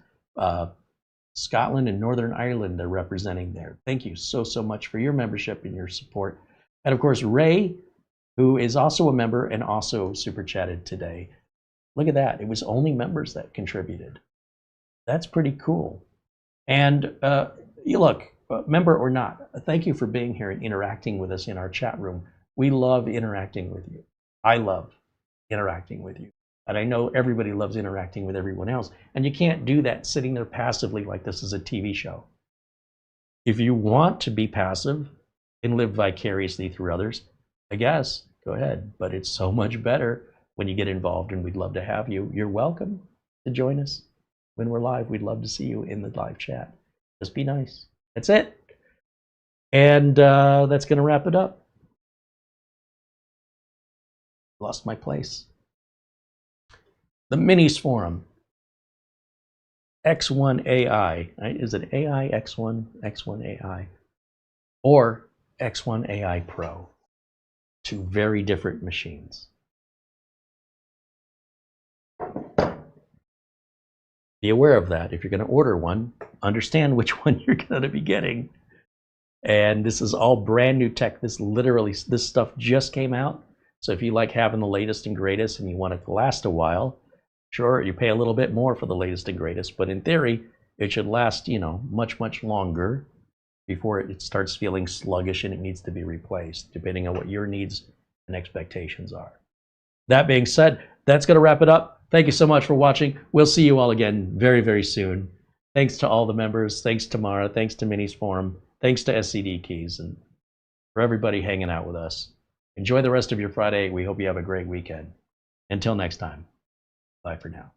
[SPEAKER 1] Scotland and Northern Ireland, they're representing there. Thank you so much for your membership and your support. And of course, Ray, who is also a member and also super chatted today. Look at that. It was only members that contributed. That's pretty cool. And you look, member or not, thank you for being here and interacting with us in our chat room. We love interacting with you. I love interacting with you. And I know everybody loves interacting with everyone else. And you can't do that sitting there passively like this is a TV show. If you want to be passive and live vicariously through others, I guess, go ahead. But it's so much better when you get involved, and we'd love to have you. You're welcome to join us when we're live. We'd love to see you in the live chat. Just be nice. That's it. And that's going to wrap it up. Lost my place. The Minisforum. X1 AI. Right? Is it AI X1, X1 AI? Or X1 AI Pro? Two very different machines. Be aware of that. If you're going to order one, understand which one you're going to be getting. And this is all brand new tech. This stuff just came out. So if you like having the latest and greatest and you want it to last a while, sure, you pay a little bit more for the latest and greatest. But in theory, it should last, much longer before it starts feeling sluggish and it needs to be replaced, depending on what your needs and expectations are. That being said, that's going to wrap it up. Thank you so much for watching. We'll see you all again very, very soon. Thanks to all the members. Thanks to Mara. Thanks to Minisforum. Thanks to SCD Keys and for everybody hanging out with us. Enjoy the rest of your Friday. We hope you have a great weekend. Until next time, bye for now.